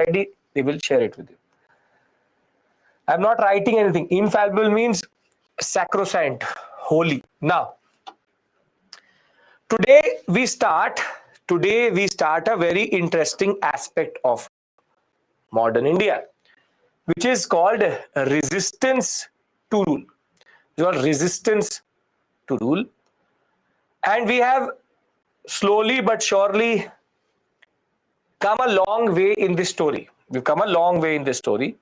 ID, they will share it with you. I'm not writing anything. Infallible means sacrosanct, holy. Now, today we start a very interesting aspect of modern India, which is called resistance to rule. It's called resistance to rule. And we have slowly but surely come a long way in this story. We've come a long way in this story.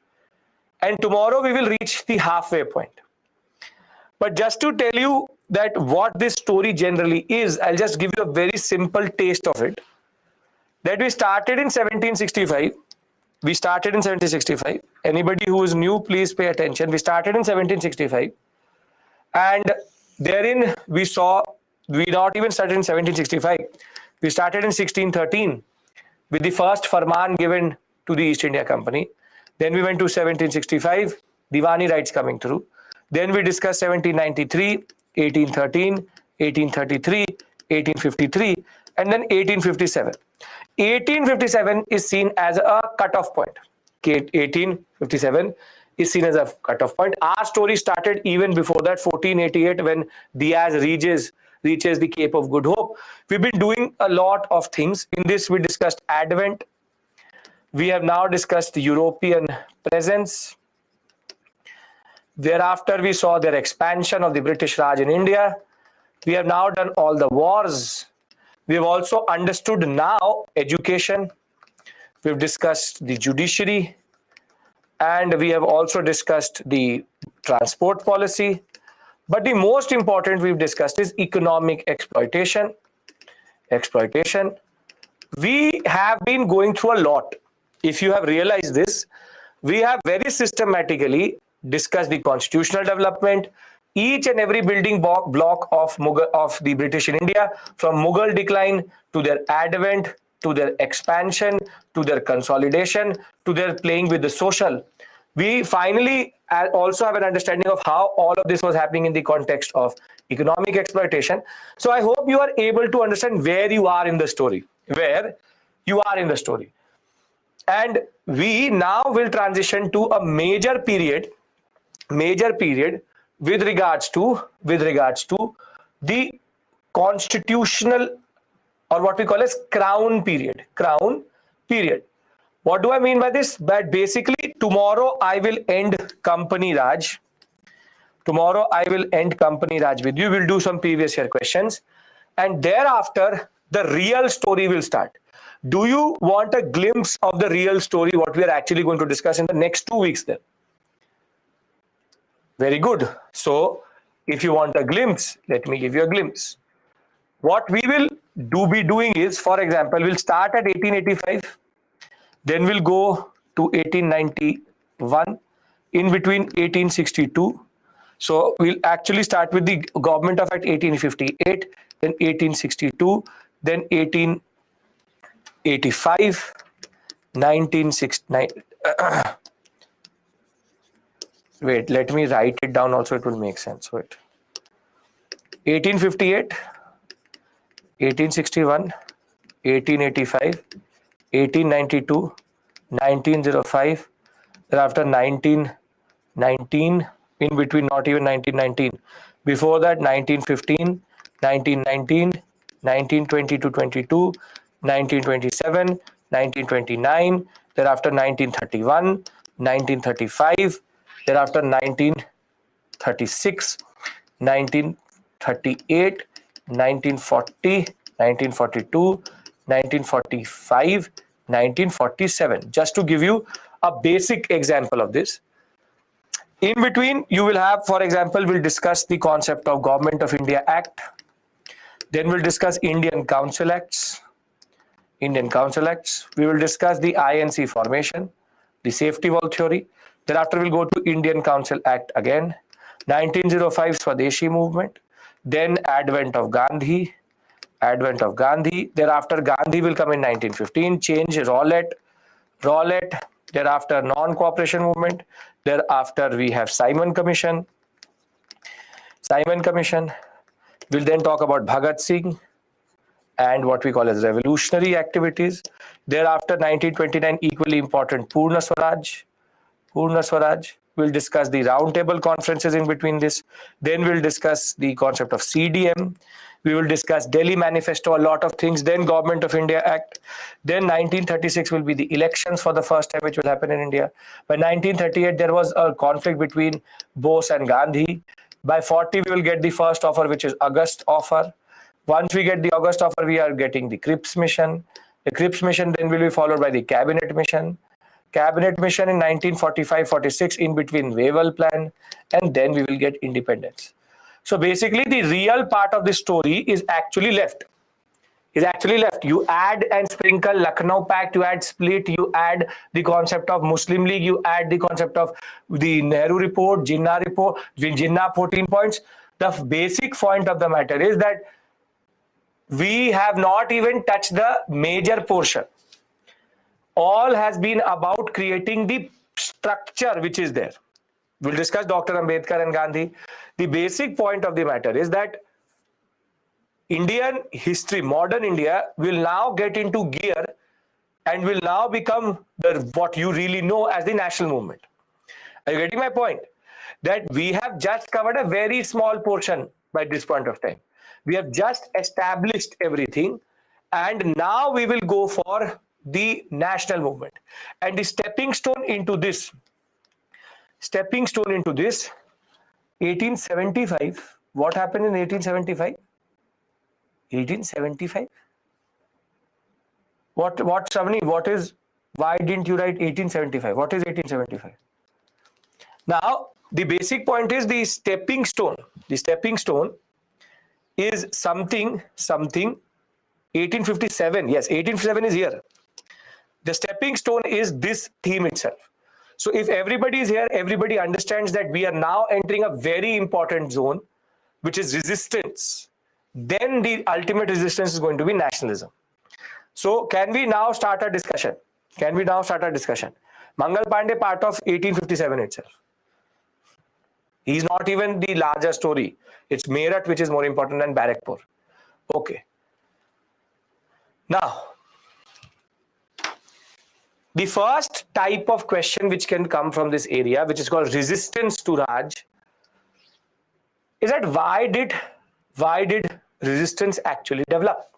And tomorrow we will reach the halfway point. But just to tell you that what this story generally is, I'll just give you a very simple taste of it. That we started in 1765. We started in 1765. Anybody who is new, please pay attention. We started in 1765. And therein we not even started in 1765. We started in 1613 with the first farman given to the East India Company. Then we went to 1765, Diwani rights coming through. Then we discussed 1793, 1813, 1833, 1853, and then 1857. 1857 is seen as a cutoff point. 1857 is seen as a cutoff point. Our story started even before that, 1488, when Diaz reaches the Cape of Good Hope. We've been doing a lot of things. In this, we discussed Advent. We have now discussed the European presence. Thereafter, we saw their expansion of the British Raj in India. We have now done all the wars. We have also understood now education. We've discussed the judiciary. And we have also discussed the transport policy. But the most important we've discussed is economic exploitation. We have been going through a lot. If you have realized this, we have very systematically discussed the constitutional development, each and every building block of the British in India, from Mughal decline to their advent, to their expansion, to their consolidation, to their playing with the social. We finally also have an understanding of how all of this was happening in the context of economic exploitation. So I hope you are able to understand where you are in the story, And we now will transition to a major period with regards to the constitutional, or what we call as crown period. What do I mean by this? That basically tomorrow I will end Company Raj. With you. We'll do some previous year questions. And thereafter, the real story will start. Do you want a glimpse of the real story, what we are actually going to discuss in the next 2 weeks then? Very good. So, if you want a glimpse, let me give you a glimpse. What we will be doing is, for example, we'll start at 1885. Then we'll go to 1891, in between 1862. So we'll actually start with the Government of Act 1858, then 1862, then 1885, 1969. Wait, let me write it down also, it will make sense. Wait. 1858, 1861, 1885, 1892, 1905, thereafter 1919, in between not even 1919. Before that 1915, 1919, 1920 to 22, 1927, 1929, thereafter 1931, 1935, thereafter 1936, 1938, 1940, 1942, 1945, 1947. Just to give you a basic example of this. In between, you will have, for example, we'll discuss the concept of Government of India Act. Then we'll discuss Indian Council Acts. We will discuss the INC formation, the safety valve theory. Thereafter, we'll go to Indian Council Act again. 1905 Swadeshi movement. Then advent of Gandhi. Thereafter, Gandhi will come in 1915. Change Rowlatt. Thereafter, non-cooperation movement. Thereafter, we have Simon Commission. We'll then talk about Bhagat Singh and what we call as revolutionary activities. Thereafter, 1929, equally important, Purna Swaraj. Purna Swaraj. We'll discuss the roundtable conferences in between this. Then we'll discuss the concept of CDM. We will discuss Delhi Manifesto, a lot of things. Then Government of India Act. Then 1936 will be the elections for the first time, which will happen in India. By 1938, there was a conflict between Bose and Gandhi. By 40, we will get the first offer, which is August offer. Once we get the August offer, we are getting the Cripps mission. The Cripps mission then will be followed by the Cabinet mission. Cabinet mission in 1945-46, in between Wavell plan, and then we will get independence. So basically, the real part of the story is actually left. You add and sprinkle Lucknow Pact, you add split, you add the concept of Muslim League, you add the concept of the Nehru report, Jinnah 14 points. The basic point of the matter is that we have not even touched the major portion. All has been about creating the structure which is there. We'll discuss Dr. Ambedkar and Gandhi. The basic point of the matter is that Indian history, modern India, will now get into gear and will now become what you really know as the national movement. Are you getting my point? That we have just covered a very small portion by this point of time. We have just established everything, and now we will go for the national movement. And the stepping stone into this, 1875. What happened in 1875? 1875? What, Shravani, why didn't you write 1875? What is 1875? Now, the basic point is the stepping stone. The stepping stone is something 1857. Yes, 1857 is here. The stepping stone is this theme itself. So if everybody is here, everybody understands that we are now entering a very important zone, which is resistance. Then the ultimate resistance is going to be nationalism. So can we now start a discussion? Mangal Pandey, part of 1857 itself. He's not even the larger story. It's Meerut which is more important than Barrackpur. Okay. Now, the first type of question which can come from this area, which is called resistance to Raj, is that why did resistance actually develop?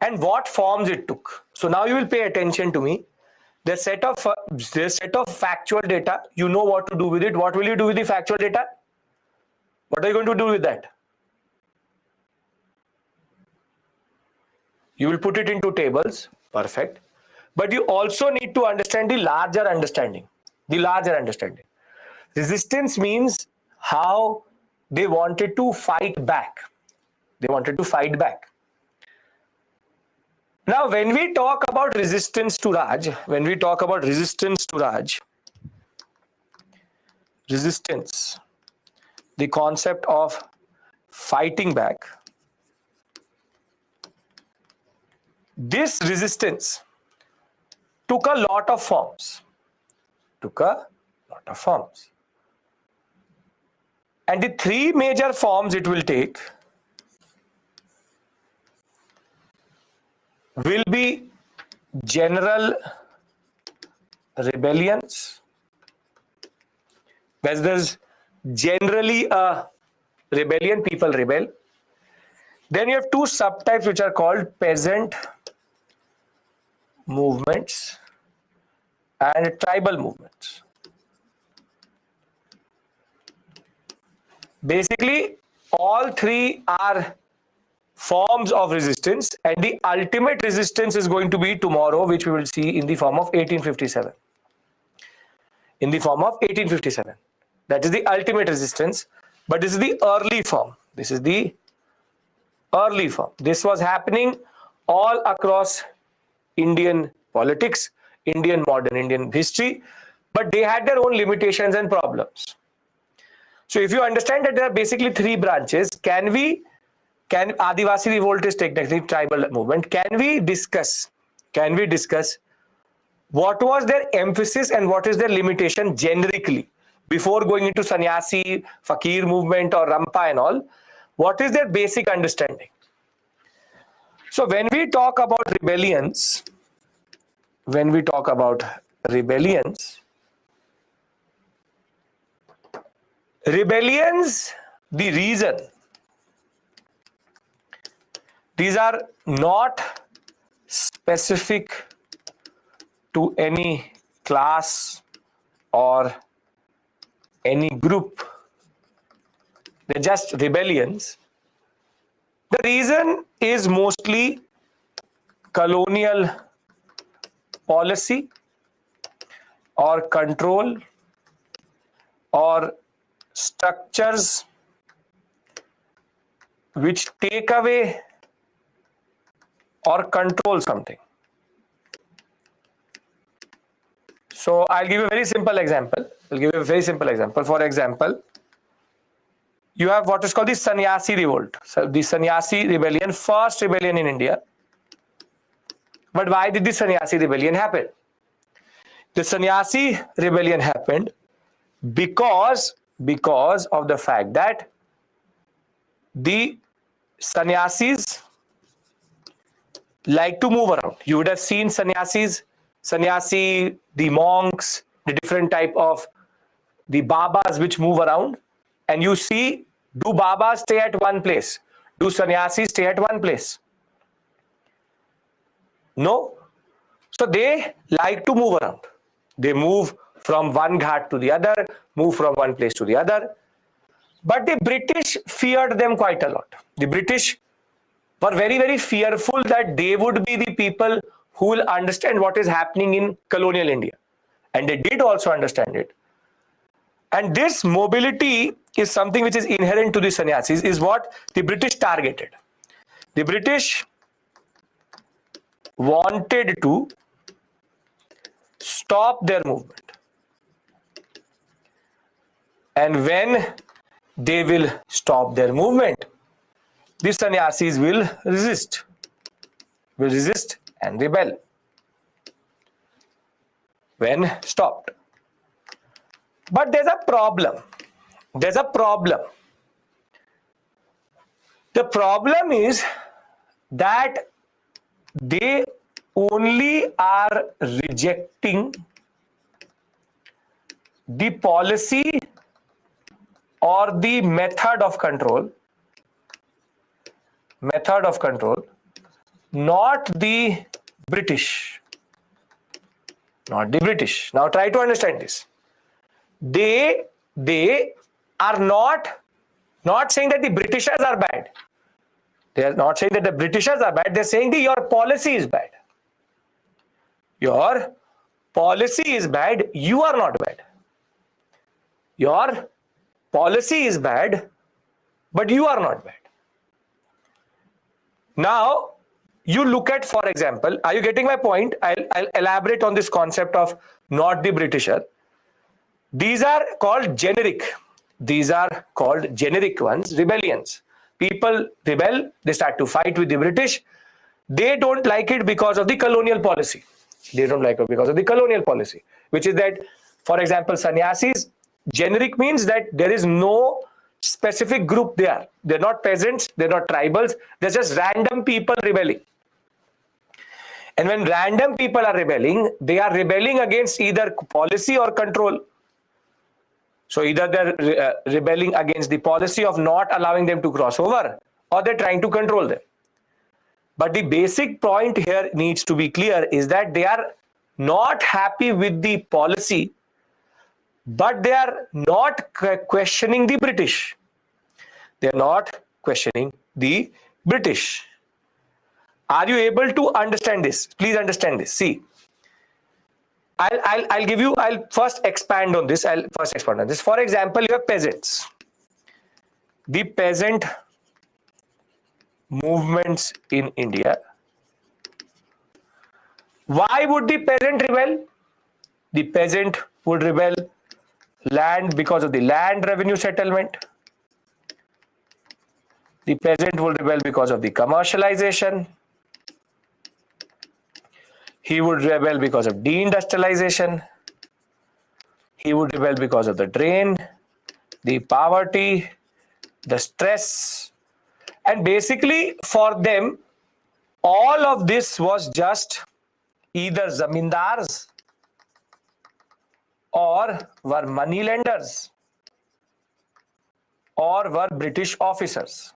And what forms it took? So now you will pay attention to me. The set of factual data, you know what to do with it. What will you do with the factual data? What are you going to do with that? You will put it into tables. Perfect. But you also need to understand the larger understanding. Resistance means how they wanted to fight back. Now, when we talk about resistance to Raj, the concept of fighting back, this resistance took a lot of forms. And the three major forms it will take will be general rebellions, where there's generally a rebellion, people rebel. Then you have two subtypes which are called peasant movements and tribal movements. Basically, all three are forms of resistance, and the ultimate resistance is going to be tomorrow, which we will see in the form of 1857. That is the ultimate resistance, but this is the early form. This was happening all across Indian politics, modern Indian history, but they had their own limitations and problems. So if you understand that there are basically three branches, can Adivasi revolt is technically tribal movement. Can we discuss what was their emphasis and what is their limitation generically before going into sannyasi, fakir movement or rampa and all? What is their basic understanding? So when we talk about rebellions, rebellions, the reason, these are not specific to any class or any group. They're just rebellions. The reason is mostly colonial policy or control or structures which take away or control something. So I'll give you a very simple example. For example, you have what is called the Sannyasi revolt. So the Sannyasi rebellion, first rebellion in India. But why did the Sannyasi rebellion happen? The Sannyasi rebellion happened because of the fact that the sannyasis like to move around. You would have seen sannyasi, the monks, the different type of the babas which move around, and you see, do babas stay at one place? Do sannyasis stay at one place? No. So they like to move around. They move from one ghat to the other, move from one place to the other. But the British feared them quite a lot. The British were very, very fearful that they would be the people who will understand what is happening in colonial India. And they did also understand it. And this mobility is something which is inherent to the sannyasis, is what the British targeted. The British wanted to stop their movement. And when they will stop their movement, the sannyasis will resist and rebel when stopped. But there's a problem. The problem is that they only are rejecting the policy or the method of control, not the British. Now try to understand this. They are not saying that the Britishers are bad. They are not saying that the Britishers are bad. They're saying that your policy is bad. Your policy is bad. You are not bad. Your policy is bad, but you are not bad. Now, you look at, for example, are you getting my point? I'll elaborate on this concept of not the Britisher. These are called generic. These are called generic ones, rebellions. People rebel, they start to fight with the British. They don't like it because of the colonial policy. Which is that, for example, sannyasis, generic means that there is no specific group there. They're not peasants, they're not tribals, they're just random people rebelling. And when random people are rebelling, they are rebelling against either policy or control. So either they're rebelling against the policy of not allowing them to cross over, or they're trying to control them. But the basic point here needs to be clear is that they are not happy with the policy, but they are not questioning the British. They are not questioning the British. Are you able to understand this? Please understand this. See, I'll first expand on this. For example, you have peasants. The peasant movements in India. Why would the peasant rebel? The peasant would rebel because of the land revenue settlement. The peasant would rebel because of the commercialization. He would rebel because of deindustrialization. He would rebel because of the drain, the poverty, the stress. And basically for them, all of this was just either zamindars or were money lenders or were British officers.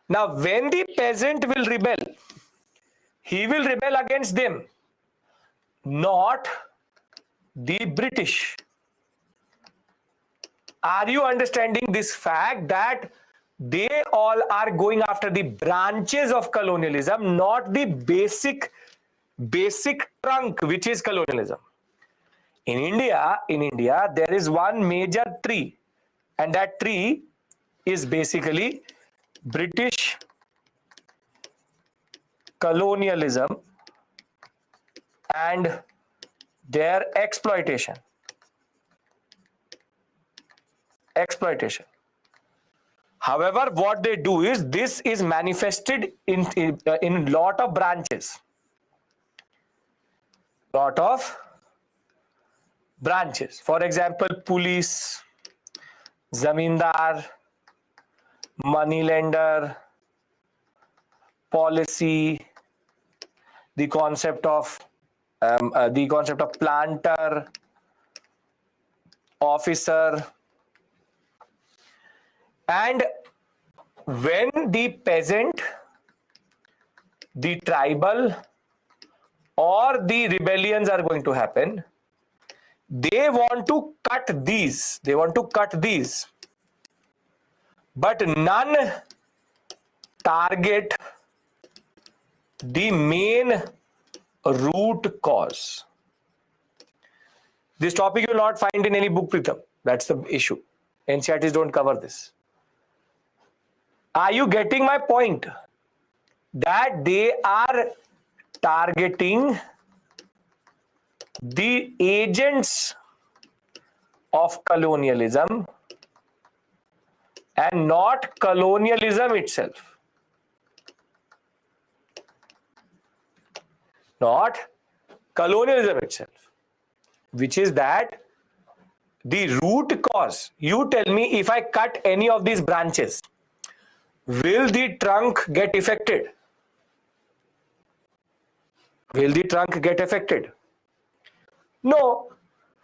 Now, when the peasant will rebel, he will rebel against them, not the British. Are you understanding this fact that they all are going after the branches of colonialism, not the basic trunk, which is colonialism? In India, there is one major tree, and that tree is basically British colonialism and their exploitation. However, what they do is this is manifested in lot of branches. For example, police, zamindar, money lender, policy, the concept of planter, officer. And when the peasant, the tribal, or the rebellions are going to happen, they want to cut these. But none target the main root cause. This topic you will not find in any book, Pritham. That's the issue. NCERTs don't cover this. Are you getting my point? That they are targeting the agents of colonialism and not colonialism itself. Not colonialism itself, which is that the root cause. You tell me, if I cut any of these branches, will the trunk get affected? Will the trunk get affected? No.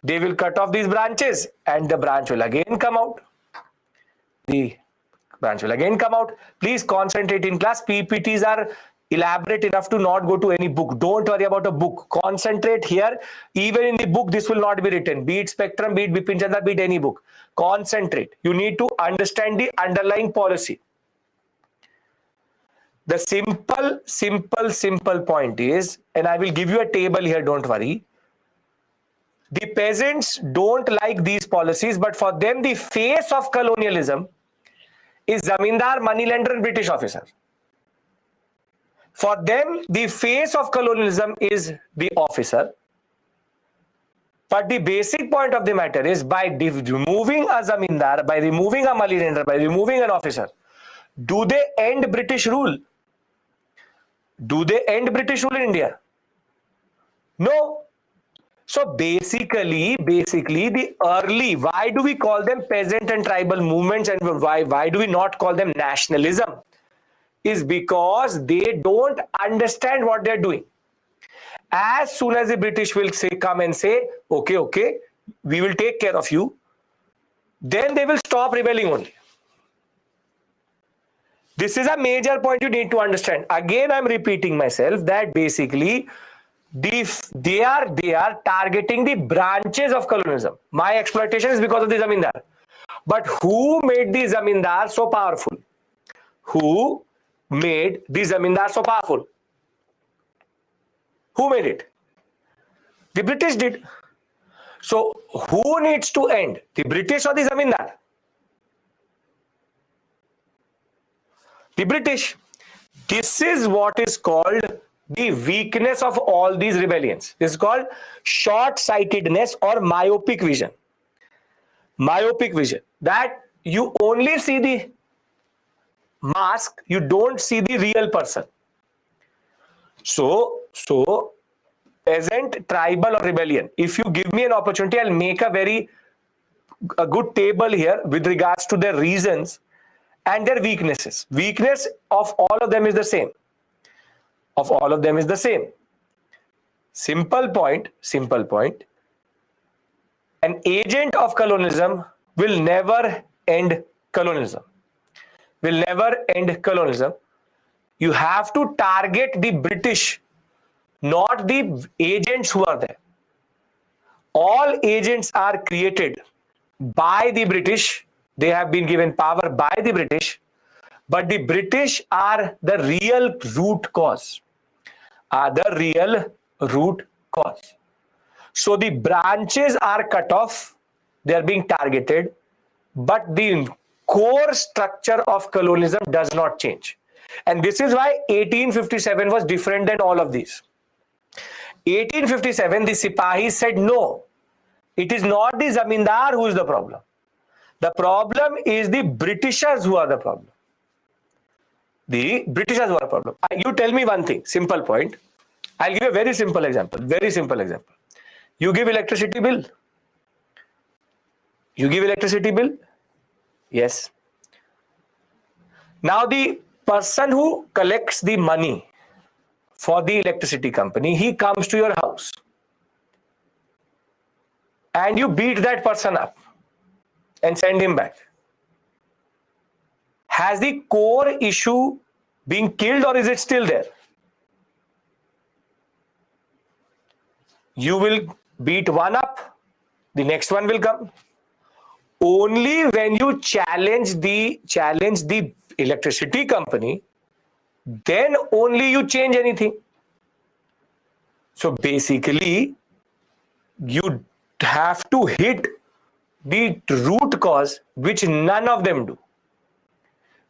They will cut off these branches and the branch will again come out. Please concentrate in class. PPTs are elaborate enough to not go to any book. Don't worry about a book. Concentrate here. Even in the book, this will not be written. Be it Spectrum, be it Bipin Chandra, be it any book. Concentrate. You need to understand the underlying policy. The simple point is, and I will give you a table here, don't worry. The peasants don't like these policies, but for them, the face of colonialism is zamindar, moneylender, and British officer. For them, the face of colonialism is the officer. But the basic point of the matter is, by removing a zamindar, by removing a moneylender, by removing an officer, do they end British rule? Do they end British rule in India? No. So basically the early, why do we call them peasant and tribal movements, and why do we not call them nationalism? Is because they don't understand what they're doing. As soon as the British will come and say, okay, we will take care of you, then they will stop rebelling only. This is a major point you need to understand. Again, I'm repeating myself that basically they are targeting the branches of colonialism. My exploitation is because of the zamindar. But who made the zamindar so powerful? Who made the zamindar so powerful? Who made it? The British did. So who needs to end? The British or the zamindar? The British. This is what is called the weakness of all these rebellions. This is called short-sightedness or myopic vision. Myopic vision. That you only see the mask, you don't see the real person. So peasant, tribal, or rebellion. If you give me an opportunity, I'll make a good table here with regards to their reasons, and their weaknesses. Weakness of all of them is the same. Of all of them is the same. Simple point. An agent of colonialism will never end colonialism. Will never end colonialism. You have to target the British, not the agents who are there. All agents are created by the British. They have been given power by the British, but the British are the real root cause. So the branches are cut off, they are being targeted, but the core structure of colonialism does not change. And this is why 1857 was different than all of these. 1857, the Sipahis said, no, it is not the Zamindar who is the problem. The problem is the Britishers who are the problem. The Britishers who are the problem. You tell me one thing, simple point. I'll give you a very simple example. You give electricity bill. Yes. Now the person who collects the money for the electricity company, he comes to your house and you beat that person up and send him back. Has the core issue been killed or is it still there? You will beat one up, the next one will come. Only when you challenge the electricity company, then only you change anything. So basically, you have to hit the root cause, which none of them do.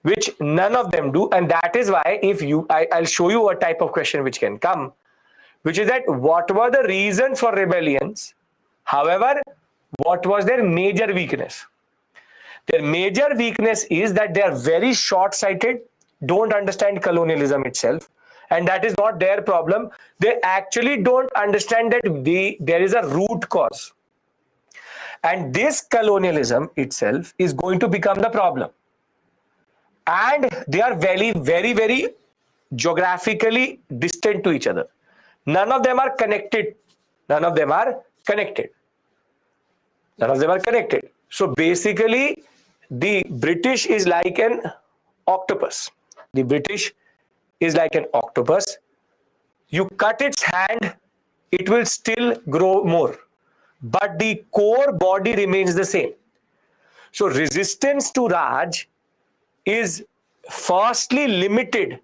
And that is why I'll show you a type of question which can come, which is that what were the reasons for rebellions? However, what was their major weakness? Their major weakness is that they are very short-sighted, don't understand colonialism itself, and that is not their problem. They actually don't understand that there is a root cause. And this colonialism itself is going to become the problem. And they are very, very, very geographically distant to each other. None of them are connected. So basically, the British is like an octopus. You cut its hand, it will still grow more. But the core body remains the same. So resistance to Raj is firstly limited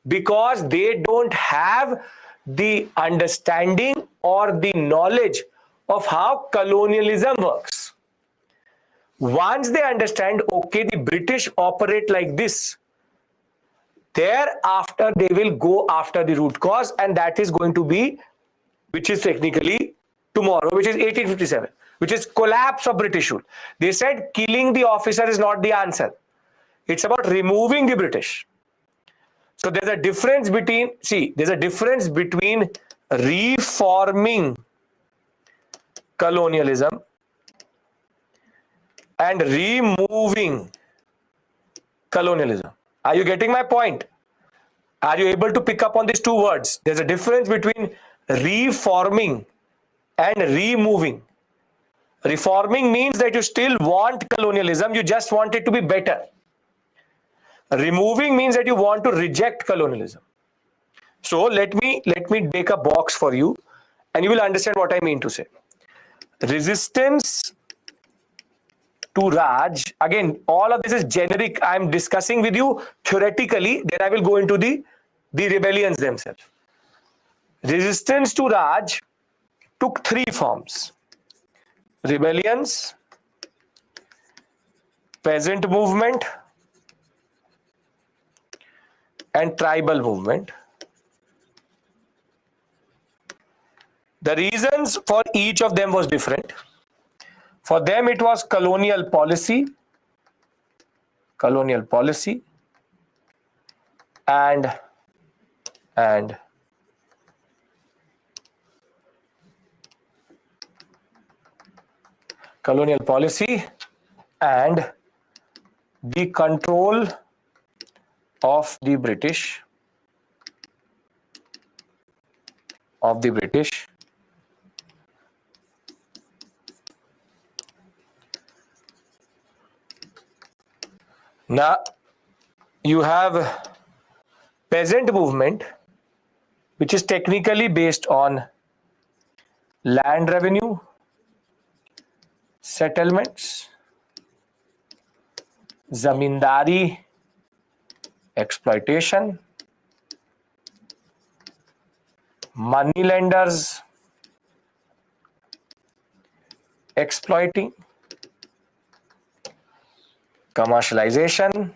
because they don't have the understanding or the knowledge of how colonialism works. Once they understand, okay, the British operate like this, thereafter they will go after the root cause, and that is going to be, which is technically tomorrow, which is 1857, which is collapse of British rule. They said killing the officer is not the answer. It's about removing the British. So there's a difference between reforming colonialism and removing colonialism. Are you getting my point? Are you able to pick up on these two words? There's a difference between reforming and removing. Reforming means that you still want colonialism, you just want it to be better. Removing means that you want to reject colonialism. So let me make a box for you and you will understand what I mean to say. Resistance to Raj, again, all of this is generic. I'm discussing with you theoretically, then I will go into the rebellions themselves. Resistance to Raj took three forms: rebellions, peasant movement, and tribal movement. The reasons for each of them was different. For them it was colonial policy and colonial policy and the control of the British Now you have peasant movement, which is technically based on land revenue, settlements, zamindari, exploitation, money lenders exploiting, commercialization,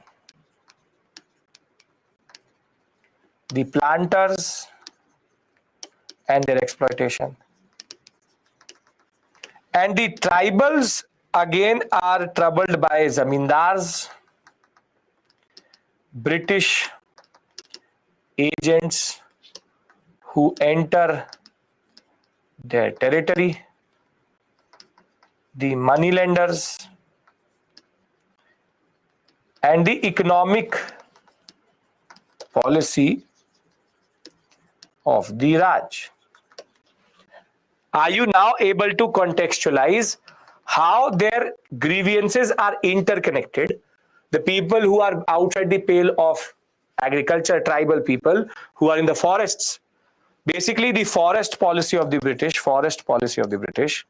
the planters and their exploitation. And the tribals again are troubled by zamindars, British agents who enter their territory, the money lenders, and the economic policy of the Raj. Are you now able to contextualize how their grievances are interconnected? The people who are outside the pale of agriculture, tribal people who are in the forests, basically the forest policy of the British,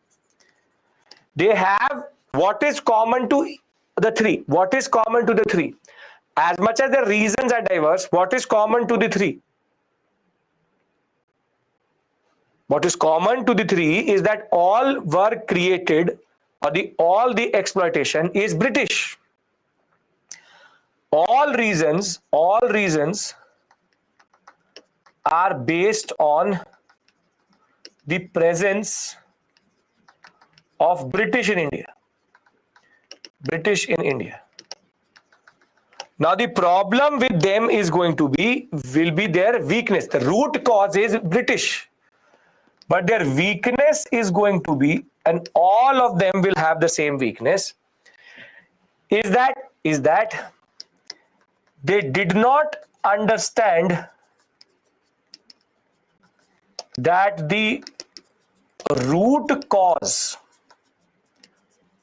they have what is common to the three. What is common to the three? As much as the reasons are diverse, what is common to the three? What is common to the three is that all were created, or all the exploitation is British. All reasons are based on the presence of British in India. Now the problem with them will be their weakness. The root cause is British. But their weakness is going to be, and all of them will have the same weakness, is that they did not understand that the root cause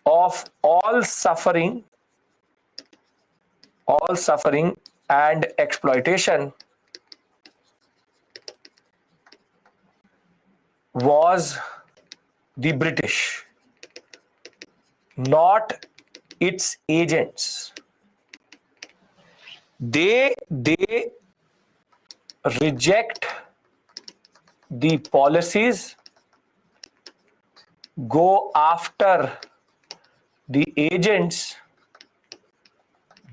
of all suffering and exploitation was the British, not its agents. They reject the policies, go after the agents,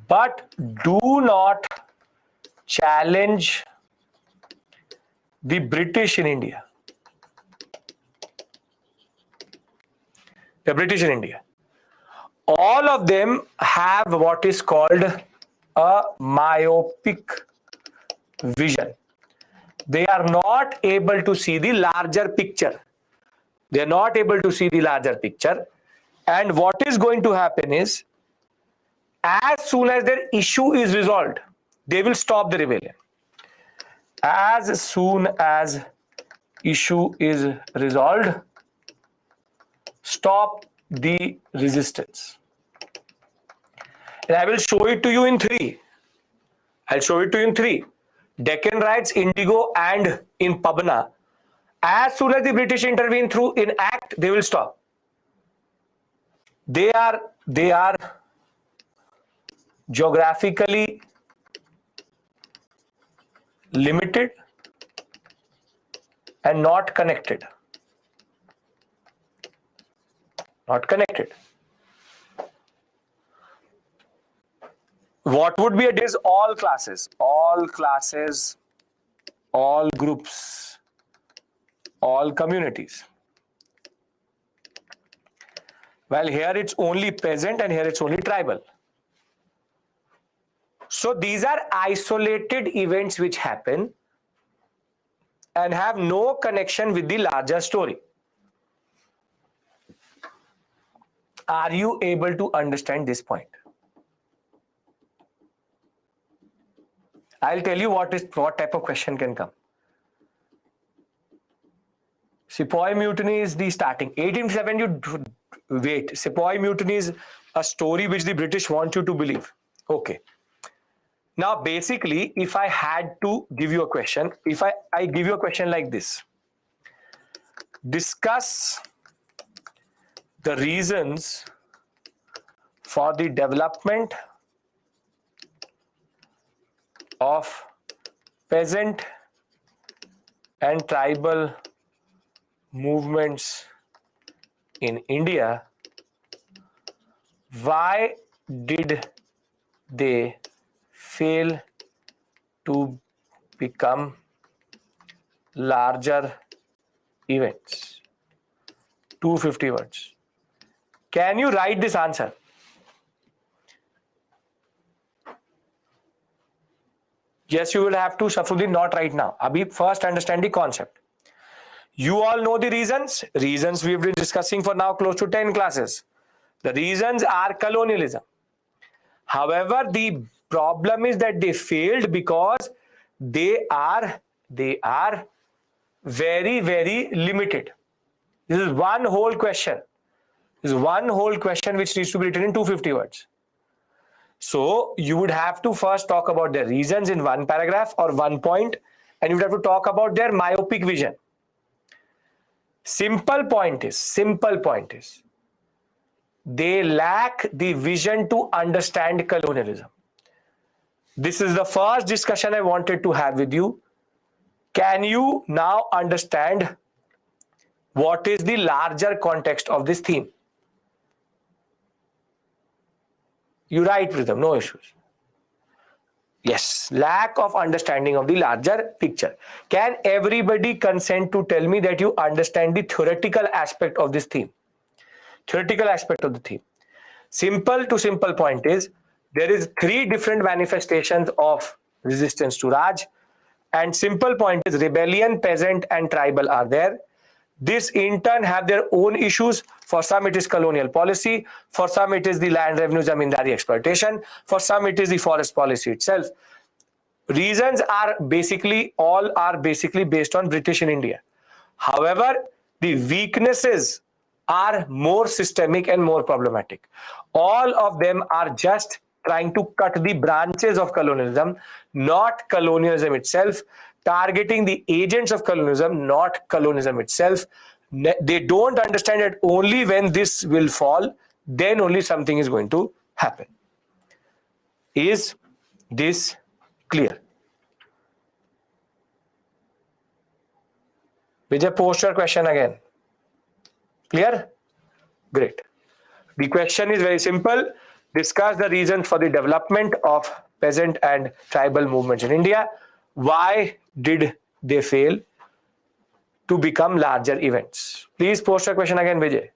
but do not challenge the British in India. The British in India. All of them have what is called a myopic vision. They are not able to see the larger picture. And what is going to happen is, as soon as their issue is resolved, they will stop the rebellion. As soon as issue is resolved, stop the resistance. And I will show it to you in three. Deccan Riots, Indigo, and in Pabna. As soon as the British intervene through in act, they will stop. They are geographically limited and not connected. What would be it is all classes, all groups, all communities. Well, here it's only peasant and here it's only tribal. So these are isolated events which happen and have no connection with the larger story. Are you able to understand this point? I'll tell you what type of question can come. Sepoy Mutiny is the starting. 1857, you wait. Sepoy Mutiny is a story which the British want you to believe. Okay. Now, basically, if I had to give you a question, if I give you a question like this, discuss the reasons for the development of peasant and tribal movements in India. Why did they fail to become larger events? 250 words. Can you write this answer? Yes, you will have to, Shafruddin, not right now. Abhi, first understand the concept. You all know the reasons. Reasons we've been discussing for now close to 10 classes. The reasons are colonialism. However, the problem is that they failed because they are very, very limited. This is one whole question. This is one whole question which needs to be written in 250 words. So you would have to first talk about their reasons in one paragraph or one point, and you would have to talk about their myopic vision. Simple point is, they lack the vision to understand colonialism. This is the first discussion I wanted to have with you. Can you now understand what is the larger context of this theme? You write with them, no issues. Yes, lack of understanding of the larger picture. Can everybody consent to tell me that you understand the theoretical aspect of this theme? Theoretical aspect of the theme. Simple to simple point is, there is 3 different manifestations of resistance to Raj, and simple point is rebellion, peasant and tribal are there. This in turn have their own issues. For some it is colonial policy, for some it is the land revenue zamindari exploitation, for some it is the forest policy itself. Reasons are basically based on British in India. However, the weaknesses are more systemic and more problematic. All of them are just trying to cut the branches of colonialism, not colonialism itself, targeting the agents of colonialism, not colonialism itself. They don't understand that only when this will fall, then only something is going to happen. Is this clear? Vijay, post your question again. Clear? Great. The question is very simple. Discuss the reasons for the development of peasant and tribal movements in India. Why did they fail to become larger events? Please post your question again, Vijay.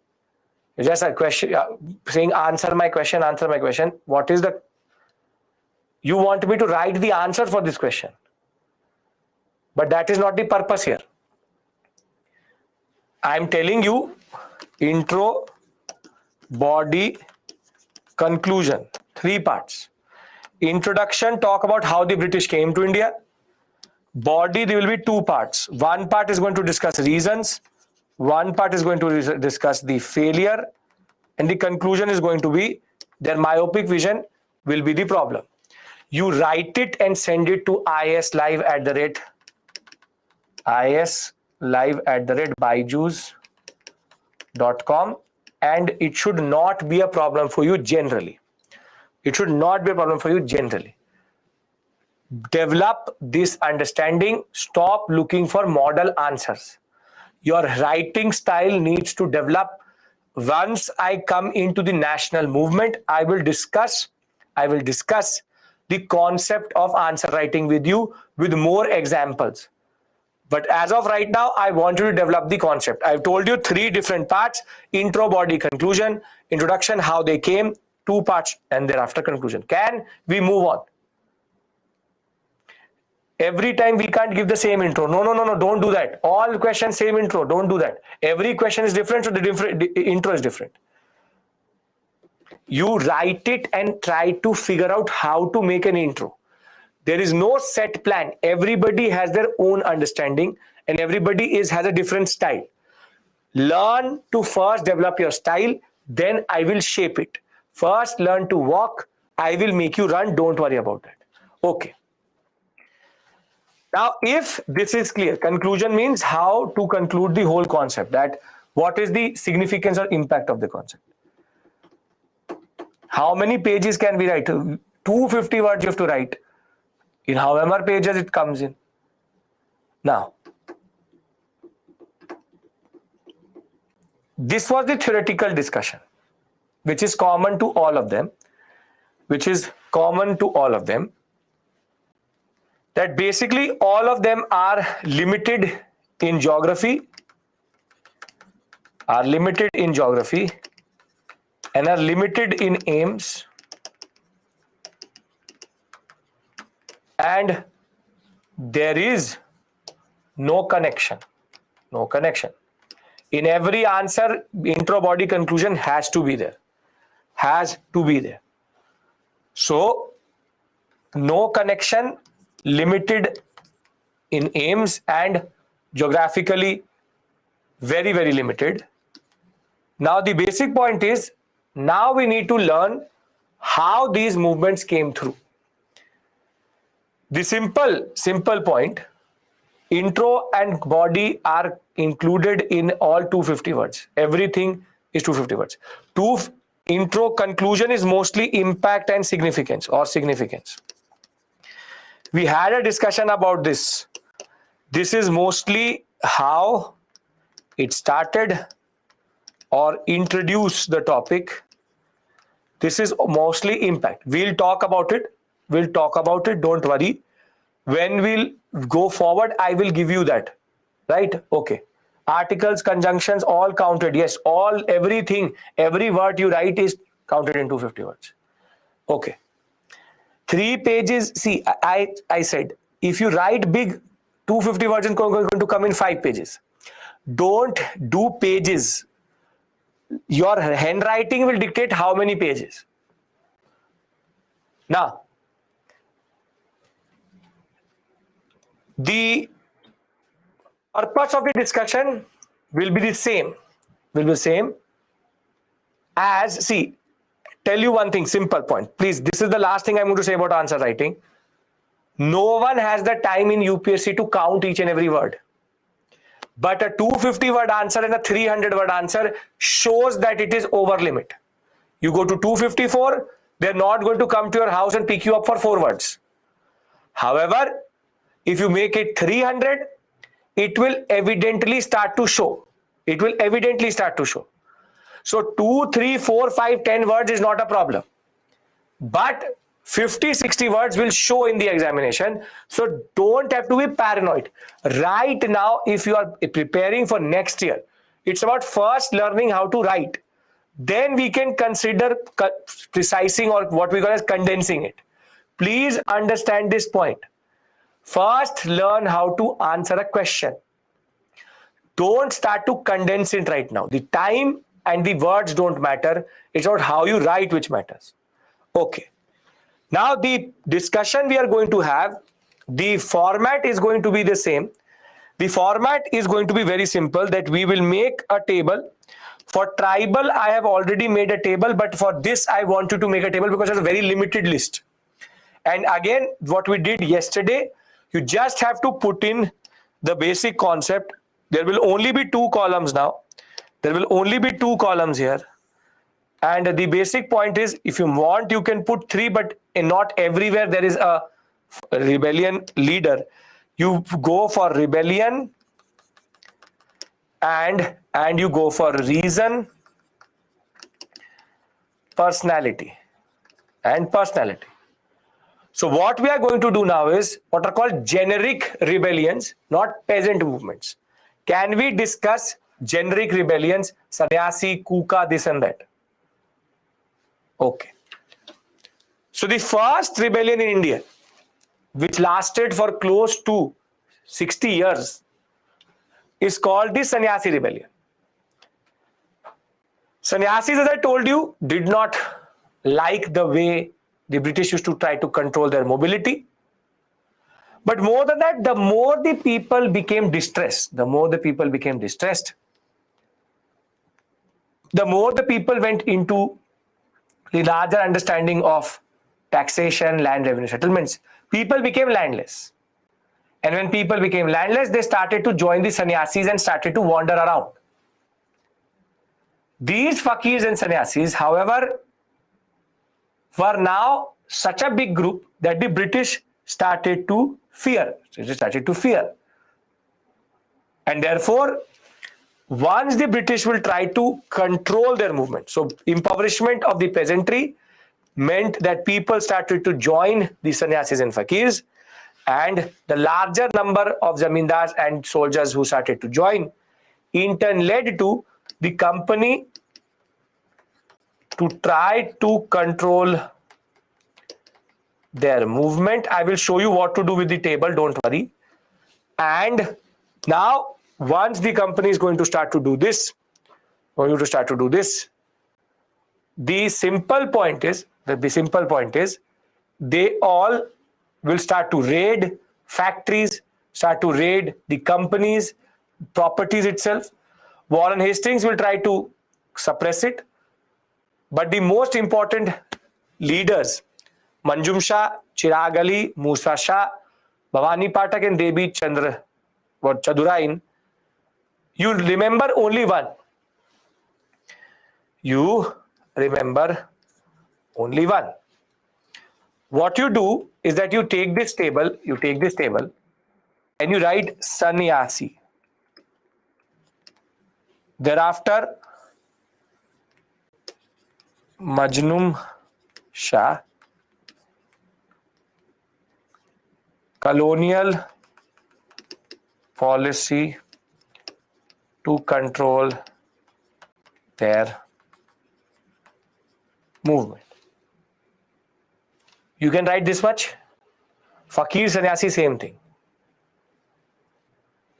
Just a question saying answer my question. What is the... You want me to write the answer for this question. But that is not the purpose here. I am telling you intro, body, conclusion. 3 parts. Introduction, talk about how the British came to India. Body, there will be 2 parts. One part is going to discuss reasons. One part is going to discuss the failure. And the conclusion is going to be their myopic vision will be the problem. You write it and send it to islive@byjus.com, and it should not be a problem for you generally. It should not be a problem for you generally. Develop this understanding. Stop looking for model answers. Your writing style needs to develop. Once I come into the national movement, I will discuss the concept of answer writing with you with more examples. But as of right now, I want you to develop the concept. I've told you 3 different parts: intro, body, conclusion. Introduction, how they came, 2 parts, and thereafter conclusion. Can we move on? Every time we can't give the same intro. No, don't do that. All questions same intro. Don't do that. Every question is different, so the intro is different. You write it and try to figure out how to make an intro. There is no set plan. Everybody has their own understanding and everybody has a different style. Learn to first develop your style, then I will shape it. First learn to walk, I will make you run, don't worry about that. Okay. Now, if this is clear, conclusion means how to conclude the whole concept, that what is the significance or impact of the concept. How many pages can we write? 250 words you have to write. In however pages it comes in. Now, this was the theoretical discussion, which is common to all of them, that basically all of them are limited in geography, and are limited in aims, and there is no connection. In every answer, intro, body, conclusion has to be there. So, no connection, limited in aims, and geographically very, very limited. Now, the basic point is, now we need to learn how these movements came through. The simple point, intro and body are included in all 250 words. Everything is 250 words. Intro, conclusion is mostly impact and significance. We had a discussion about this. This is mostly how it started or introduce the topic. This is mostly impact. We'll talk about it. Don't worry. When we'll go forward, I will give you that. Right? Okay. Articles, conjunctions, all counted. Yes, everything, every word you write is counted in 250 words. Okay. 3 pages. See, I said, if you write big, 250 words is going to come in 5 pages. Don't do pages. Your handwriting will dictate how many pages. Now, the purpose of the discussion will be the same. As, see, tell you one thing, simple point. Please, this is the last thing I'm going to say about answer writing. No one has the time in UPSC to count each and every word. But a 250 word answer and a 300 word answer shows that it is over limit. You go to 254, they're not going to come to your house and pick you up for 4 words. However, if you make it 300, it will evidently start to show. So 2, 3, 4, 5, 10 words is not a problem. But 50, 60 words will show in the examination. So don't have to be paranoid. Right now, if you are preparing for next year, it's about first learning how to write. Then we can consider precising, or what we call as condensing it. Please understand this point. First, learn how to answer a question. Don't start to condense it right now. The time and the words don't matter. It's about how you write which matters. Okay. Now, the discussion we are going to have, the format is going to be the same. The format is going to be very simple, that we will make a table. For tribal, I have already made a table, but for this, I wanted to make a table because it's a very limited list. And again, what we did yesterday, you just have to put in the basic concept. There will only be 2 columns now. There will only be 2 columns here. And the basic point is, if you want, you can put 3, but not everywhere there is a rebellion leader. You go for rebellion and you go for reason, personality. So what we are going to do now is what are called generic rebellions, not peasant movements. Can we discuss generic rebellions, sannyasi, kuka, this and that? Okay. So the first rebellion in India, which lasted for close to 60 years, is called the Sannyasi rebellion. Sannyasis, as I told you, did not like the way the British used to try to control their mobility. But more than that, the more the people became distressed, the more the people went into the larger understanding of taxation, land revenue settlements. People became landless. And when people became landless, they started to join the sannyasis and started to wander around. These fakirs and sannyasis, however, were now such a big group that the British started to fear. And therefore, once the British will try to control their movement, so impoverishment of the peasantry meant that people started to join the sannyasis and fakirs, and the larger number of zamindars and soldiers who started to join in turn led to the company to try to control their movement. I will show you what to do with the table, don't worry. And now, once the company is going to start to do this, the simple point is they all will start to raid factories, start to raid the companies, properties itself. Warren Hastings will try to suppress it. But the most important leaders, Manjum Shah, Chirag Ali, Musa Shah, Bhavani Pathak and Debi Chandra Chadurain, you remember only one. What you do is that you take this table and you write sannyasi. Thereafter, Majnun Shah, colonial policy to control their movement. You can write this much. Fakir, sannyasi, same thing.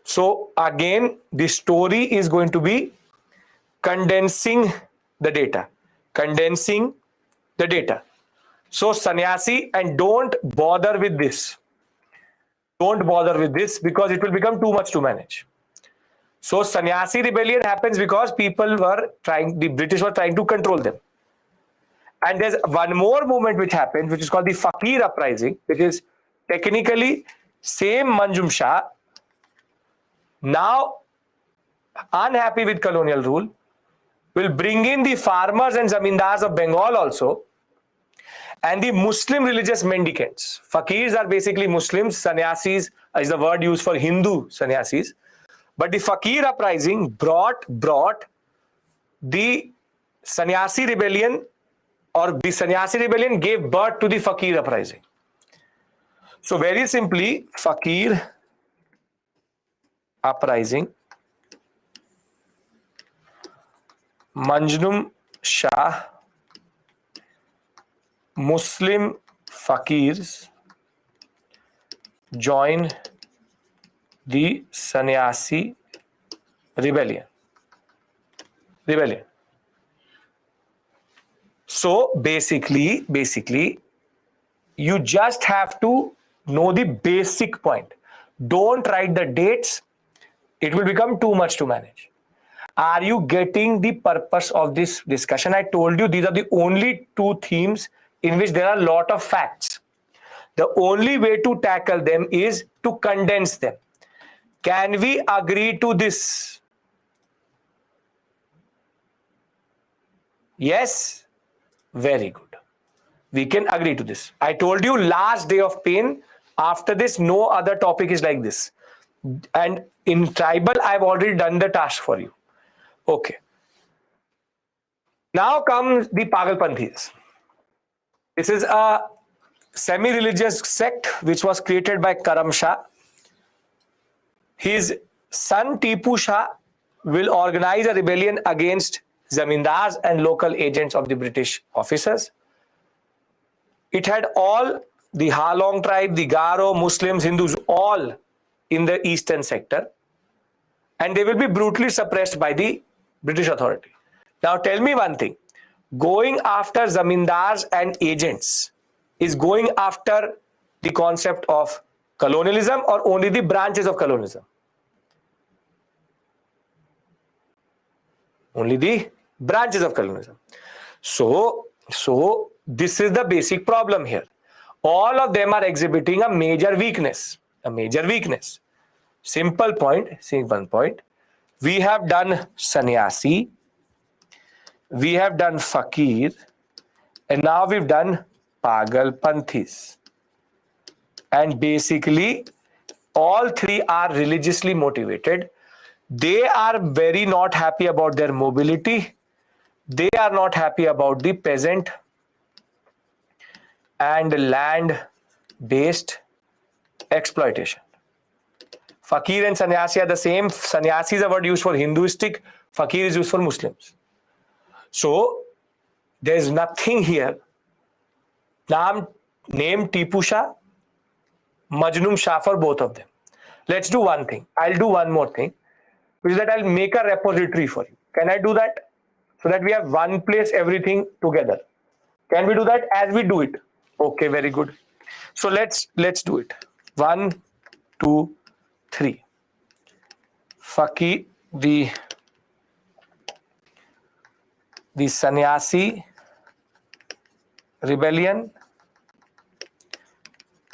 So again, the story is going to be condensing the data. So sannyasi, and don't bother with this. Because it will become too much to manage. So sannyasi rebellion happens because the British were trying to control them. And there's one more movement which happens, which is called the Fakir uprising, which is technically same Manjum Shah, now unhappy with colonial rule, will bring in the farmers and zamindars of Bengal also, and the Muslim religious mendicants. Fakirs are basically Muslims, sannyasis is the word used for Hindu sannyasis. But the Fakir uprising brought the sannyasi rebellion, or the sannyasi rebellion gave birth to the Fakir uprising. So very simply, Fakir uprising, Manjnum Shah, Muslim fakirs join the sannyasi rebellion. So basically, you just have to know the basic point. Don't write the dates. It will become too much to manage. Are you getting the purpose of this discussion? I told you these are the only two themes in which there are a lot of facts. The only way to tackle them is to condense them. Can we agree to this? Yes? Very good. We can agree to this. I told you last day of pain. After this, no other topic is like this. And in tribal, I've already done the task for you. Okay. Now comes the Pagalpanthis. This is a semi-religious sect which was created by Karam Shah. His son Tipu Shah will organize a rebellion against zamindars and local agents of the British officers. It had all the Halong tribe, the Garo, Muslims, Hindus, all in the eastern sector. And they will be brutally suppressed by the British authority. Now tell me one thing. Going after zamindars and agents is going after the concept of colonialism or only the branches of colonialism? Only the branches of colonialism. So this is the basic problem here. All of them are exhibiting a major weakness. A major weakness. Simple point. We have done sannyasi, we have done fakir, and now we've done pagal panthis. And basically, all three are religiously motivated. They are very not happy about their mobility. They are not happy about the peasant and land-based exploitation. Fakir and sannyasi are the same. Sannyasi is a word used for Hinduistic. Fakir is used for Muslims. So there is nothing here. Name Tipu Shah, Majnun Shah for both of them. Let's do one thing. I'll do one more thing, which is that I'll make a repository for you. Can I do that? So that we have one place, everything together. Can we do that as we do it? Okay, very good. So let's do it. 1, 2, 3. Fakir, the sannyasi rebellion,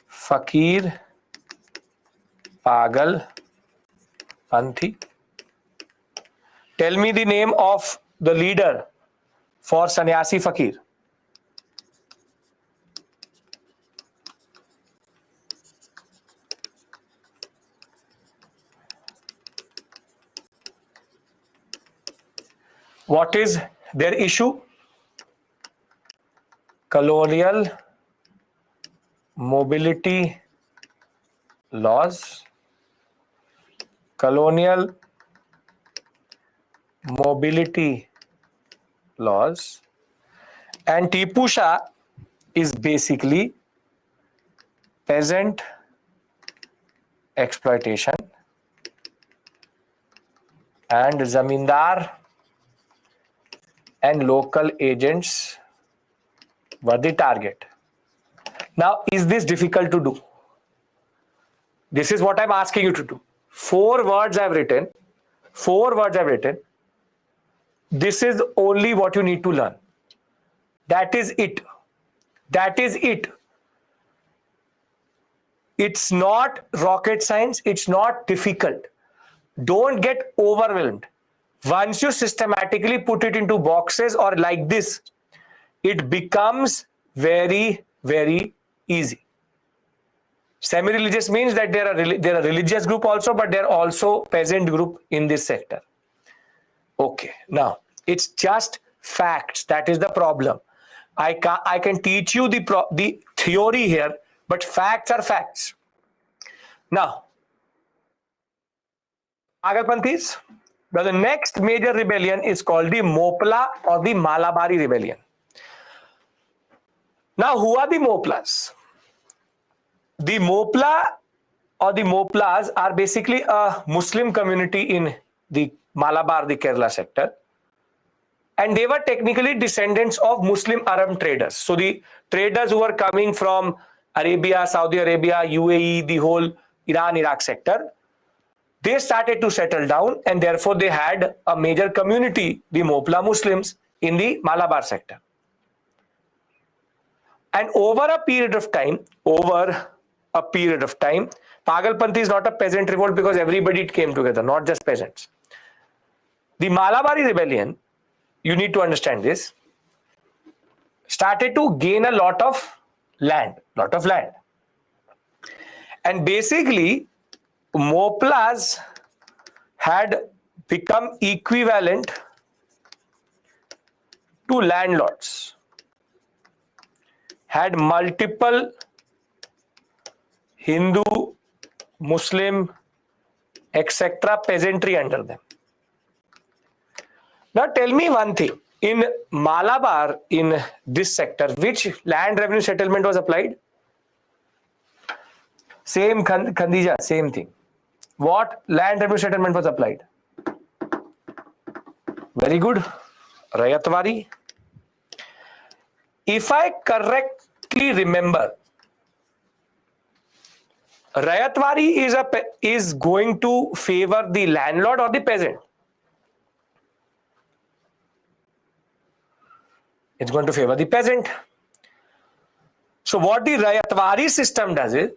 Fakir, Pagal, Panthi. Tell me the name of the leader for sannyasi Fakir. What is their issue? Colonial mobility laws. Colonial mobility laws. And Tipu Shah is basically peasant exploitation and zamindar and local agents were the target. Now, is this difficult to do? This is what I'm asking you to do. 4 words I've written. 4 words I've written. This is only what you need to learn. That is it. That is it. It's not rocket science. It's not difficult. Don't get overwhelmed. Once you systematically put it into boxes or like this, it becomes very, very easy. Semi-religious means that they're a religious group also, but they're also peasant group in this sector. Okay, now it's just facts. That is the problem. I can teach you the theory here, but facts are facts. Now, Pagalpanthis. Now, the next major rebellion is called the Mopla or the Malabari rebellion. Now, who are the Moplas? The Mopla or the Moplas are basically a Muslim community in the Malabar, the Kerala sector. And they were technically descendants of Muslim Arab traders. So the traders who were coming from Arabia, Saudi Arabia, UAE, the whole Iran, Iraq sector, they started to settle down, and therefore they had a major community, the Mopla Muslims, in the Malabar sector. And over a period of time, Pagalpanthi is not a peasant revolt because everybody came together, not just peasants. The Malabari rebellion, you need to understand this, started to gain a lot of land. And basically, Moplas had become equivalent to landlords, had multiple Hindu, Muslim, etc. peasantry under them. Now tell me one thing, in Malabar, in this sector, which land revenue settlement was applied? Same, Khandija, same thing. What land revenue settlement was applied? Very good. Rayatwari. If I correctly remember, Rayatwari is going to favor the landlord or the peasant? It's going to favor the peasant. So what the Rayatwari system does is,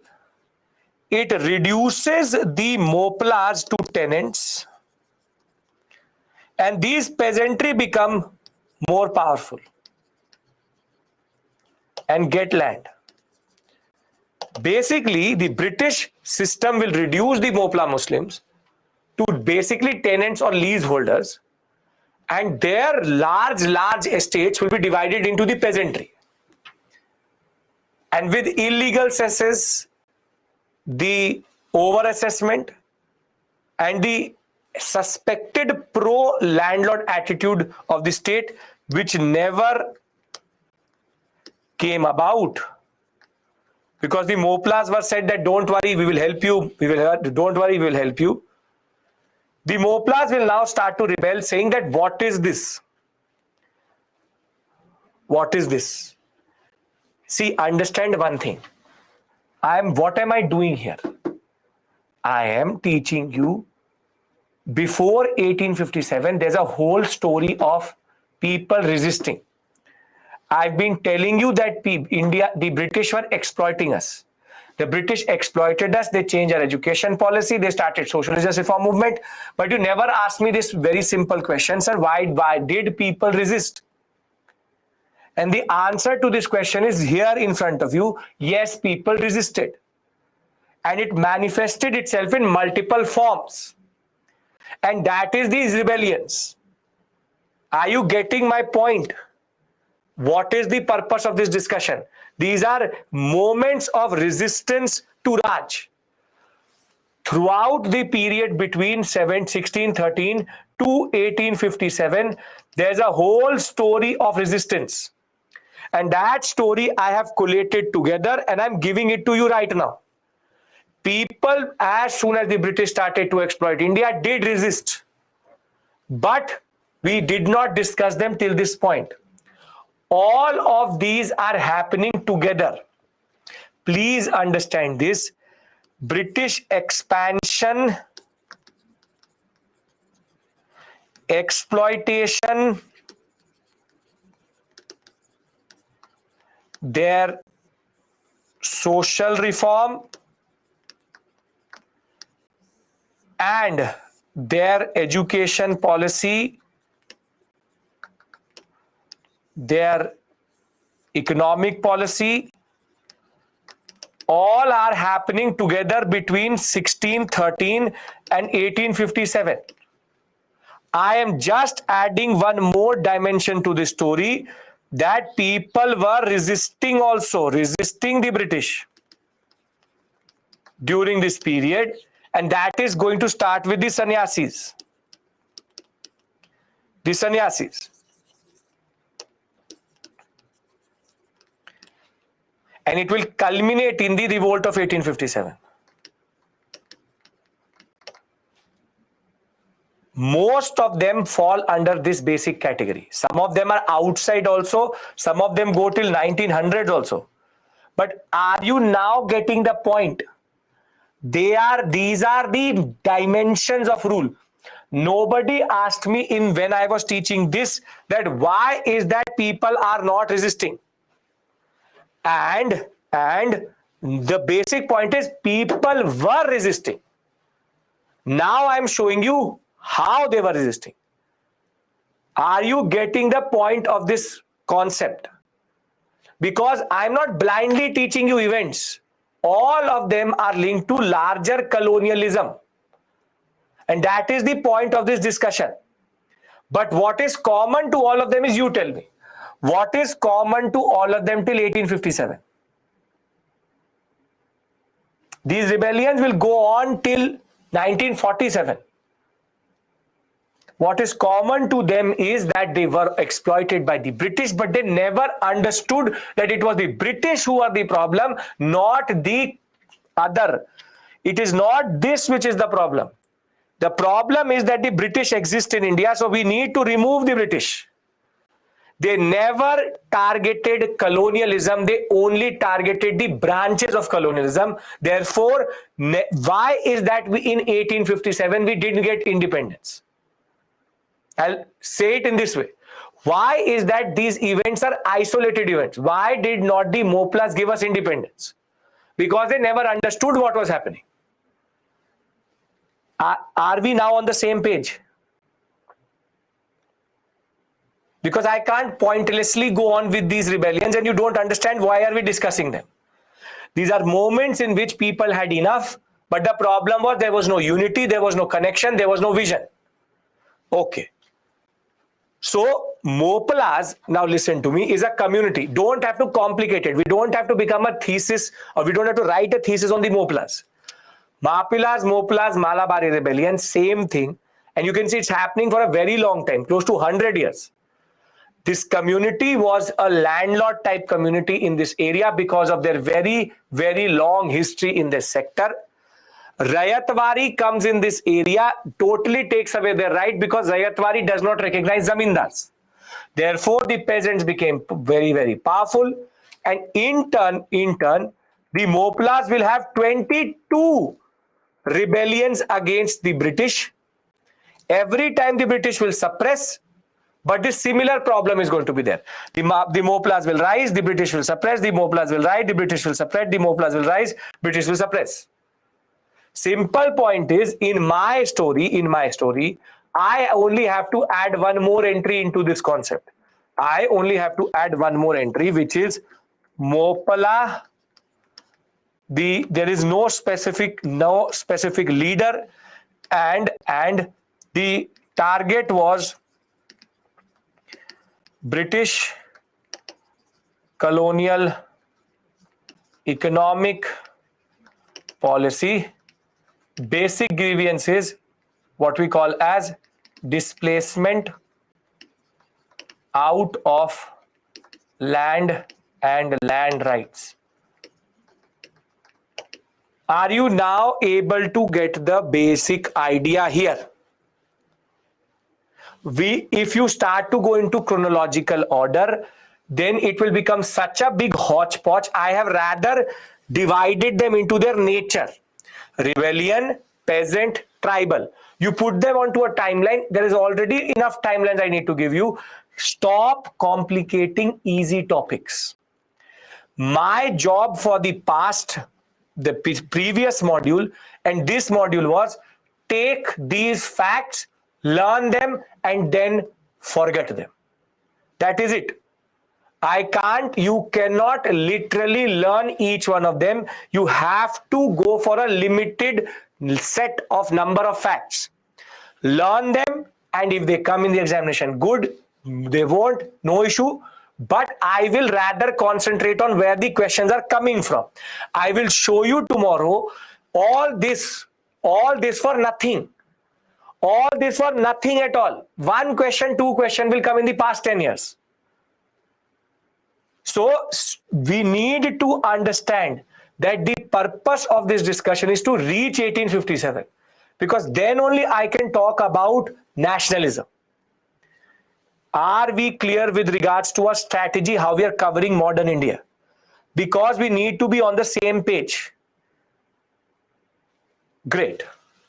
it reduces the moplas to tenants, and these peasantry become more powerful and get land. Basically, the British system will reduce the mopla Muslims to basically tenants or leaseholders, and their large estates will be divided into the peasantry. And with illegal cesses, the over-assessment, and the suspected pro-landlord attitude of the state, which never came about, because the moplas were said that don't worry, we will help you, don't worry, we will help you. The moplas will now start to rebel, saying that what is this? What is this? See, understand one thing. What am I doing here? I am teaching you, before 1857, there's a whole story of people resisting. I've been telling you that the British were exploiting us. The British exploited us. They changed our education policy. They started social justice reform movement. But you never asked me this very simple question, sir. Why did people resist? And the answer to this question is here in front of you. Yes, people resisted. And it manifested itself in multiple forms. And that is these rebellions. Are you getting my point? What is the purpose of this discussion? These are moments of resistance to Raj. Throughout the period between 1613 to 1857, there's a whole story of resistance. And that story I have collated together and I'm giving it to you right now. People, as soon as the British started to exploit India, did resist. But we did not discuss them till this point. All of these are happening together. Please understand this. British expansion, exploitation, their social reform, and their education policy, their economic policy, all are happening together between 1613 and 1857. I am just adding one more dimension to the story, that people were resisting also, resisting the British during this period, and that is going to start with the sannyasis. The sannyasis. And it will culminate in the revolt of 1857. Most of them fall under this basic category. Some of them are outside also. Some of them go till 1900 also. But are you now getting the point? These are the dimensions of rule. Nobody asked me when I was teaching this, that why is that people are not resisting? And the basic point is people were resisting. Now I'm showing you how they were resisting. Are you getting the point of this concept? Because I'm not blindly teaching you events. All of them are linked to larger colonialism. And that is the point of this discussion. But what is common to all of them is, you tell me. What is common to all of them till 1857? These rebellions will go on till 1947. What is common to them is that they were exploited by the British, but they never understood that it was the British who are the problem, not the other. It is not this which is the problem. The problem is that the British exist in India, so we need to remove the British. They never targeted colonialism. They only targeted the branches of colonialism. Therefore, why is that we in 1857 we didn't get independence? I'll say it in this way. Why is that these events are isolated events? Why did not the Moplas give us independence? Because they never understood what was happening. Are we now on the same page? Because I can't pointlessly go on with these rebellions and you don't understand why are we discussing them. These are moments in which people had enough, but the problem was there was no unity, there was no connection, there was no vision. Okay. So Moplas, now listen to me, is a community. Don't have to complicate it. We don't have to become a thesis, or we don't have to write a thesis on the Moplas. Moplas, Malabari rebellion, same thing. And you can see it's happening for a very long time, close to 100 years. This community was a landlord type community in this area because of their very, very long history in this sector. Rayatwari comes in this area, totally takes away their right because Rayatwari does not recognize zamindars. Therefore, the peasants became very, very powerful. And in turn, the Moplas will have 22 rebellions against the British. Every time the British will suppress, but this similar problem is going to be there. The Moplas will rise, the British will suppress, the Moplas will rise, the British will suppress, the Moplas will rise, British will suppress. Simple point is, in my story, I only have to add one more entry into this concept. I only have to add one more entry, which is Mopala. There is no specific leader, and the target was British colonial economic policy. Basic grievance is what we call as displacement out of land and land rights. Are you now able to get the basic idea here? If you start to go into chronological order, then it will become such a big hodgepodge. I have rather divided them into their nature. Rebellion, peasant, tribal. You put them onto a timeline. There is already enough timelines I need to give you. Stop complicating easy topics. My job for the past, the previous module and this module was take these facts, learn them, and then forget them. That is it. You cannot literally learn each one of them. You have to go for a limited set of number of facts. Learn them, and if they come in the examination, good. They won't, no issue. But I will rather concentrate on where the questions are coming from. I will show you tomorrow all this for nothing. All this for nothing at all. One question, two questions will come in the past 10 years. So we need to understand that the purpose of this discussion is to reach 1857, because then only I can talk about nationalism. Are we clear with regards to our strategy, how we are covering modern India? Because we need to be on the same page. Great.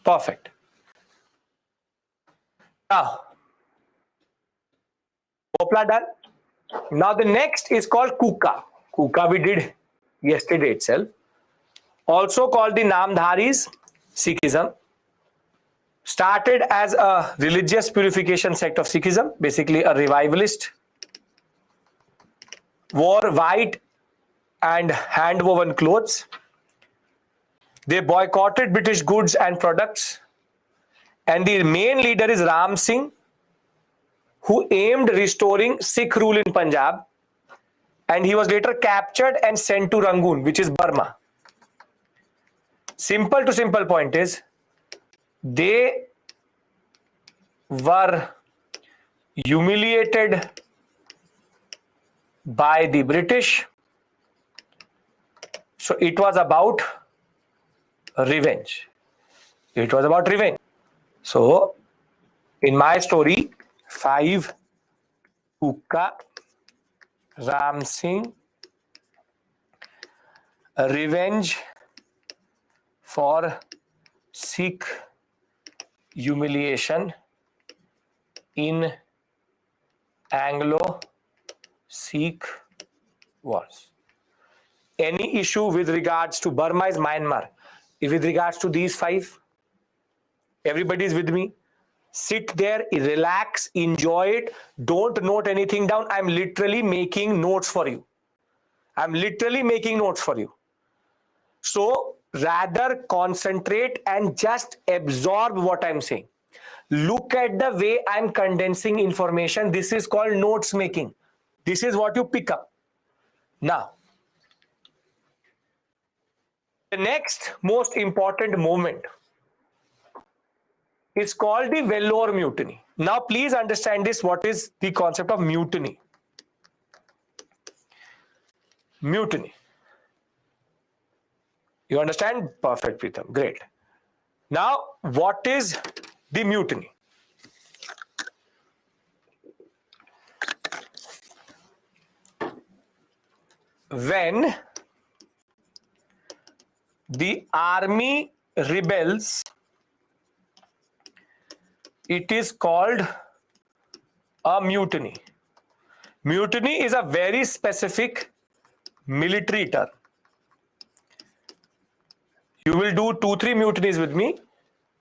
Perfect. Now, Popla done. Now the next is called Kuka. Kuka we did yesterday itself. Also called the Namdharis, Sikhism. Started as a religious purification sect of Sikhism, basically a revivalist. Wore white and hand-woven clothes. They boycotted British goods and products. And the main leader is Ram Singh, who aimed restoring Sikh rule in Punjab. And he was later captured and sent to Rangoon, which is Burma. Simple to simple point is, they were humiliated by the British. So it was about revenge. It was about revenge. So in my story, 5 Kuka Ram Singh, revenge for Sikh humiliation in Anglo-Sikh wars. Any issue with regards to Burma is Myanmar? With regards to these five, everybody is with me. Sit there, relax, enjoy it. Don't note anything down. I'm literally making notes for you. I'm literally making notes for you. So rather concentrate and just absorb what I'm saying. Look at the way I'm condensing information. This is called notes making. This is what you pick up. Now, the next most important moment is called the Vellore mutiny. Now, please understand this. What is the concept of mutiny? Mutiny. You understand? Perfect, Pritam. Great. Now, what is the mutiny? When the army rebels, it is called a mutiny. Mutiny is a very specific military term. You will do 2-3 mutinies with me.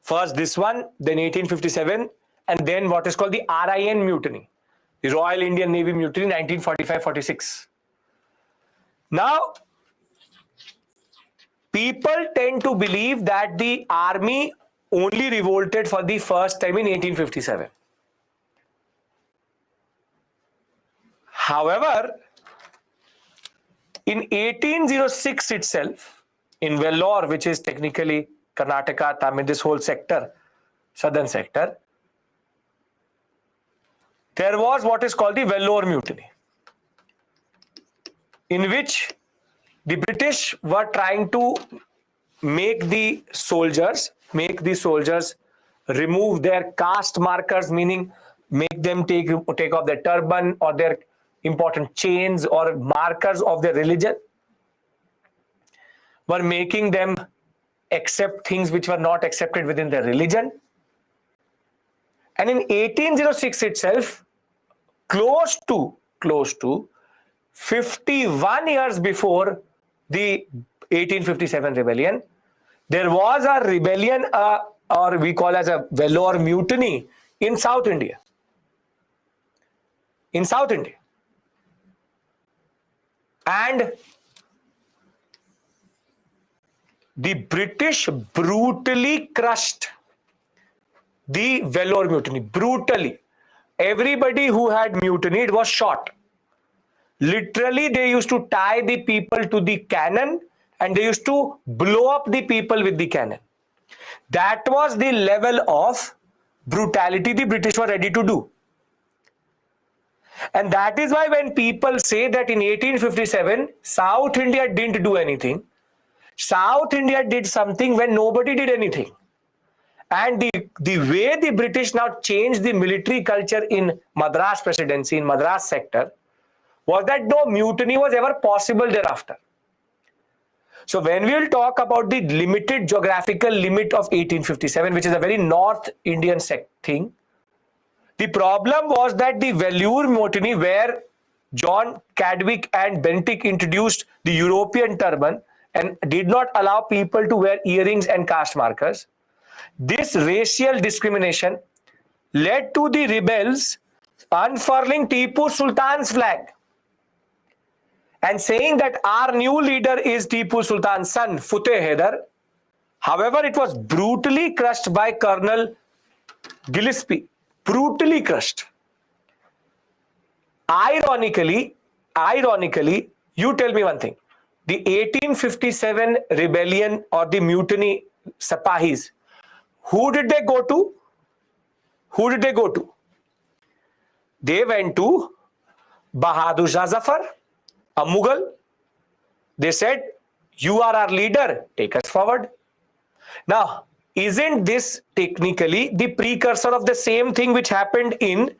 First this one, then 1857, and then what is called the RIN mutiny, the Royal Indian Navy mutiny, 1945-46. Now, people tend to believe that the army only revolted for the first time in 1857. However, in 1806 itself, in Vellore, which is technically Karnataka, Tamil, this whole sector, southern sector, there was what is called the Vellore mutiny, in which the British were trying to make the soldiers remove their caste markers, meaning make them take off their turban or their important chains or markers of their religion, were making them accept things which were not accepted within their religion. And in 1806 itself, close to 51 years before the 1857 rebellion, there was a rebellion, or we call as a Vellore mutiny in South India. In South India. And the British brutally crushed the Vellore mutiny. Brutally. Everybody who had mutinied was shot. Literally, they used to tie the people to the cannon and they used to blow up the people with the cannon. That was the level of brutality the British were ready to do. And that is why when people say that in 1857, South India didn't do anything, South India did something when nobody did anything. And the way the British now changed the military culture in Madras presidency, in Madras sector, was that no mutiny was ever possible thereafter. So when we will talk about the limited geographical limit of 1857, which is a very North Indian thing, the problem was that the Vellore mutiny, where John Cadwick and Bentinck introduced the European turban and did not allow people to wear earrings and caste markers, this racial discrimination led to the rebels unfurling Tipu Sultan's flag and saying that our new leader is Tipu Sultan's son, Futeh Haider. However, it was brutally crushed by Colonel Gillespie. Brutally crushed. Ironically, you tell me one thing. The 1857 rebellion or the mutiny Sapahis, who did they go to? Who did they go to? They went to Bahadur Shah Zafar, a Mughal. They said, you are our leader, take us forward. Now, isn't this technically the precursor of the same thing which happened in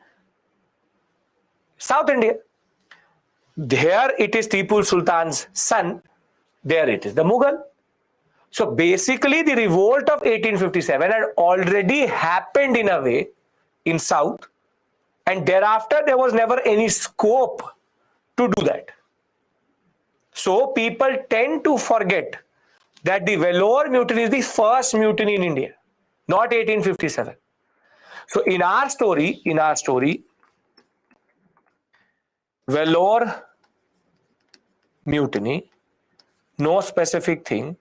South India? Here it is Tipu Sultan's son. There it is the Mughal. So basically the revolt of 1857 had already happened in a way in South, and thereafter there was never any scope to do that. So people tend to forget that the Vellore mutiny is the first mutiny in India, not 1857. So in our story, Vellore mutiny, no specific thing.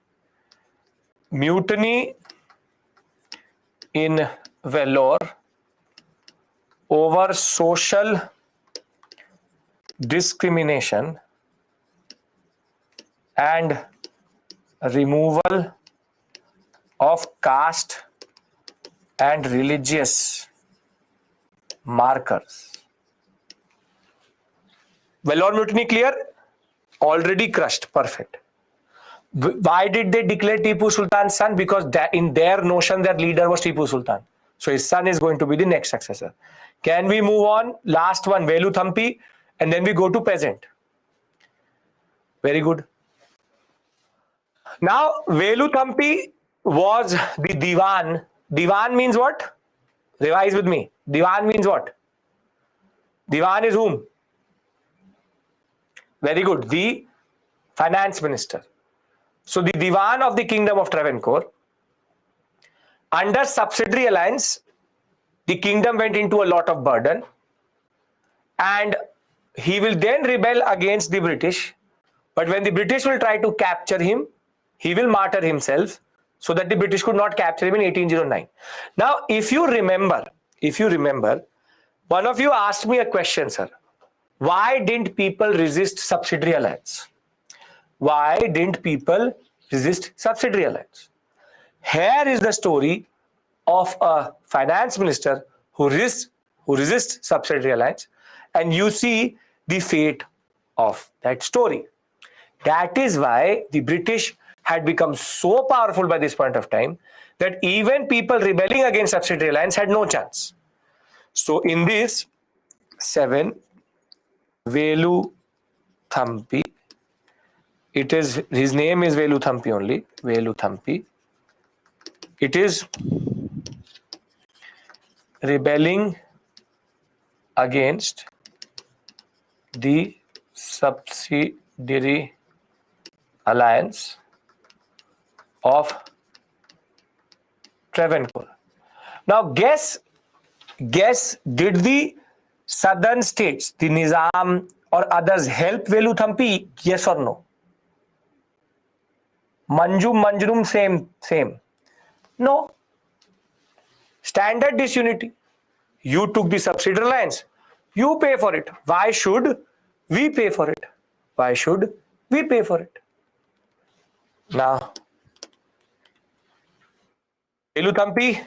Mutiny in Vellore over social discrimination and removal of caste and religious markers. Vellore mutiny clear? Already crushed. Perfect. Why did they declare Tipu Sultan's son? Because in their notion, their leader was Tipu Sultan. So his son is going to be the next successor. Can we move on? Last one, Velu Thampi, and then we go to peasant. Very good. Now, Velu Thampi was the Diwan. Diwan means what? Revise with me. Diwan means what? Diwan is whom? Very good. The finance minister. So the Diwan of the Kingdom of Travancore, under subsidiary alliance, the kingdom went into a lot of burden, and he will then rebel against the British. But when the British will try to capture him, he will martyr himself so that the British could not capture him in 1809. Now, if you remember, one of you asked me a question, sir. Why didn't people resist subsidiary alliance? Why didn't people resist subsidiary alliance? Here is the story of a finance minister who resists subsidiary alliance, and you see the fate of that story. That is why the British had become so powerful by this point of time that even people rebelling against subsidiary alliance had no chance. So in this 7, Velu Thampi, it is, his name is Velu Thampi only, Velu Thampi. It is rebelling against the subsidiary alliance of Travancore. Now guess, did the southern states, the Nizam or others, help Velu Thampi? Yes or no? Manjum, same. No. Standard disunity. You took the subsidiary alliance. You pay for it. Why should we pay for it? Why should we pay for it? Now, Velu Thampi,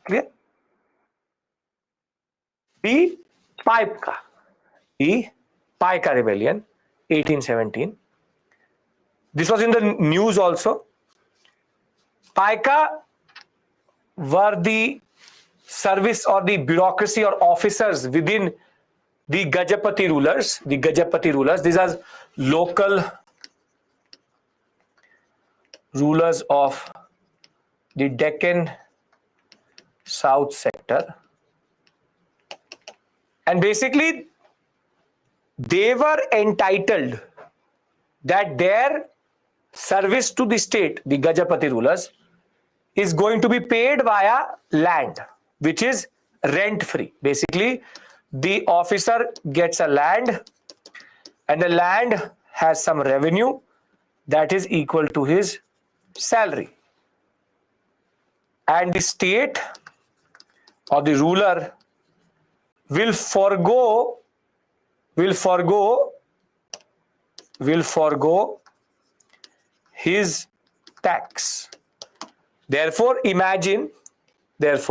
clear? The Paika rebellion, 1817. This was in the news also. Paika were the service or the bureaucracy or officers within the Gajapati rulers. These are local rulers of the Deccan South sector. And basically, they were entitled that their service to the state, the Gajapati rulers, is going to be paid via land, which is rent free. Basically, the officer gets a land, and the land has some revenue that is equal to his salary. And the state or the ruler will forgo his tax. Therefore, imagine that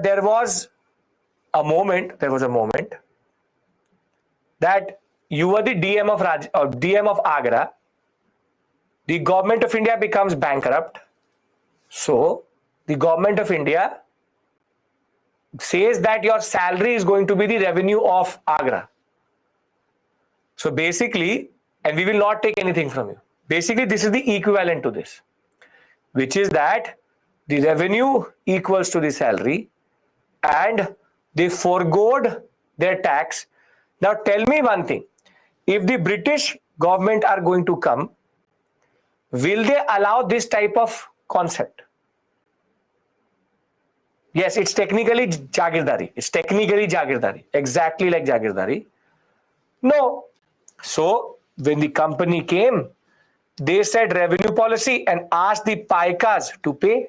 there was a moment that you were the DM of Agra. The government of India becomes bankrupt. So the government of India says that your salary is going to be the revenue of Agra. So basically, and we will not take anything from you. Basically, this is the equivalent to this, which is that the revenue equals to the salary and they foregoed their tax. Now tell me one thing, if the British government are going to come, will they allow this type of concept? Yes, it's technically Jagirdari. It's technically Jagirdari, exactly like Jagirdari. No. So when the company came, they said revenue policy and asked the Paikas to pay.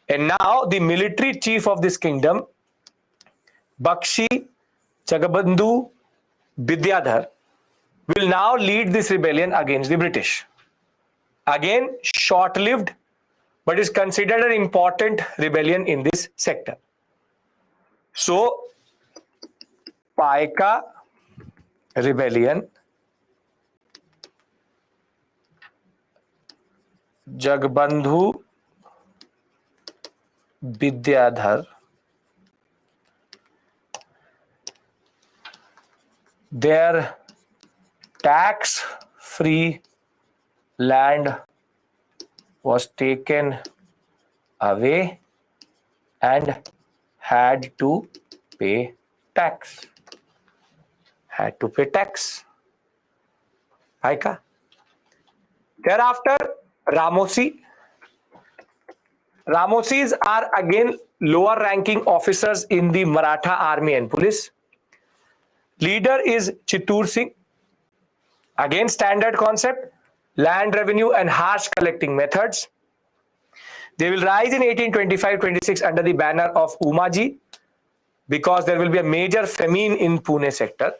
And now the military chief of this kingdom, Bakshi Jagabandhu Vidyadhar, will now lead this rebellion against the British. Again, short-lived, but is considered an important rebellion in this sector. So, Paika rebellion, Jagbandhu Vidyadhar, their tax-free land was taken away and had to pay tax. Had to pay tax. Aika. Thereafter, Ramosi. Ramosis are again lower ranking officers in the Maratha army and police. Leader is Chittur Singh. Again, standard concept, land revenue and harsh collecting methods. They will rise in 1825-26 under the banner of Umaji because there will be a major famine in Pune sector.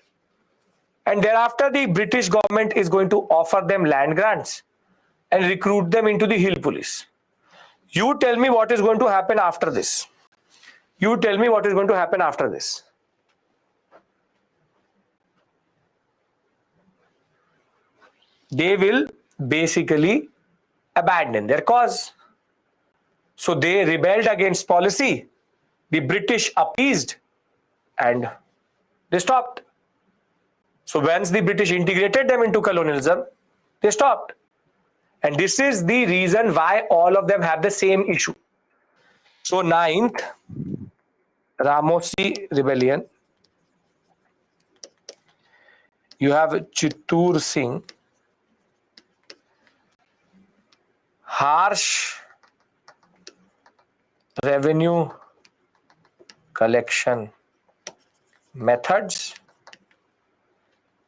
And thereafter, the British government is going to offer them land grants and recruit them into the hill police. You tell me what is going to happen after this. You tell me what is going to happen after this. They will basically abandon their cause. So they rebelled against policy. The British appeased and they stopped. So once the British integrated them into colonialism, they stopped. And this is the reason why all of them have the same issue. So 9th, Ramosi rebellion. You have Chittur Singh. Harsh revenue collection methods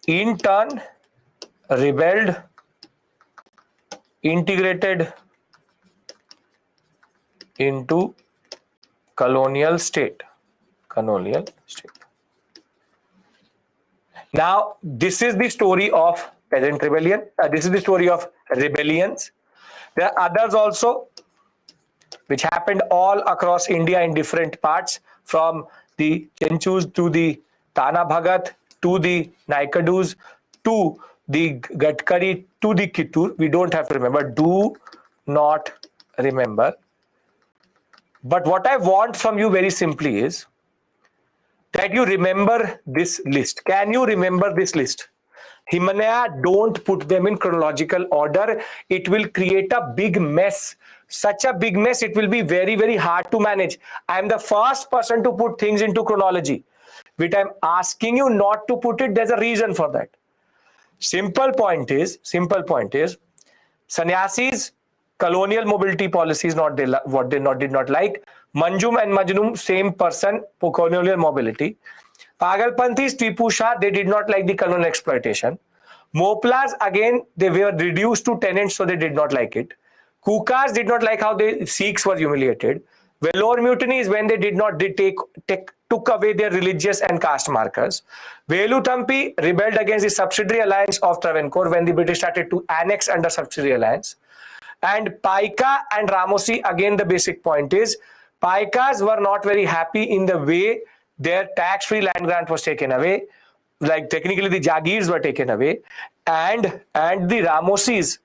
in turn rebelled, integrated into colonial state. Colonial state. Now, this is the story of peasant rebellion. This is the story of rebellions. There are others also which happened all across India in different parts, from the Chenchus to the Tana Bhagat to the Naikadus to the Gatkari to the Kittur. We don't have to remember. Do not remember. But what I want from you very simply is that you remember this list. Can you remember this list? Himalaya, don't put them in chronological order. It will create a big mess. Such a big mess, it will be very, very hard to manage. I am the first person to put things into chronology. Which I am asking you not to put it, there's a reason for that. Simple point is, sannyasis, colonial mobility policies, what they did not like. Manjum and Majnum, same person, colonial mobility. Pagalpanthis, Tipu Shah, they did not like the colonial exploitation. Moplas, again, they were reduced to tenants, so they did not like it. Kukas did not like how the Sikhs were humiliated. Vellore mutiny is when they took away their religious and caste markers. Velu Thampi rebelled against the subsidiary alliance of Travancore when the British started to annex under subsidiary alliance. And Paika and Ramosi, again the basic point is, Paikas were not very happy in the way their tax-free land grant was taken away. Like technically the Jagirs were taken away. And the Ramosis,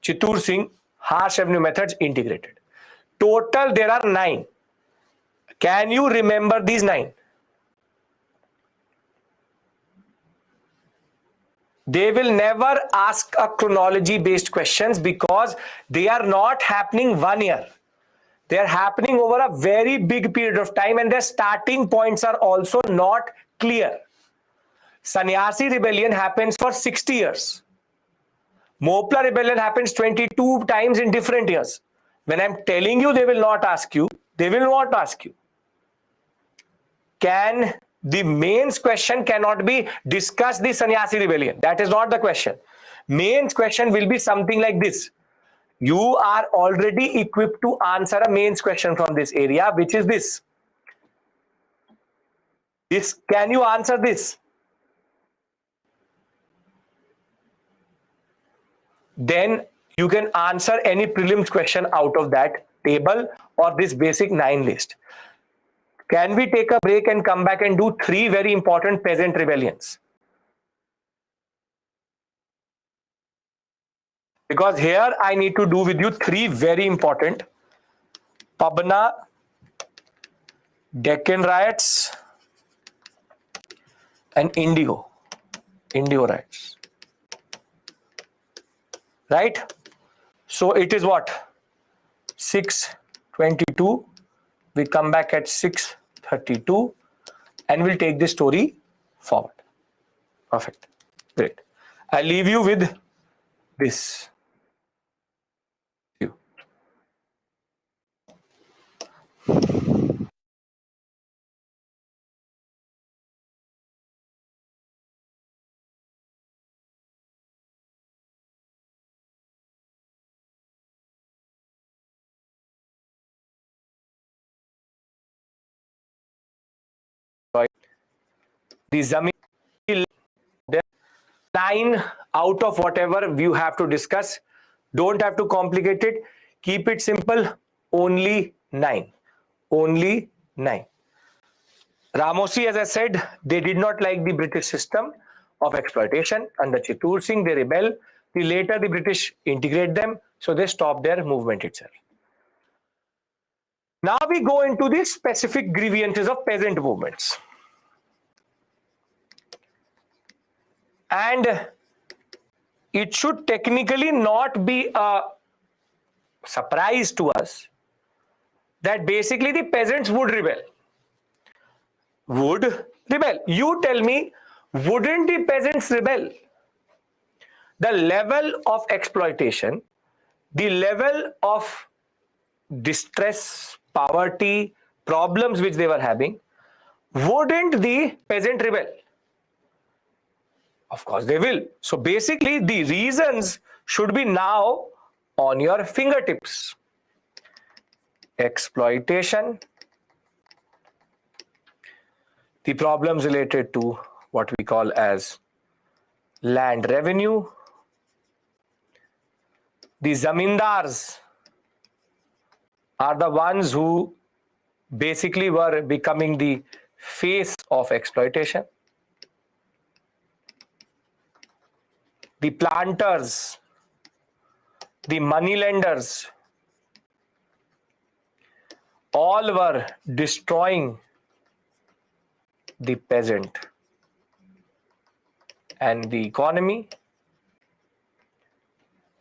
Chittur Singh, harsh revenue methods integrated. Total there are 9. Can you remember these 9? They will never ask a chronology based questions because they are not happening 1 year. They are happening over a very big period of time, and their starting points are also not clear. Sannyasi rebellion happens for 60 years. Mopla rebellion happens 22 times in different years. When I'm telling you, they will not ask you. They will not ask you. Can the mains question cannot be discuss the sannyasi rebellion? That is not the question. Mains question will be something like this. You are already equipped to answer a mains question from this area, which is this. Can you answer this? Then you can answer any prelims question out of that table or this basic 9 list. Can we take a break and come back and do 3 very important peasant rebellions? Because here I need to do with you 3 very important: Pabna, Deccan riots, and Indigo riots. Right? So it is what? 6:22. We come back at 6:32 and we'll take this story forward. Perfect. Great. I'll leave you with this. The Zameen line out of whatever you have to discuss. Don't have to complicate it. Keep it simple. Only 9. Only 9. Ramosi, as I said, they did not like the British system of exploitation. Under Chittur Singh, they rebel. Later, the British integrate them, so they stop their movement itself. Now we go into the specific grievances of peasant movements. And it should technically not be a surprise to us that basically the peasants would rebel. Would rebel. You tell me, wouldn't the peasants rebel? The level of exploitation, the level of distress, poverty, problems which they were having, wouldn't the peasant rebel? Of course they will. So basically the reasons should be now on your fingertips. Exploitation, the problems related to what we call as land revenue, the zamindars are the ones who basically were becoming the face of exploitation. The planters, the moneylenders, all were destroying the peasant and the economy.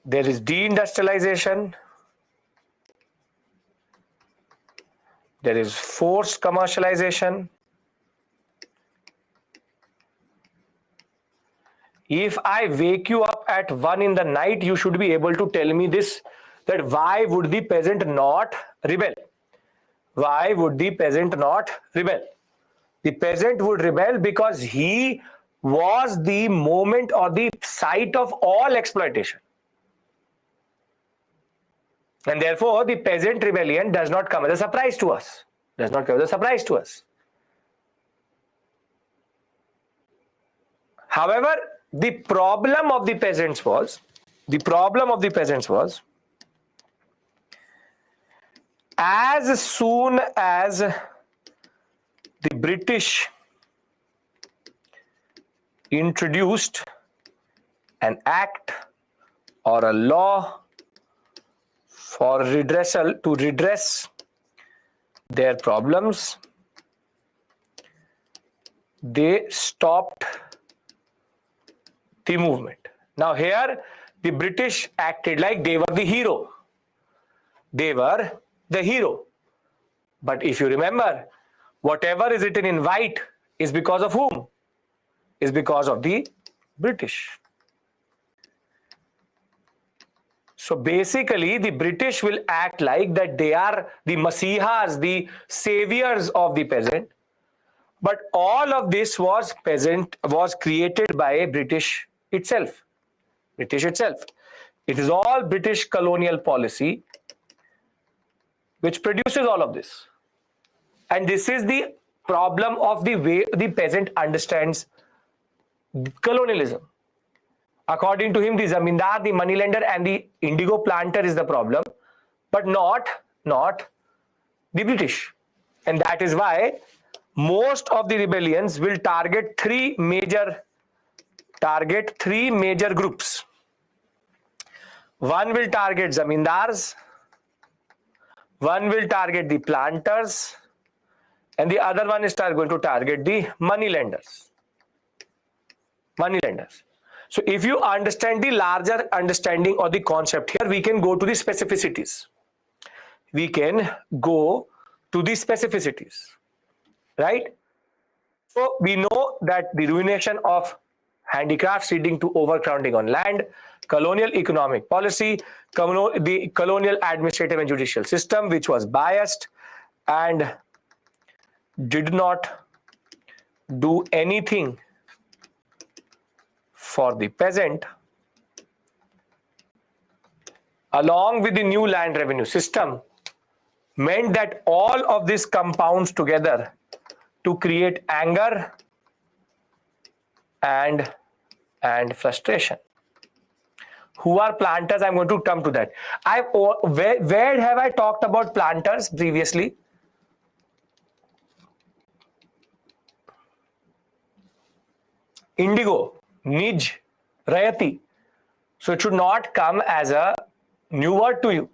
There is deindustrialization. There is forced commercialization. If I wake you up at 1 in the night, you should be able to tell me this, that why would the peasant not rebel? Why would the peasant not rebel? The peasant would rebel because he was the moment or the site of all exploitation. And therefore, the peasant rebellion does not come as a surprise to us. Does not come as a surprise to us. However, the problem of the peasants was, as soon as the British introduced an act or a law for redressal to redress their problems, they stopped the movement. Now here the British acted like they were the hero. They were the hero. But if you remember, whatever is written in white is because of whom? Is because of the British. So basically the British will act like that they are the masihas, the saviors of the peasant. But all of this was created by British itself. British itself. It is all British colonial policy which produces all of this. And this is the problem of the way the peasant understands colonialism. According to him, the zamindar, the moneylender, and the indigo planter is the problem, but not the British. And that is why most of the rebellions will target three major groups. One will target zamindars, one will target the planters, and the other one is going to target the moneylenders. So if you understand the larger understanding of the concept here, we can go to the specificities. Right? So we know that the ruination of handicrafts leading to overcrowding on land, colonial economic policy, the colonial administrative and judicial system which was biased and did not do anything for the peasant, along with the new land revenue system, meant that all of this compounds together to create anger and frustration. Who are planters? I'm going to come to that. Where have I talked about planters previously? Indigo, Nij, Rayati. So it should not come as a new word to you.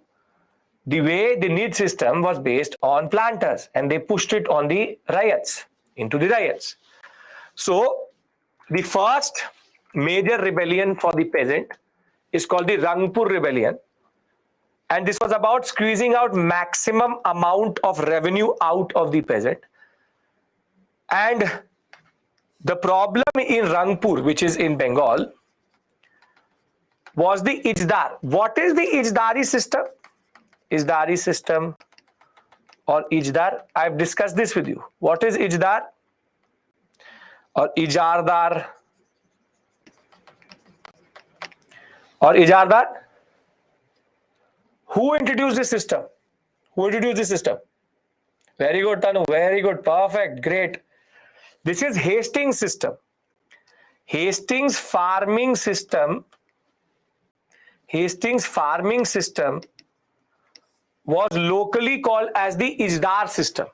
The way the Nij system was based on planters and they pushed it on the riots, into the riots. So the first major rebellion for the peasant is called the Rangpur rebellion. And this was about squeezing out maximum amount of revenue out of the peasant. And the problem in Rangpur, which is in Bengal, was the Ijdar. What is the Ijdari system? Ijdari system or Ijdar? I've discussed this with you. What is Ijdar or Ijardar or Ijardar? Who introduced this system? Very good, Tanu. Very good. Perfect. Great. This is Hastings system. Hastings farming system was locally called as the Ijdar system.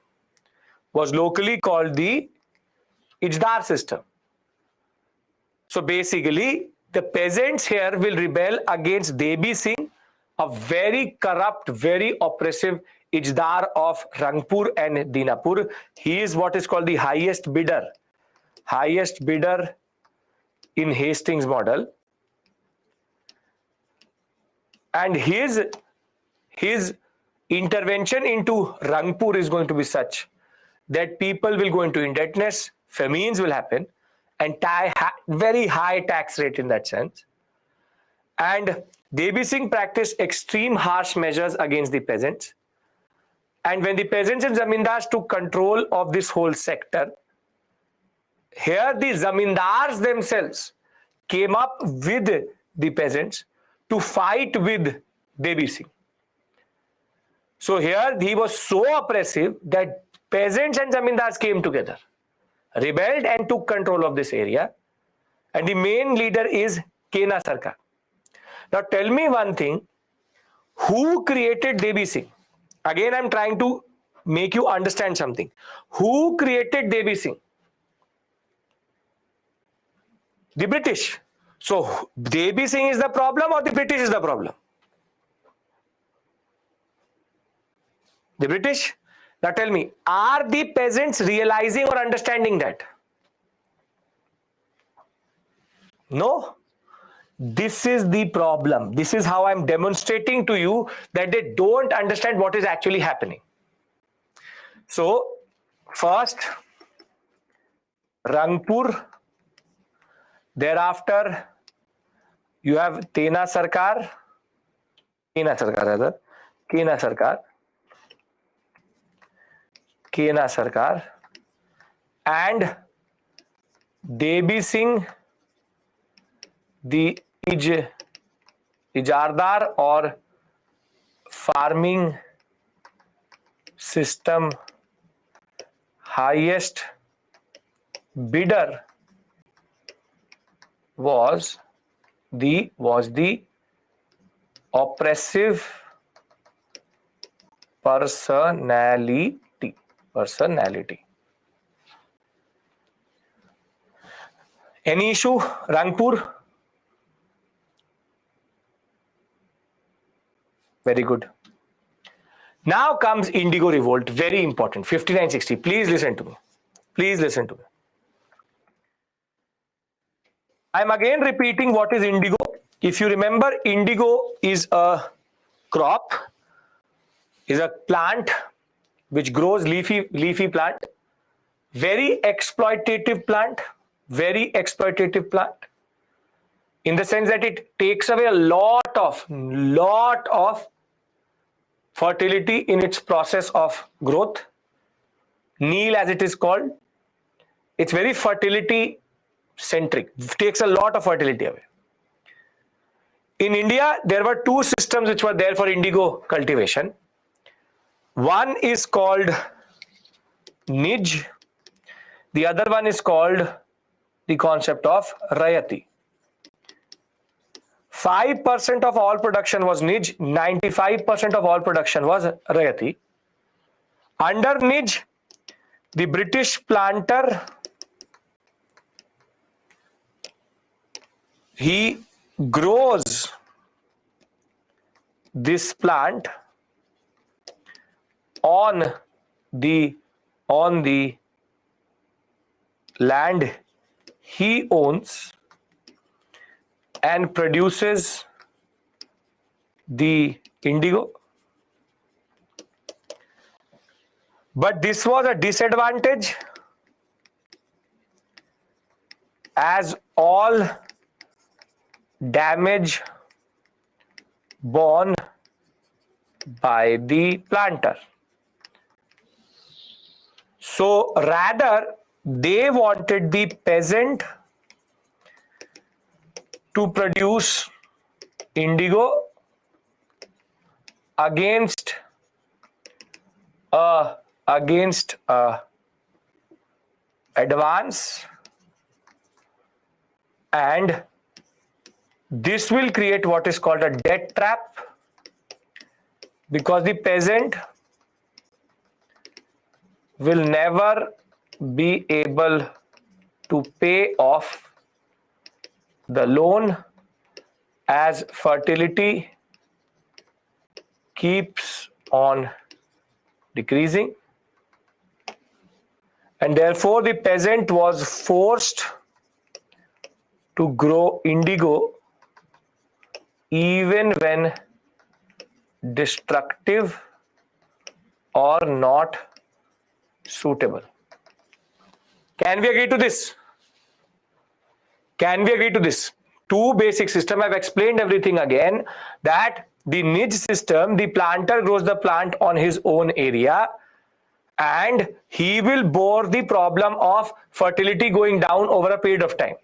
So basically, the peasants here will rebel against Debi Singh, a very corrupt, very oppressive Ijdar of Rangpur and Dinapur. He is what is called the highest bidder in Hastings model. And his intervention into Rangpur is going to be such that people will go into indebtedness, famines will happen, and very high tax rate in that sense. And Debi Singh practiced extreme harsh measures against the peasants. And when the peasants and zamindars took control of this whole sector, here the zamindars themselves came up with the peasants to fight with Debi Singh. So here he was so oppressive that peasants and zamindars came together, rebelled and took control of this area. And the main leader is Kena Sarkar. Now tell me one thing, who created Debi Singh? Again, I'm trying to make you understand something. Who created Debi Singh? The British. So Debi Singh is the problem or the British is the problem? The British. Now tell me, are the peasants realizing or understanding that? No. This is the problem. This is how I'm demonstrating to you that they don't understand what is actually happening. So, first, Rangpur. Thereafter, you have Kena Sarkar, and Debi Singh, the Ijardar or farming system highest bidder was the oppressive personality. Any issue, Rangpur? Very good. Now comes Indigo Revolt, very important, 5960. Please listen to me. Please listen to me. I'm again repeating what is indigo. If you remember, indigo is a crop, is a plant which grows leafy plant, very exploitative plant, in the sense that it takes away a lot of fertility in its process of growth. Kneel, as it is called, it's very fertility centric, takes a lot of fertility away. In India, there were two systems which were there for indigo cultivation. One is called Nij, the other one is called the concept of Rayati. 5% of all production was Nij, 95% of all production was Rayati. Under Nij, the British planter, he grows this plant on the land he owns and produces the indigo. But this was a disadvantage, as all damage borne by the planter. So rather, they wanted the peasant to produce indigo against advance, and this will create what is called a debt trap, because the peasant will never be able to pay off the loan as fertility keeps on decreasing, and therefore the peasant was forced to grow indigo even when destructive or not suitable. Can we agree to this? Can we agree to this? Two basic system. I've explained everything again, that the Nij system, the planter grows the plant on his own area and he will bear the problem of fertility going down over a period of time.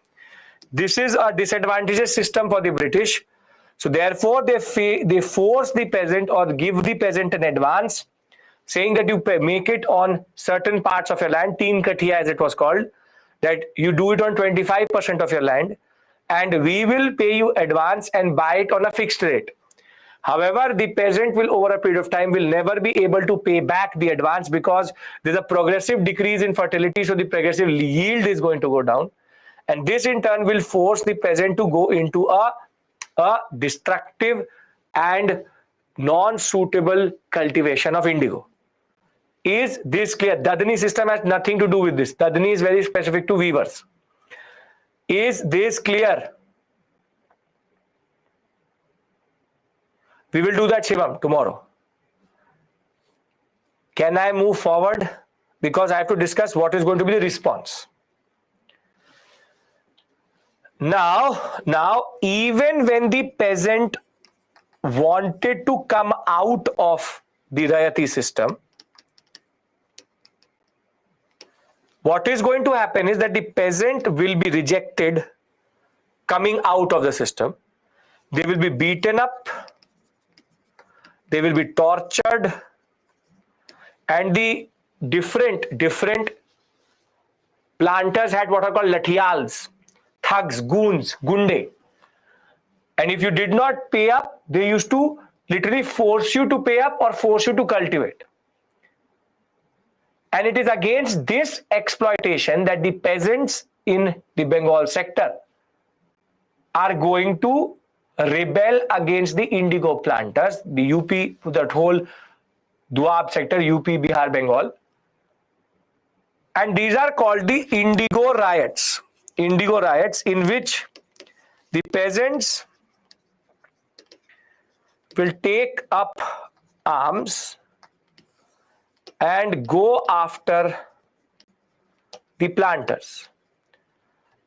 This is a disadvantageous system for the British. So therefore they force the peasant or give the peasant an advance, saying that you make it on certain parts of your land, teen kathia as it was called, that you do it on 25% of your land and we will pay you advance and buy it on a fixed rate. However, the peasant will over a period of time will never be able to pay back the advance, because there's a progressive decrease in fertility, so the progressive yield is going to go down, and this in turn will force the peasant to go into a destructive and non-suitable cultivation of indigo. Is this clear? Dadani system has nothing to do with this. Dadani is very specific to weavers. Is this clear? We will do that, Shivam, tomorrow. Can I move forward? Because I have to discuss what is going to be the response. Now, even when the peasant wanted to come out of the Rayati system, what is going to happen is that the peasant will be rejected coming out of the system. They will be beaten up, they will be tortured, and the different planters had what are called lathials, thugs, goons, gunde. And if you did not pay up, they used to literally force you to pay up or force you to cultivate. And it is against this exploitation that the peasants in the Bengal sector are going to rebel against the indigo planters, the UP, that whole Doab sector, UP, Bihar, Bengal. And these are called the indigo riots. Indigo riots, in which the peasants will take up arms and go after the planters.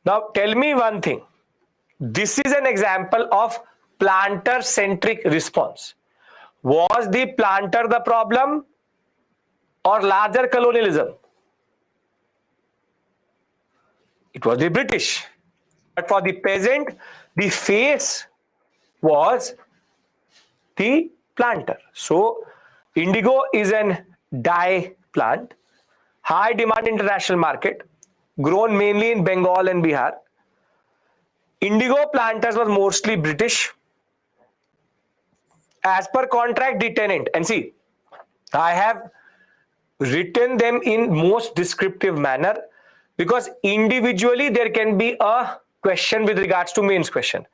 Now tell me one thing. This is an example of planter-centric response. Was the planter the problem or larger colonialism? It was the British. But for the peasant, the face was the planter. So indigo is an dye plant, high demand international market, grown mainly in Bengal and Bihar. Indigo planters were mostly British. As per contract, the tenant, and see, I have written them in most descriptive manner because individually there can be a question with regards to mains question.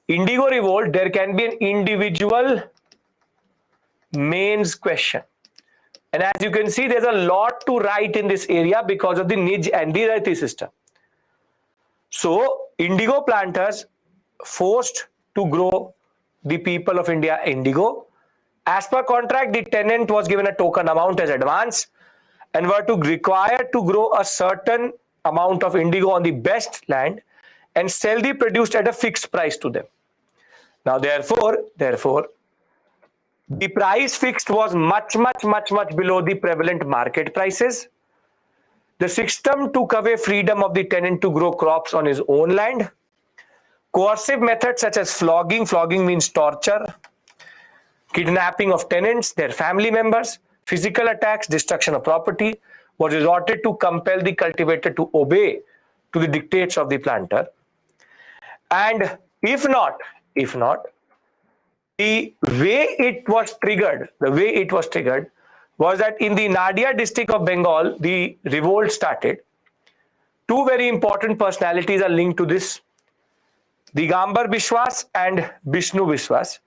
Indigo revolt, there can be an individual mains question. And as you can see, there's a lot to write in this area because of the Nij and the Rayati system. So, indigo planters forced to grow the people of India indigo. As per contract, the tenant was given a token amount as advance and were to required to grow a certain amount of indigo on the best land and sell the produced at a fixed price to them. Now, therefore, the price fixed was much below the prevalent market prices. The system took away freedom of the tenant to grow crops on his own land. Coercive methods such as flogging means torture, kidnapping of tenants, their family members, physical attacks, destruction of property, was resorted to compel the cultivator to obey to the dictates of the planter. And if not, the way it was triggered was that in the Nadia district of Bengal, the revolt started. Two very important personalities are linked to this: Digambar Bishwas and Bishnu Bishwas.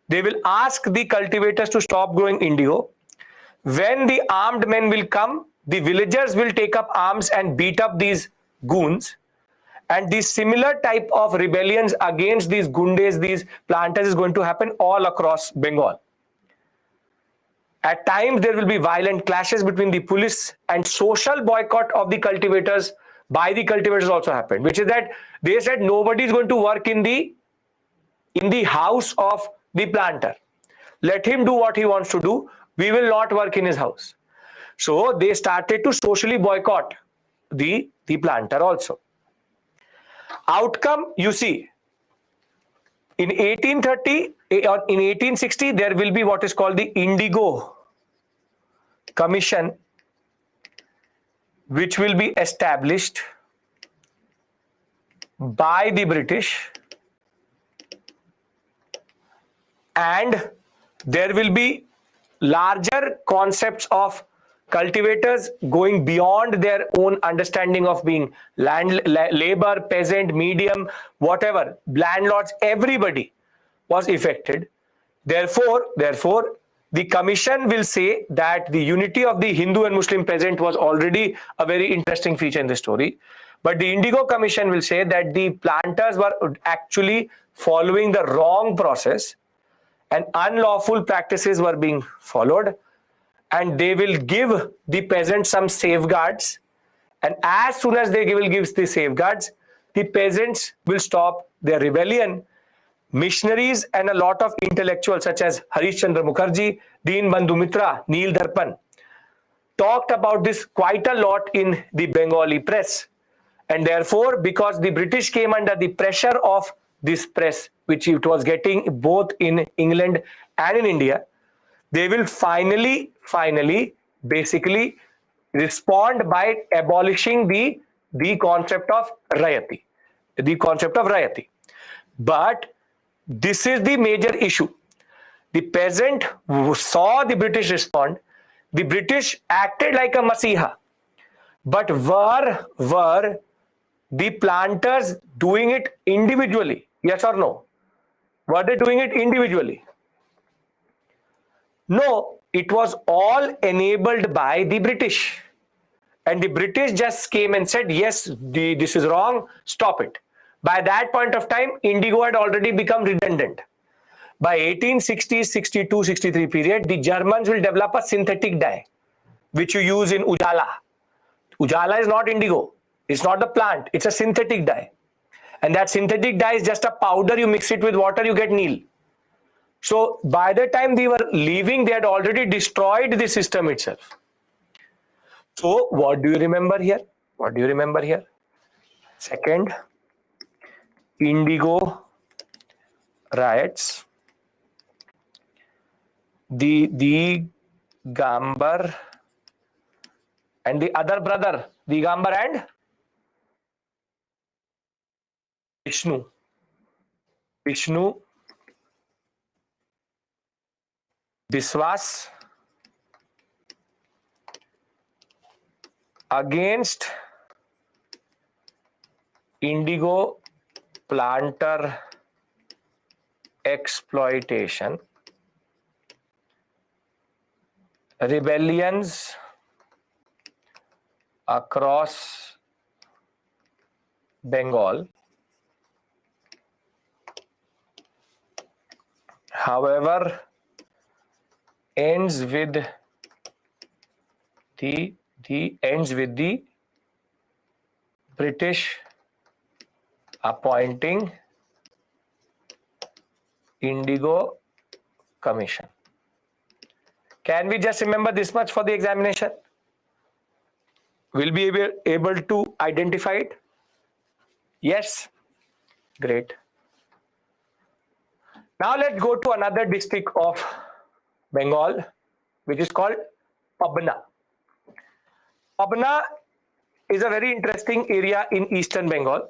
They will ask the cultivators to stop growing indigo. When the armed men will come, the villagers will take up arms and beat up these goons. And the similar type of rebellions against these gundes, these planters, is going to happen all across Bengal. At times, there will be violent clashes between the police, and social boycott of the cultivators by the cultivators also happened, which is that they said nobody is going to work in the house of the planter. Let him do what he wants to do. We will not work in his house. So they started to socially boycott the planter also. Outcome, you see, in 1830 or in 1860, there will be what is called the Indigo Commission, which will be established by the British, and there will be larger concepts of cultivators going beyond their own understanding of being labor, peasant, medium, whatever, landlords, everybody was affected. Therefore, The commission will say that the unity of the Hindu and Muslim peasant was already a very interesting feature in the story. But the Indigo Commission will say that the planters were actually following the wrong process and unlawful practices were being followed, and they will give the peasants some safeguards, and as soon as they will give the safeguards, the peasants will stop their rebellion. Missionaries and a lot of intellectuals such as Harish Chandra Mukherjee, Deen Bandhu Mitra, Neel Darpan talked about this quite a lot in the Bengali press. And therefore, because the British came under the pressure of this press, which it was getting both in England and in India, they will finally basically respond by abolishing the concept of rayati. But this is the major issue. The peasant who saw the British respond, the British acted like a masiha. But were the planters doing it individually? Yes or no? Were they doing it individually? No, it was all enabled by the British. And the British just came and said, yes, this is wrong, stop it. By that point of time, indigo had already become redundant. By 1860, 62, 63 period, the Germans will develop a synthetic dye, which you use in Ujala. Ujala is not indigo. It's not the plant. It's a synthetic dye. And that synthetic dye is just a powder. You mix it with water, you get Neel. So by the time they were leaving, they had already destroyed the system itself. So what do you remember here? What do you remember here? Second, indigo riots. The Gambar and the other brother, the Gambar and Vishnu, Biswas against indigo planter exploitation, rebellions across Bengal. However, ends with the British appointing Indigo Commission. Can we just remember this much for the examination? Will be able to identify it? Yes. Great. Now let's go to another district of Bengal, which is called Pabna. Pabna is a very interesting area in eastern Bengal.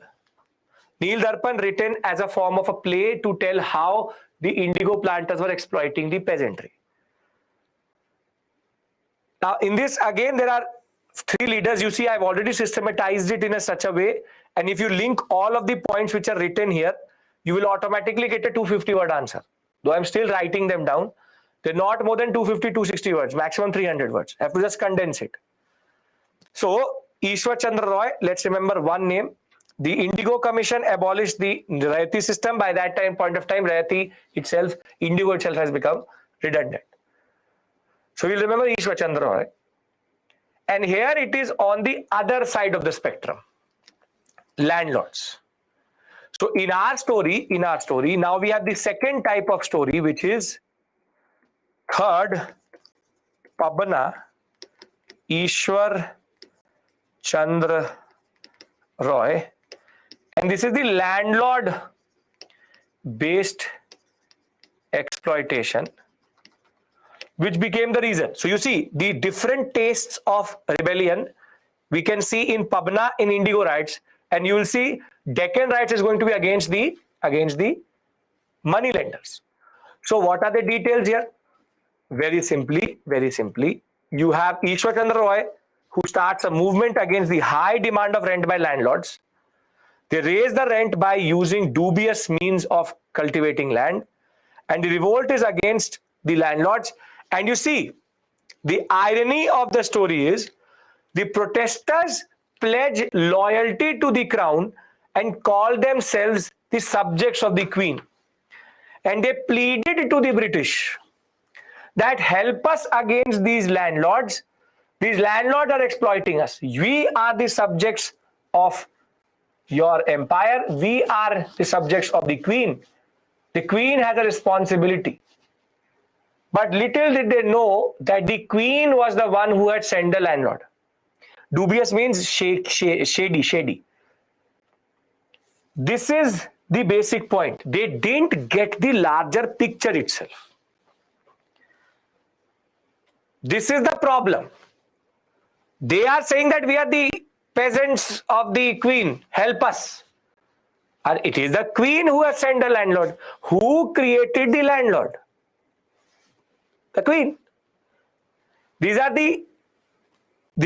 Neel Darpan written as a form of a play to tell how the indigo planters were exploiting the peasantry. Now in this again there are three leaders. You see I've already systematized it in such a way, and if you link all of the points which are written here, you will automatically get a 250 word answer. Though I'm still writing them down, they're not more than 250, 260 words, maximum 300 words. I have to just condense it. So Ishwar Chandra Roy, let's remember one name. The Indigo Commission abolished the Rayati system. By that point of time, Rayati itself, indigo itself has become redundant. So we'll remember Ishwar Chandra Roy. And here it is on the other side of the spectrum, landlords. So in our story, now we have the second type of story, which is third, Pabna, Ishwar Chandra Roy. And this is the landlord based exploitation, which became the reason. So you see the different tastes of rebellion we can see in Pabna in indigo riots, and you will see Deccan riots is going to be against the money lenders. So what are the details here? Very simply, you have Ishwar Chandra Roy, who starts a movement against the high demand of rent by landlords. They raise the rent by using dubious means of cultivating land, and the revolt is against the landlords, And you see, the irony of the story is the protesters pledge loyalty to the crown and call themselves the subjects of the queen. And they pleaded to the British that help us against these landlords. These landlords are exploiting us. We are the subjects of your empire. We are the subjects of the queen. The queen has a responsibility. But little did they know that the queen was the one who had sent the landlord. Dubious means shady. This is the basic point. They didn't get the larger picture itself. This is the problem. They are saying that we are the peasants of the queen. Help us. And it is the queen who has sent the landlord. Who created the landlord? The queen. This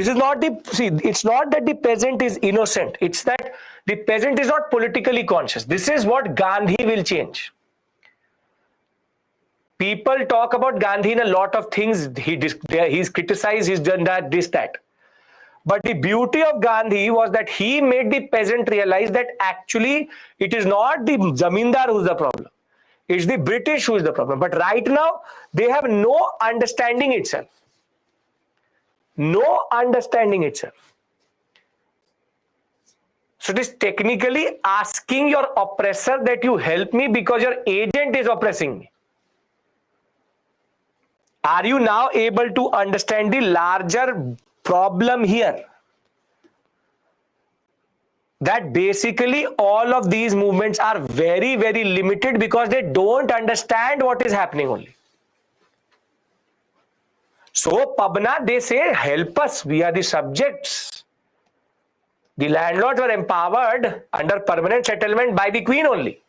is not the, see, it's not that the peasant is innocent. It's that the peasant is not politically conscious. This is what Gandhi will change. People talk about Gandhi in a lot of things. He's criticized, he's done that, this, that. But the beauty of Gandhi was that he made the peasant realize that actually it is not the zamindar who's the problem. It's the British who is the problem. But right now, they have no understanding itself. No understanding itself. So it is technically asking your oppressor that you help me because your agent is oppressing me. Are you now able to understand the larger problem here? That basically all of these movements are very, very limited because they don't understand what is happening only. So, Pabna, they say, help us, we are the subjects. The landlords were empowered under permanent settlement by the queen only.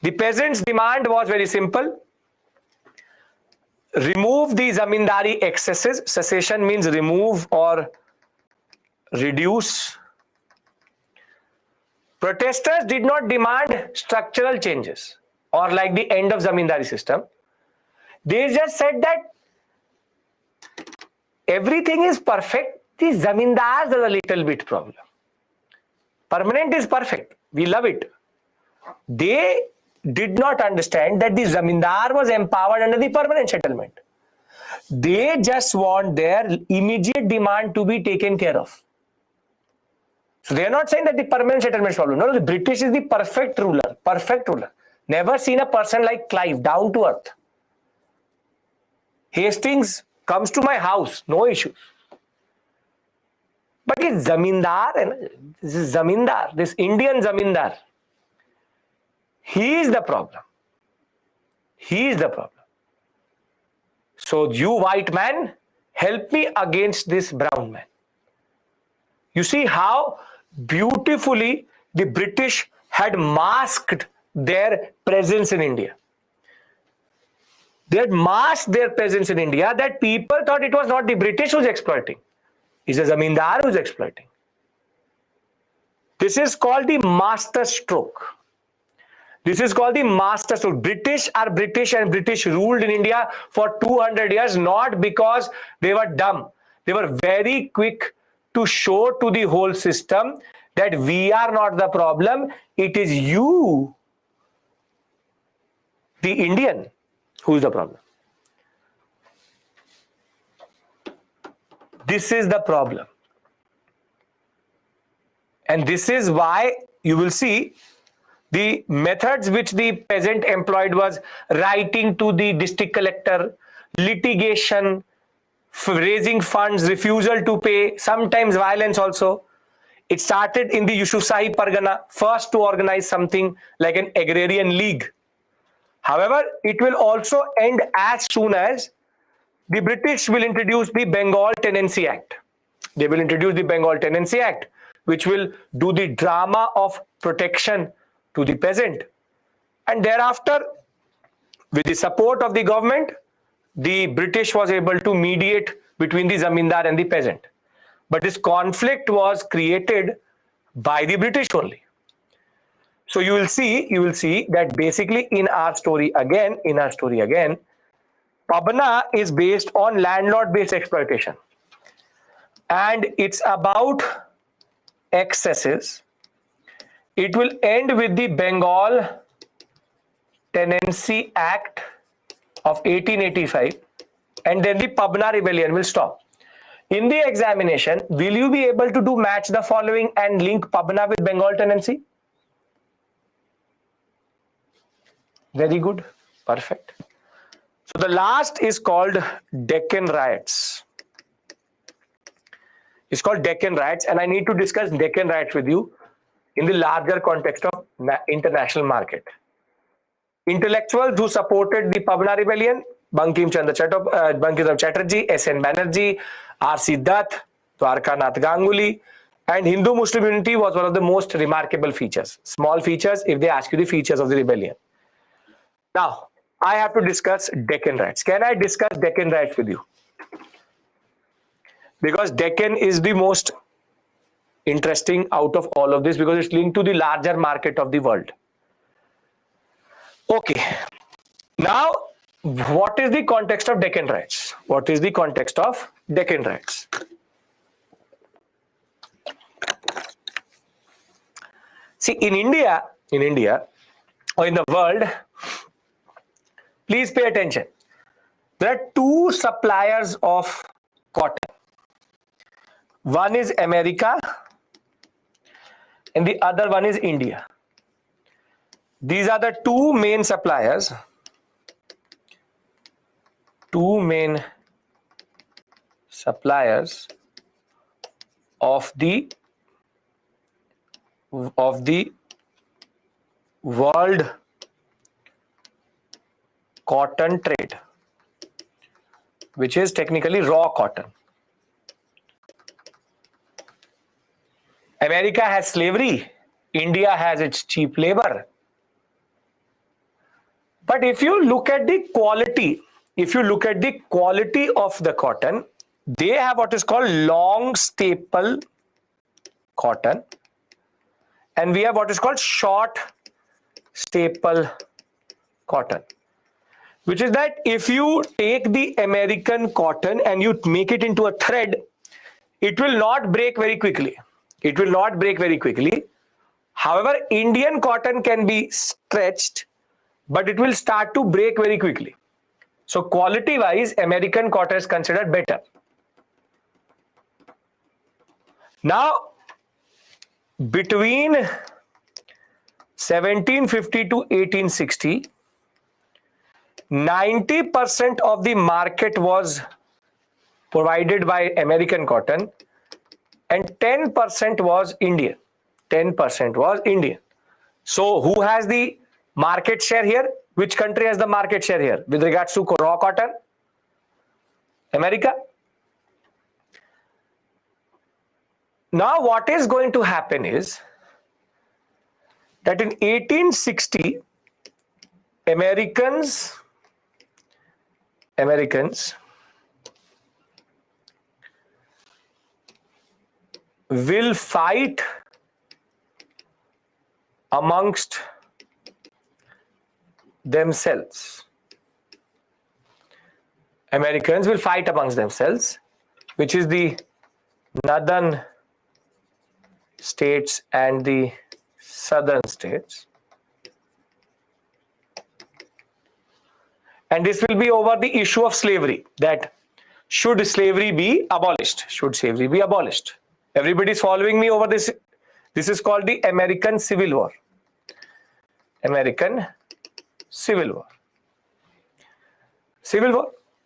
The peasants' demand was very simple. Remove the zamindari excesses. Cessation means remove or reduce. Protesters did not demand structural changes or like the end of zamindari system. They just said that everything is perfect. The zamindars are a little bit problem. Permanent is perfect. We love it. They did not understand that the zamindar was empowered under the permanent settlement. They just want their immediate demand to be taken care of. So they are not saying that the permanent settlement is problem. No, the British is the perfect ruler. Perfect ruler. Never seen a person like Clive, down to earth. Hastings comes to my house, no issues. But this zamindar, and this is zamindar, this Indian zamindar, he is the problem. He is the problem. So you white man, help me against this brown man. You see how beautifully the British had masked their presence in India. They had masked their presence in India that people thought it was not the British who's exploiting. It's the zamindar who's exploiting. This is called the master stroke. This is called the master stroke. British are British and British ruled in India for 200 years, not because they were dumb. They were very quick to show to the whole system that we are not the problem. It is you, the Indian, who is the problem. This is the problem. And this is why you will see the methods which the peasant employed was writing to the district collector, litigation, raising funds, refusal to pay, sometimes violence also. It started in the Yusufzai Pargana, first to organize something like an agrarian league. However, it will also end as soon as the British will introduce the Bengal Tenancy Act. They will introduce the Bengal Tenancy Act, which will do the drama of protection to the peasant. And thereafter, with the support of the government, the British was able to mediate between the zamindar and the peasant. But this conflict was created by the British only. So you will see that basically in our story again, Pabna is based on landlord-based exploitation, and it's about excesses. It will end with the Bengal Tenancy Act of 1885, and then the Pabna rebellion will stop. In the examination, will you be able to match the following and link Pabna with Bengal tenancy? Very good. Perfect. So the last is called Deccan riots. It's called Deccan riots, and I need to discuss Deccan riots with you in the larger context of international market. Intellectuals who supported the Pabna rebellion: Bankim Chandra Chatterjee, S.N. Banerjee, R.C. Dutt, Dwarkanath Ganguly, and Hindu Muslim unity was one of the most remarkable features. Small features if they ask you the features of the rebellion. Now, I have to discuss Deccan riots. Can I discuss Deccan riots with you? Because Deccan is the most interesting out of all of this, because it's linked to the larger market of the world. Okay. Now, what is the context of Deccan riots? What is the context of Deccan riots? See, in India, or in the world, please pay attention. There are two suppliers of cotton. One is America and the other one is India. These are the two main suppliers. Two main suppliers of the world cotton trade, which is technically raw cotton. America has slavery, India has its cheap labor. But if you look at the quality, of the cotton, they have what is called long staple cotton, and we have what is called short staple cotton, which is that if you take the American cotton and you make it into a thread, it will not break very quickly. However, Indian cotton can be stretched, but it will start to break very quickly. So quality wise, American cotton is considered better. Now, between 1750 to 1860, 90% of the market was provided by American cotton and 10% was Indian. So who has the market share here? Which country has the market share here with regards to raw cotton? America. Now what is going to happen is that in 1860, Americans will fight amongst themselves. Americans will fight amongst themselves, which is the northern states and the southern states. And this will be over the issue of slavery, that should slavery be abolished? Everybody is following me over this. This is called the American Civil War.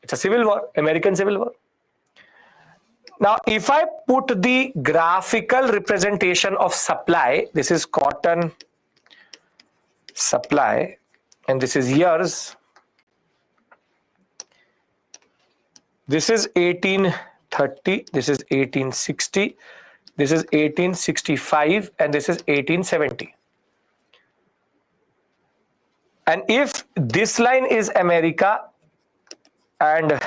It's a civil war, American Civil War. Now, if I put the graphical representation of supply, this is cotton supply, and this is years. This is 1830, this is 1860, this is 1865, and this is 1870. And if this line is America and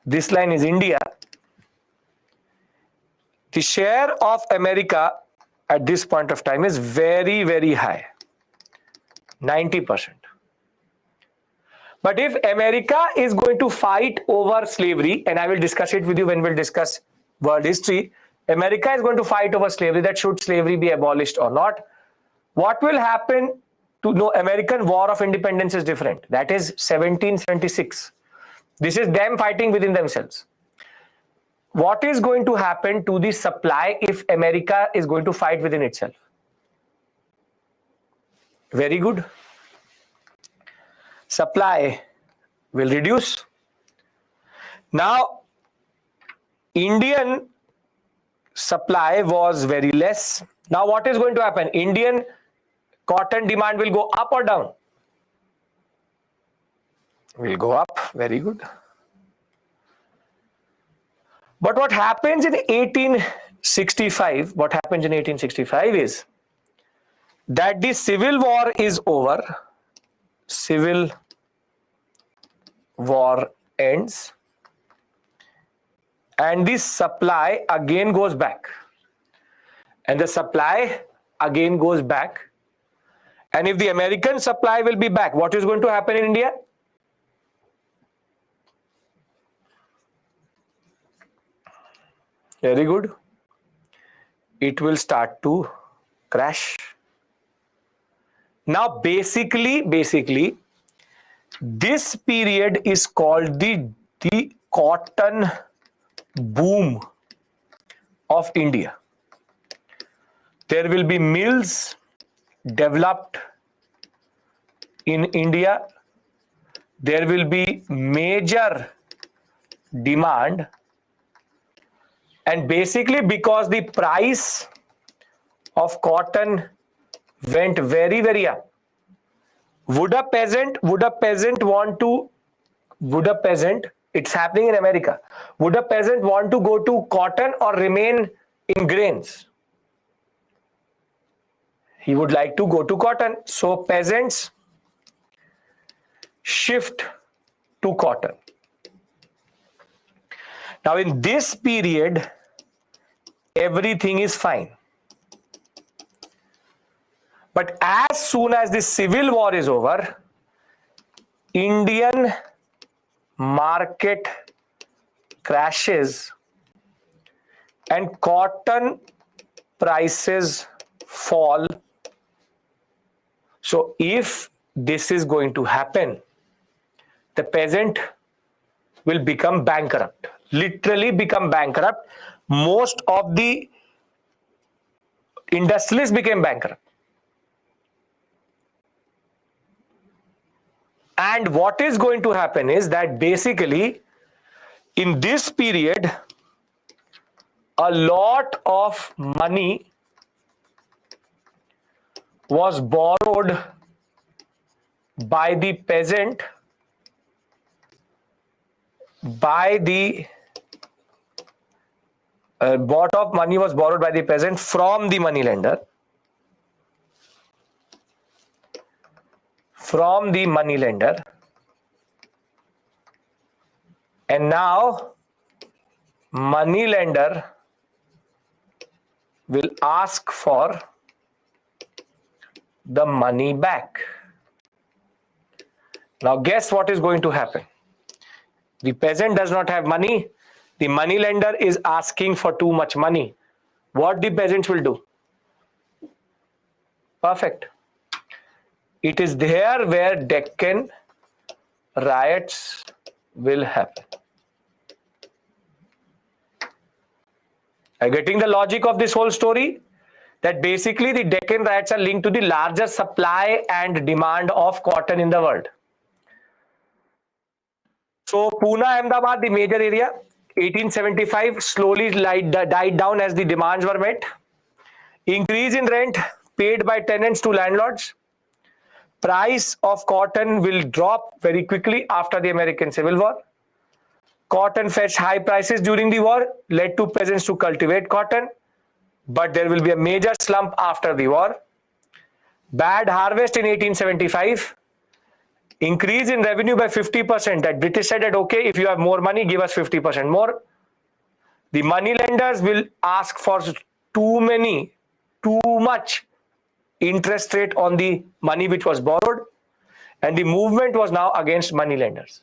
this line is India, the share of America at this point of time is very, very high, 90%. But if America is going to fight over slavery, and I will discuss it with you when we'll discuss world history, America is going to fight over slavery, that should slavery be abolished or not. What will happen to no American War of Independence is different. That is 1776. This is them fighting within themselves. What is going to happen to the supply if America is going to fight within itself? Very good. Supply will reduce. Now, Indian supply was very less. Now, what is going to happen? Indian cotton demand will go up or down? Will go up. Very good. But what happens in 1865? What happens in 1865 is that the Civil War is over. Civil War ends and the supply again goes back, and the supply again goes back. And if the American supply will be back, what is going to happen in India? Very good. It will start to crash. Now, basically, this period is called the cotton boom of India. There will be mills developed in India. There will be major demand. And basically, because the price of cotton went very, very up, would a peasant, it's happening in America, would a peasant want to go to cotton or remain in grains? He would like to go to cotton. So peasants shift to cotton. Now in this period, everything is fine. But as soon as the Civil War is over, Indian market crashes and cotton prices fall. So if this is going to happen, the peasant will become bankrupt, literally become bankrupt. Most of the industrialists became bankrupt. And what is going to happen is that basically in this period, a lot of money was borrowed by the peasant, lot of money was borrowed by the peasant from the moneylender. And now moneylender will ask for the money back. Now guess what is going to happen? The peasant does not have money. The moneylender is asking for too much money. What the peasants will do? Perfect. It is there where Deccan riots will happen. Are you getting the logic of this whole story? That basically the Deccan riots are linked to the larger supply and demand of cotton in the world. So Pune, Ahmedabad, the major area, 1875 slowly died down as the demands were met. Increase in rent paid by tenants to landlords. Price of cotton will drop very quickly after the American Civil War. Cotton fetched high prices during the war, led to peasants to cultivate cotton, but there will be a major slump after the war. Bad harvest in 1875. Increase in revenue by 50%. That British said that, okay, if you have more money, give us 50% more. The money lenders will ask for too many too much interest rate on the money which was borrowed, and the movement was now against money lenders.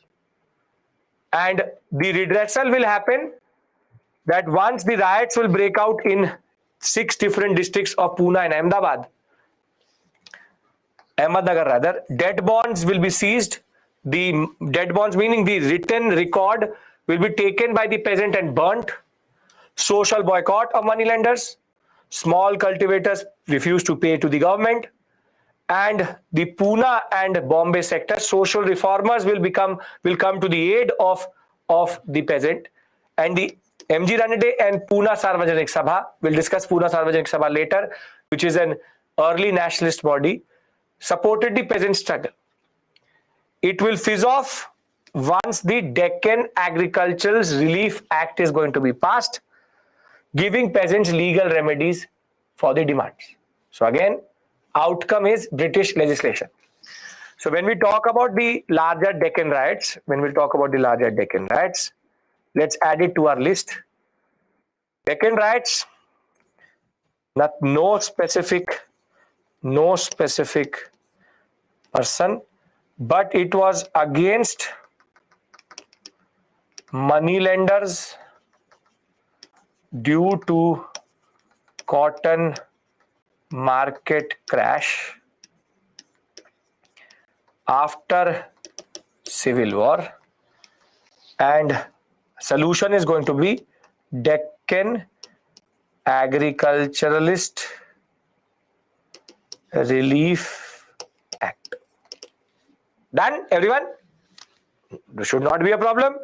And the redressal will happen that once the riots will break out in 6 different districts of Pune and Ahmednagar rather, debt bonds will be seized. The debt bonds, meaning the written record, will be taken by the peasant and burnt. Social boycott of money lenders. Small cultivators refuse to pay to the government. And the Pune and Bombay sector, social reformers will come to the aid of the peasant. And the MG Ranade and Pune Sarvajanik Sabha, we'll discuss Pune Sarvajanik Sabha later, which is an early nationalist body, supported the peasant struggle. It will fizz off once the Deccan Agricultural Relief Act is going to be passed, giving peasants legal remedies for the demands. So again, outcome is British legislation. So when we talk about the larger Deccan riots, let's add it to our list. Deccan riots, no specific person, but it was against money lenders due to cotton market crash after Civil War, and solution is going to be Deccan Agriculturalist Relief Act. Done, everyone? There should not be a problem.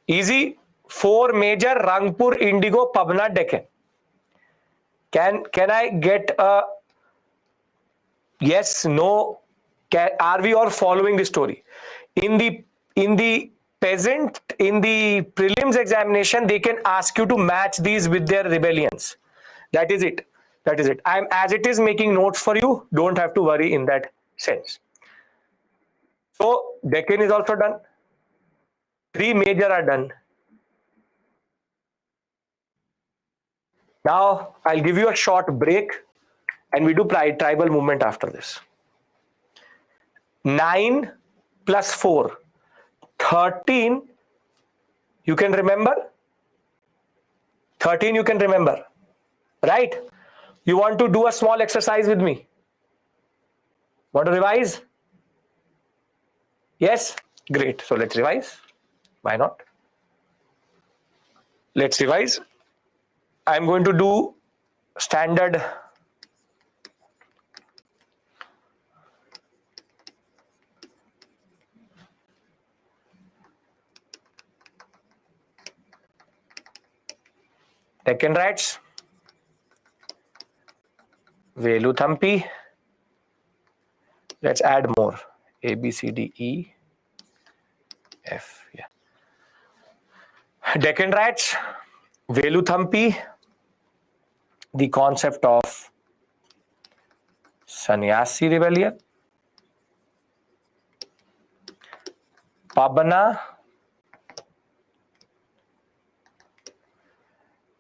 Easy. 4 major: Rangpur, Indigo, Pabna, Deccan. Can I get a yes, no? Are we all following the story? In the prelims examination, they can ask you to match these with their rebellions. That is it. I'm as it is making notes for you. Don't have to worry in that sense. So Deccan is also done. 3 major are done. Now I'll give you a short break and we do tribal movement after this. 9 plus 4, 13. You can remember? 13 you can remember, right? You want to do a small exercise with me? Want to revise? Yes? Great. So let's revise. Why not? Let's revise. I'm going to do standard Deccan riots, Velu Thampi. Let's add more. A, B, C, D, E, F. Yeah. Deccan riots, Velu Thampi, the concept of Sannyasi rebellion, Pabana,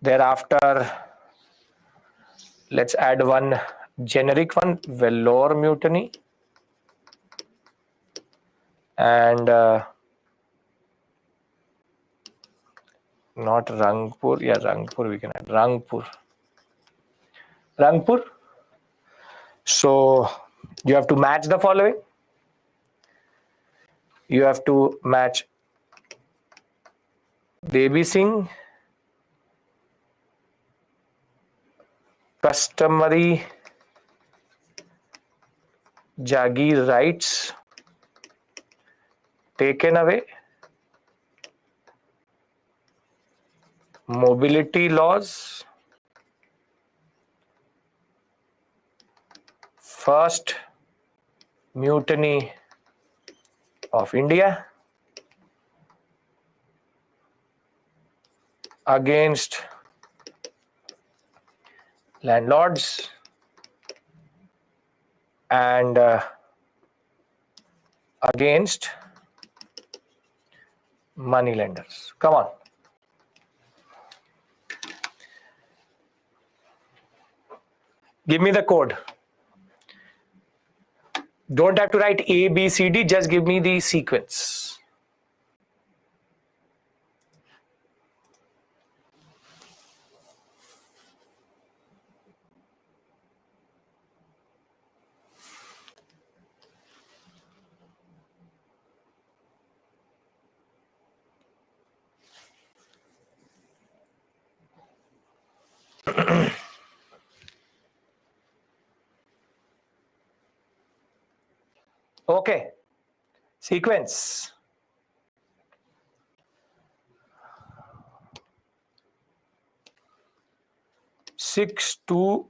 thereafter let's add one generic one, Vellore mutiny, and not Rangpur, yeah, Rangpur we can add, Rangpur. So you have to match the following. You have to match Devi Singh, customary Jagir rights taken away, mobility laws, first mutiny of India against landlords and against money lenders. Come on. Give me the code. Don't have to write A, B, C, D. Just give me the sequence. Okay. Sequence. Six, two,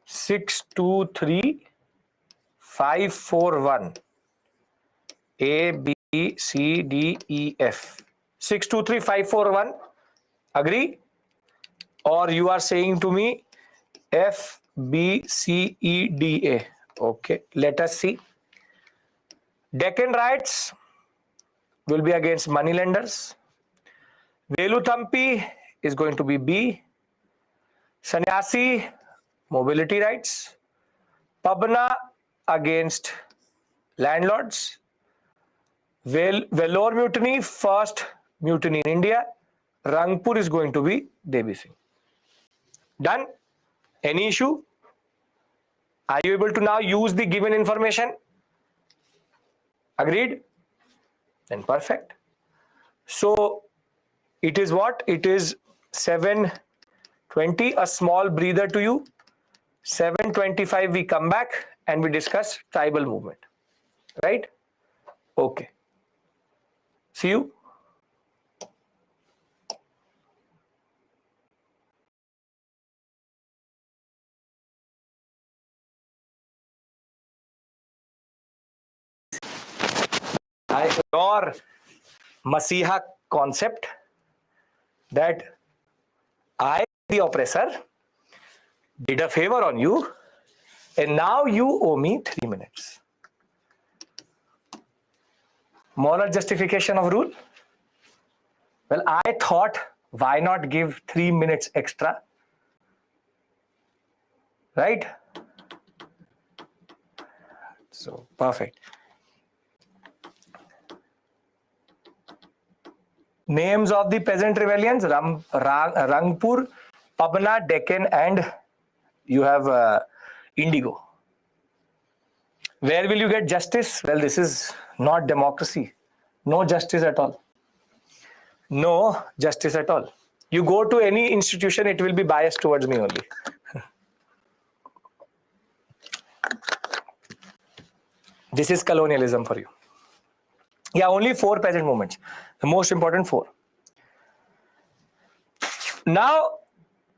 623 541. A, B, C, D, E, F. 623 541. Agree? Or you are saying to me F, B, C, E, D, A. Okay, let us see. Deccan rights will be against moneylenders. Veluthampi is going to be B. Sannyasi, mobility rights. Pabna against landlords. Vellore mutiny, first mutiny in India. Rangpur is going to be Devi Singh. Done? Any issue? Are you able to now use the given information? Agreed? Then perfect. So it is what? It is 7:20, a small breather to you. 7:25 we come back and we discuss tribal movement. Right? Okay. See you. Your Masiha concept that I, the oppressor, did a favor on you and now you owe me 3 minutes. Moral justification of rule? Well, I thought, why not give 3 minutes extra? Right? So, perfect. Names of the peasant rebellions: Rangpur, Pabna, Deccan, and you have Indigo. Where will you get justice? Well, this is not democracy. No justice at all. No justice at all. You go to any institution, it will be biased towards me only. This is colonialism for you. Yeah, only 4 peasant movements. The most important 4. Now,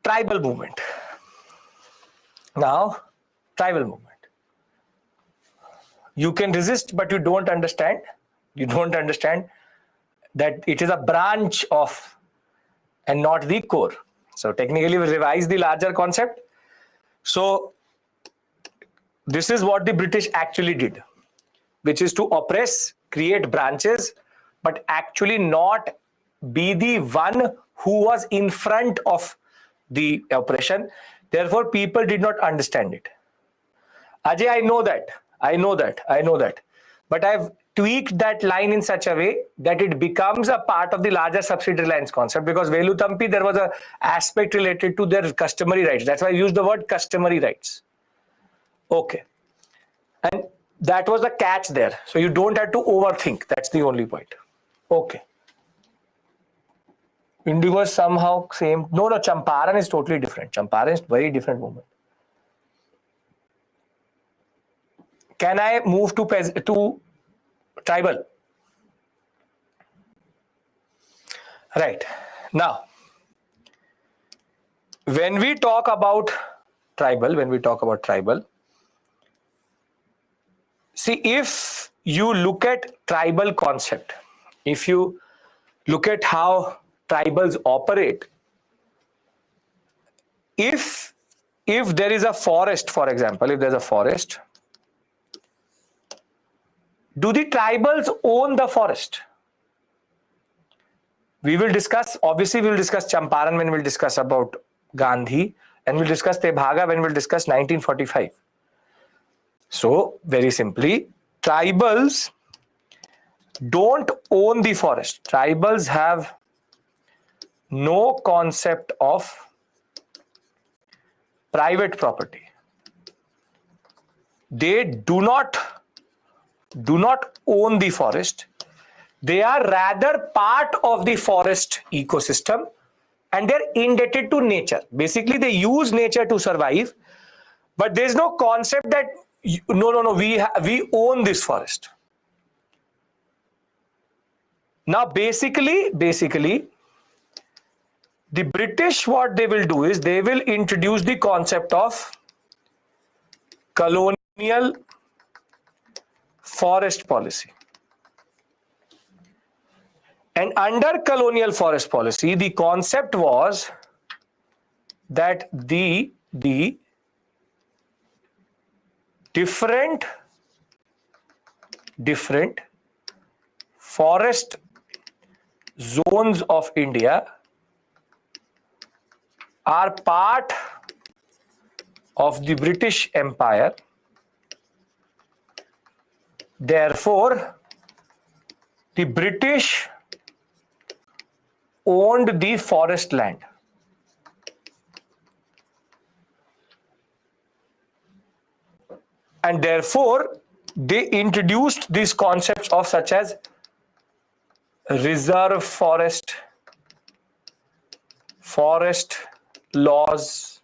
tribal movement. You can resist, but you don't understand. You don't understand that it is a branch of and not the core. So technically we revise the larger concept. So this is what the British actually did, which is to oppress, create branches, but actually not be the one who was in front of the oppression. Therefore, people did not understand it. Ajay, I know that. But I've tweaked that line in such a way that it becomes a part of the larger subsidiary lines concept, because Veluthampi, there was an aspect related to their customary rights. That's why I used the word customary rights. Okay. And that was the catch there. So you don't have to overthink. That's the only point. Okay. Indigo is somehow same. No, Champaran is totally different. Champaran is very different movement. Can I move to tribal? Right. Now, when we talk about tribal, see, if you look at tribal concept, if you look at how tribals operate, if there is a forest, for example, if there's a forest, do the tribals own the forest? We will discuss, obviously we will discuss Champaran when we'll discuss about Gandhi, and we'll discuss Tebhaga when we'll discuss 1945. So, very simply, tribals don't own the forest. Tribals have no concept of private property. They do not own the forest. They are rather part of the forest ecosystem, and they're indebted to nature. Basically, they use nature to survive, but there's no concept that no, we own this forest. Now, basically, the British, what they will do is they will introduce the concept of colonial forest policy. And under colonial forest policy, the concept was that the different forest zones of India are part of the British Empire. Therefore, the British owned the forest land. And therefore, they introduced these concepts of such as reserve forest, forest laws.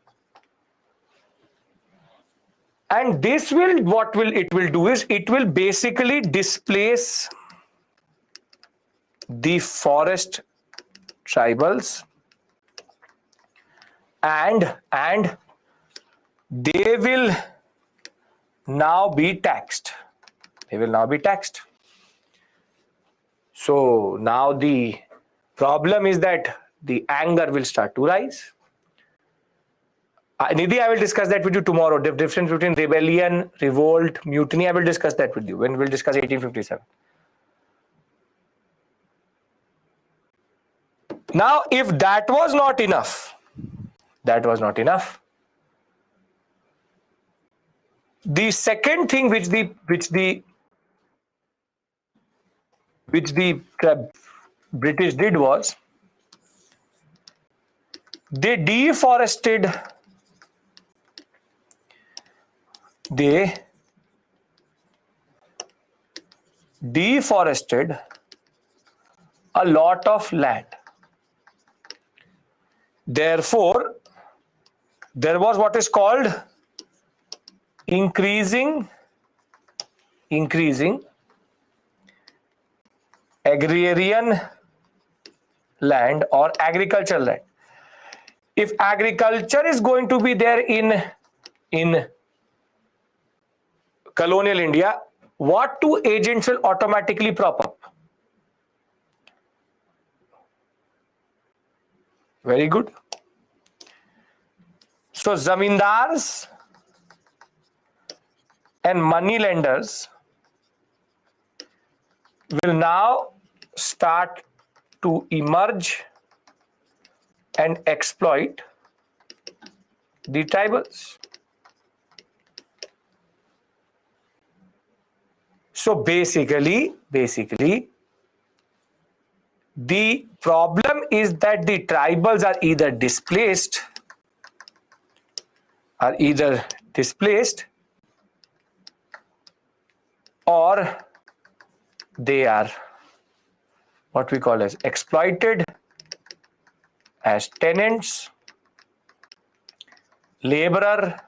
And this will, what will it will do is it will basically displace the forest tribals, and they will now be taxed. So now the problem is that the anger will start to rise. Nidhi, I will discuss that with you tomorrow. The difference between rebellion, revolt, mutiny, I will discuss that with you when we'll discuss 1857. Now, if that was not enough, the second thing which the British did was they deforested a lot of land. Therefore, there was what is called increasing agrarian land or agricultural land. If agriculture is going to be there in colonial India, what two agents will automatically prop up? Very good. So zamindars and money lenders will now start to emerge and exploit the tribals. So basically, the problem is that the tribals are either displaced or they are what we call as exploited as tenants, laborer,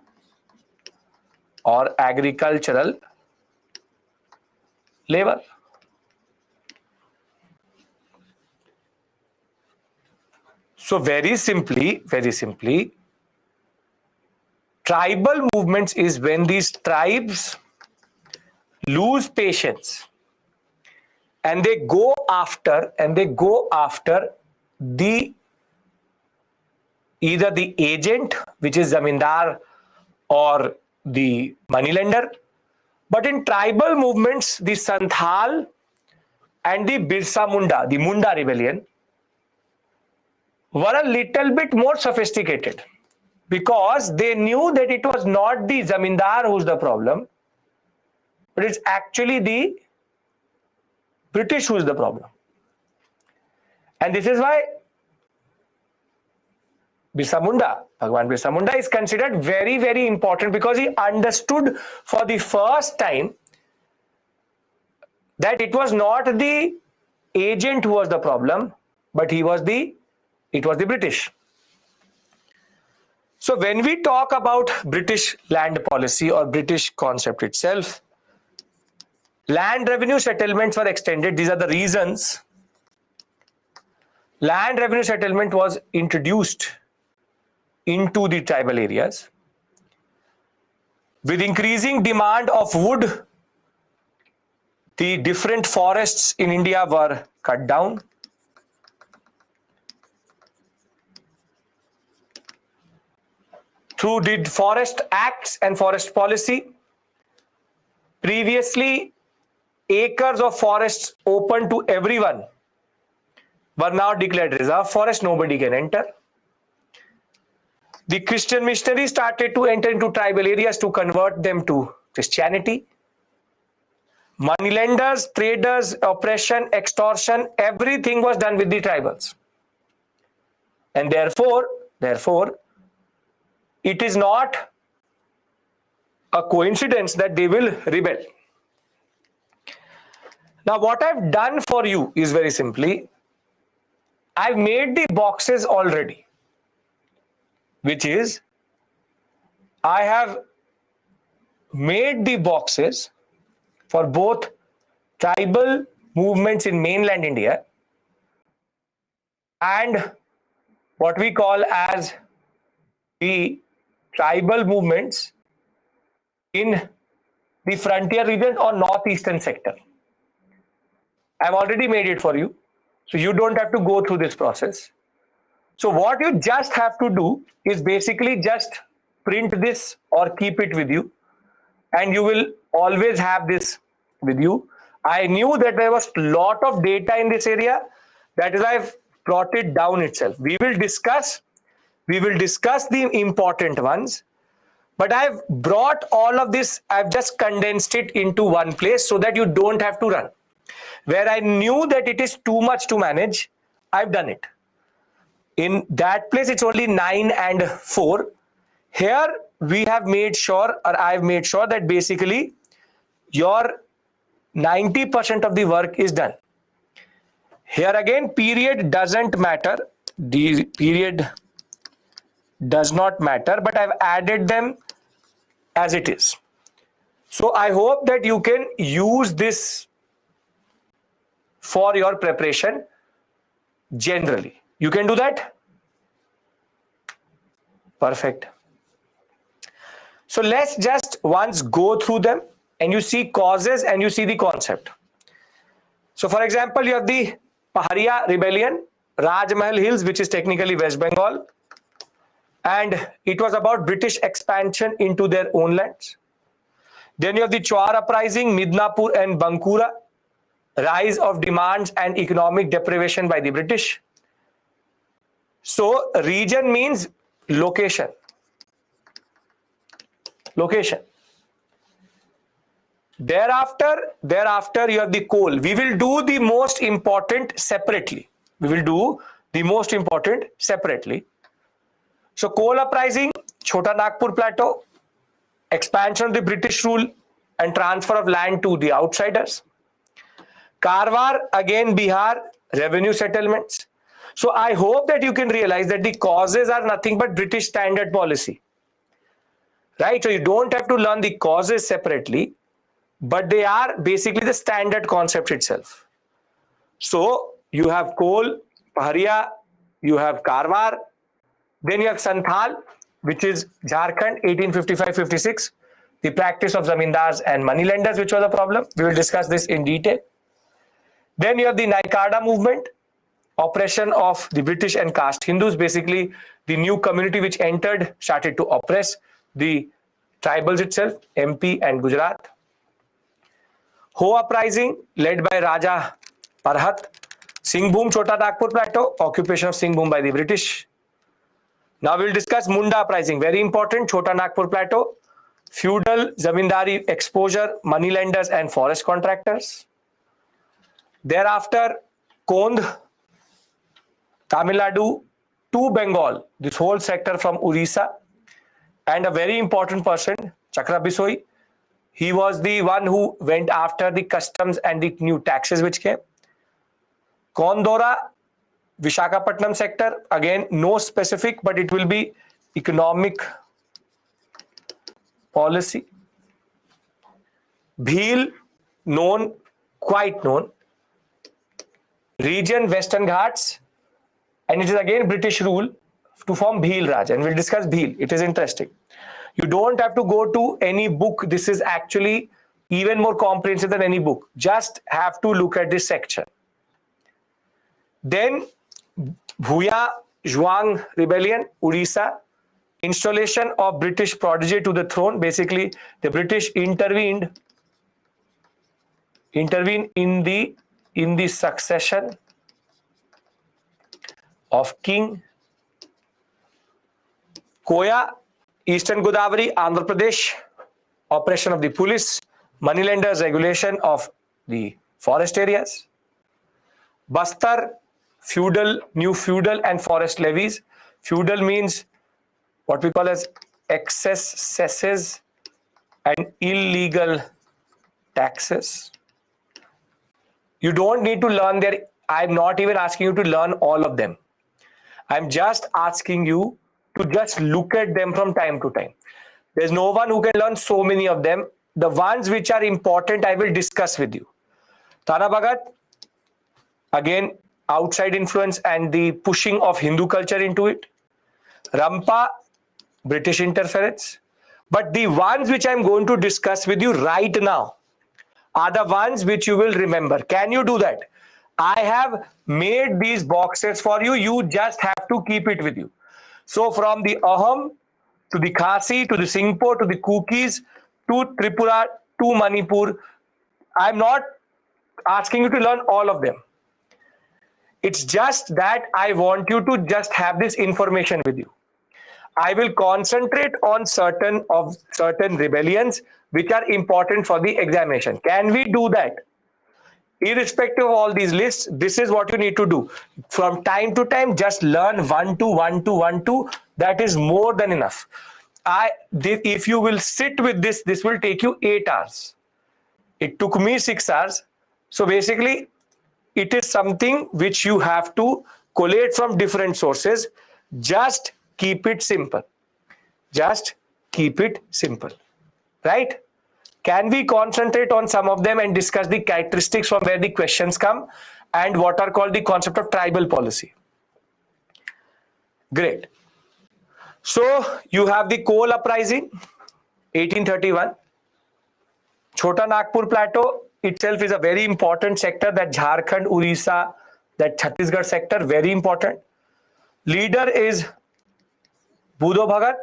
or agricultural labor. So very simply, tribal movements is when these tribes lose patience and they go after the either the agent, which is zamindar, or the moneylender. But in tribal movements, the Santhal and the Birsa Munda, the Munda rebellion, were a little bit more sophisticated, because they knew that it was not the zamindar who's the problem, but it's actually the British who is the problem. And this is why Bhagwan Birsa Munda is considered very, very important, because he understood for the first time that it was not the agent who was the problem, but it was the British. So when we talk about British land policy or British concept itself, land revenue settlements were extended. These are the reasons. Land revenue settlement was introduced into the tribal areas. With increasing demand of wood, the different forests in India were cut down. Through the Forest Acts and Forest Policy, previously acres of forests open to everyone were now declared reserve forest, nobody can enter. The Christian missionaries started to enter into tribal areas to convert them to Christianity. Moneylenders, traders, oppression, extortion, everything was done with the tribals. And therefore, it is not a coincidence that they will rebel. Now, what I've done for you is very simply, I've made the boxes already, which is, I have made the boxes for both tribal movements in mainland India and what we call as the tribal movements in the frontier region or northeastern sector. I've already made it for you, so you don't have to go through this process. So what you just have to do is basically just print this or keep it with you, and you will always have this with you. I knew that there was a lot of data in this area. That is why I've brought it down itself. We will discuss the important ones, but I've brought all of this, I've just condensed it into one place so that you don't have to run. Where I knew that it is too much to manage, I've done it. In that place, it's only 9 and 4. Here, we have made sure, or I've made sure that basically your 90% of the work is done. Here again, period doesn't matter. The period does not matter, but I've added them as it is. So I hope that you can use this for your preparation generally. You can do that? Perfect. So let's just once go through them and you see causes and you see the concept. So for example, you have the Paharia rebellion, Rajmahal Hills, which is technically West Bengal, and it was about British expansion into their own lands. Then you have the Chowar uprising, Midnapur and Bankura, rise of demands and economic deprivation by the British. So region means location. Thereafter you have the coal. We will do the most important separately. So coal uprising, Chota Nagpur plateau, expansion of the British rule and transfer of land to the outsiders. Karwar, again Bihar, revenue settlements. So I hope that you can realize that the causes are nothing but British standard policy. Right? So you don't have to learn the causes separately, but they are basically the standard concept itself. So you have coal, Paharia, you have Karwar, then you have Santhal, which is Jharkhand, 1855-56, the practice of zamindars and moneylenders, which was a problem. We will discuss this in detail. Then you have the Naikarda movement, oppression of the British and caste Hindus, basically the new community which entered started to oppress the tribals itself, MP and Gujarat. Ho uprising led by Raja Parhat Singhbhum, Chota Nagpur Plateau, occupation of Singhbhum by the British. Now we'll discuss Munda uprising, very important, Chota Nagpur Plateau, feudal zamindari exposure, moneylenders and forest contractors. Thereafter, Kondh, Tamil Nadu to Bengal, this whole sector from Orissa, and a very important person, Chakra Bisoi. He was the one who went after the customs and the new taxes which came. Kondora, Vishakhapatnam sector, again no specific, but it will be economic policy. Bhil, known, quite known. Region Western Ghats, and it is again British rule to form Bhil Raj, and we'll discuss Bhil. It is interesting. You don't have to go to any book. This is actually even more comprehensive than any book. Just have to look at this section. Then Bhuya Zhuang rebellion, Orissa, installation of British protege to the throne. Basically, the British intervened in the succession of King. Koya, Eastern Godavari, Andhra Pradesh, operation of the police, moneylenders regulation of the forest areas. Bastar, new feudal and forest levies. Feudal means what we call as excess cesses and illegal taxes. You don't need to learn their, I'm not even asking you to learn all of them. I'm just asking you to just look at them from time to time. There's no one who can learn so many of them. The ones which are important, I will discuss with you. Tana Bhagat, again, outside influence and the pushing of Hindu culture into it. Rampa, British interference. But the ones which I'm going to discuss with you right now are the ones which you will remember. Can you do that? I have made these boxes for you. You just have to keep it with you. So from the Ahom to the Khasi to the Singpo to the Kukis to Tripura to Manipur, I'm not asking you to learn all of them. It's just that I want you to just have this information with you. I will concentrate on certain rebellions which are important for the examination. Can we do that? Irrespective of all these lists, this is what you need to do. From time to time, just learn 1, 2, 1, 2, 1, 2. That is more than enough. If you will sit with this, this will take you 8 hours. It took me 6 hours. So basically, it is something which you have to collate from different sources. Just keep it simple. Just keep it simple. Right? Can we concentrate on some of them and discuss the characteristics from where the questions come and what are called the concept of tribal policy? Great. So you have the coal uprising, 1831. Chota Nagpur Plateau itself is a very important sector, that Jharkhand, Orissa, that Chhattisgarh sector, very important. Leader is Budo Bhagat.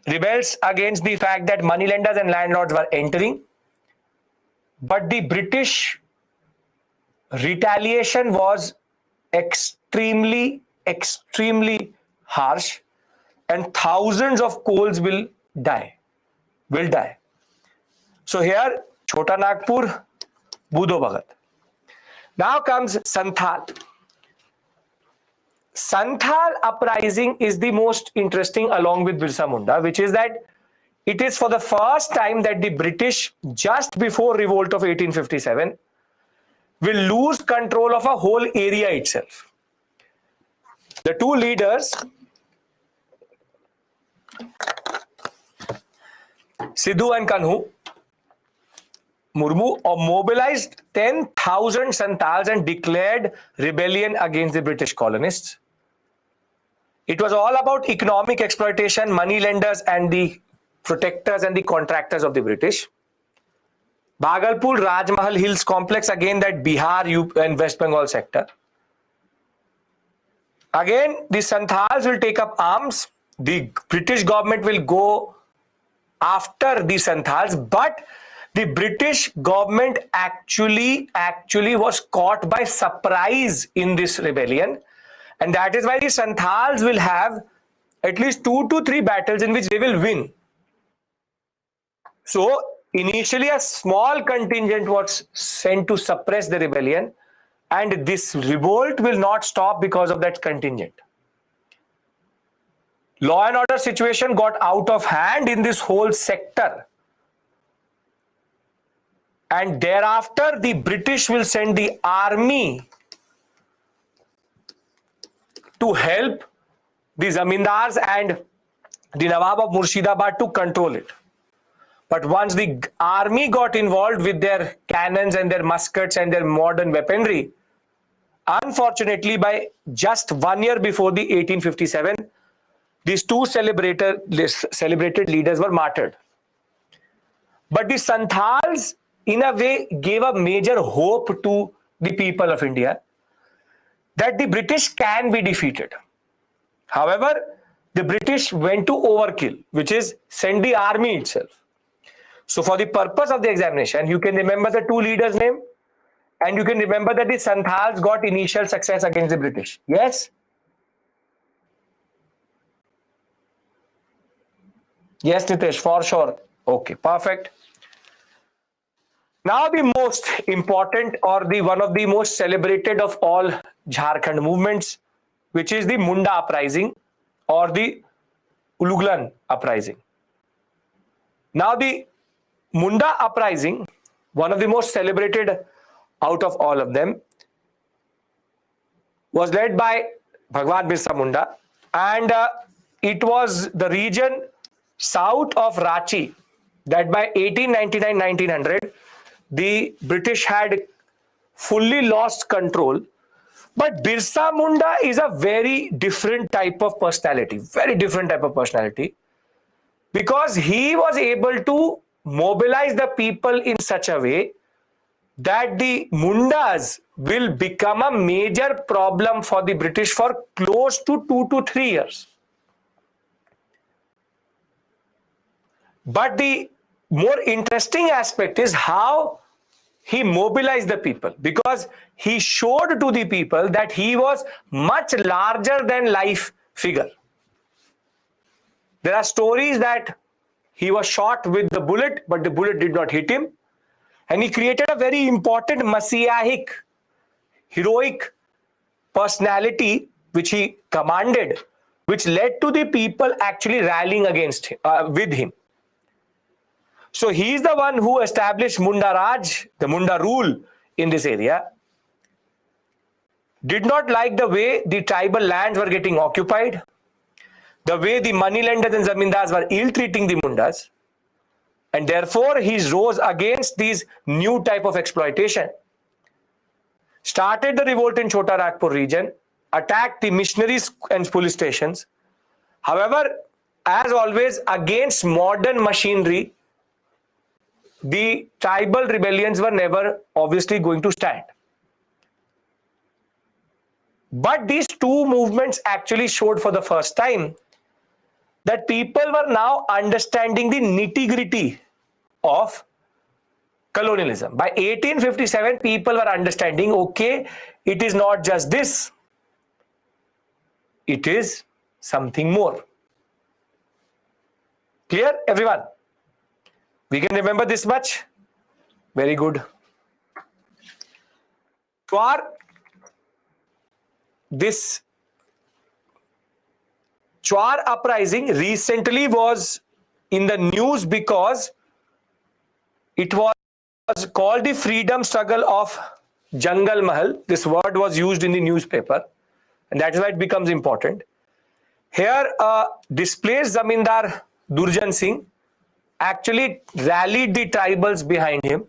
Rebels against the fact that moneylenders and landlords were entering. But the British retaliation was extremely harsh, and thousands of coals will die. So here, Chota Nagpur, Budo Bhagat. Now comes Santhal. Santhal uprising is the most interesting along with Birsa Munda, which is that it is for the first time that the British, just before revolt of 1857, will lose control of a whole area itself. The two leaders, Sidhu and Kanhu Murmu, mobilized 10,000 Santals and declared rebellion against the British colonists. It was all about economic exploitation, moneylenders and the protectors and the contractors of the British. Bhagalpur, Rajmahal Hills complex, again that Bihar and West Bengal sector. Again, the Santals will take up arms. The British government will go after the Santals, but The British government actually was caught by surprise in this rebellion, and that is why the Santals will have at least 2 to 3 battles in which they will win. So initially a small contingent was sent to suppress the rebellion, and this revolt will not stop because of that contingent. Law and order situation got out of hand in this whole sector. And thereafter, the British will send the army to help the Zamindars and the Nawab of Murshidabad to control it. But once the army got involved with their cannons and their muskets and their modern weaponry, unfortunately, by just 1 year before the 1857, these two celebrated leaders were martyred. But the Santals, in a way, gave a major hope to the people of India that the British can be defeated. However, the British went to overkill, which is send the army itself. So for the purpose of the examination, you can remember the two leaders' name, and you can remember that the Santals got initial success against the British. Yes? Yes, Nitesh, for sure. Okay, perfect. Now the most important, or the one of the most celebrated of all Jharkhand movements, which is the Munda uprising or the Uluglan uprising. Now the Munda uprising, one of the most celebrated out of all of them, was led by Bhagwan Birsa Munda, and it was the region south of Ranchi that by 1899-1900 the British had fully lost control. But Birsa Munda is a very different type of personality, because he was able to mobilize the people in such a way that the Mundas will become a major problem for the British for close to 2 to 3 years. But the more interesting aspect is how he mobilized the people, because he showed to the people that he was much larger than life figure. There are stories that he was shot with the bullet, but the bullet did not hit him. And he created a very important messianic, heroic personality which he commanded, which led to the people actually rallying against him, with him. So he is the one who established Munda Raj, the Munda rule in this area. Did not like the way the tribal lands were getting occupied, the way the moneylenders and zamindars were ill-treating the Mundas, and therefore he rose against these new type of exploitation. Started the revolt in Chota Nagpur region, attacked the missionaries and police stations. However, as always, against modern machinery, the tribal rebellions were never obviously going to stand. But these two movements actually showed for the first time that people were now understanding the nitty-gritty of colonialism. By 1857, people were understanding, okay, it is not just this, it is something more. Clear, everyone? We can remember this much? Very good. This Chwar uprising recently was in the news because it was called the freedom struggle of Jangal Mahal. This word was used in the newspaper, and that is why it becomes important. Here, displaced Zamindar Durjan Singh actually rallied the tribals behind him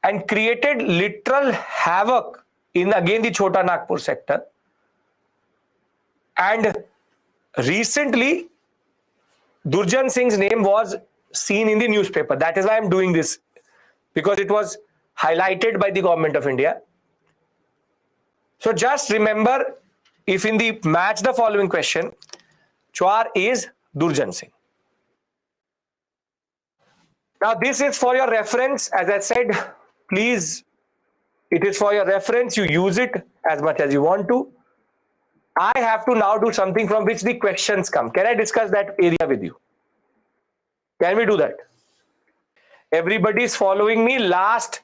and created literal havoc in again the Chota Nagpur sector. And recently, Durjan Singh's name was seen in the newspaper. That is why I am doing this, because it was highlighted by the government of India. So just remember, if in the match the following question, Chwar is Durjan Singh. Now, this is for your reference. As I said, please, it is for your reference. You use it as much as you want to. I have to now do something from which the questions come. Can I discuss that area with you? Can we do that? Everybody is following me. Last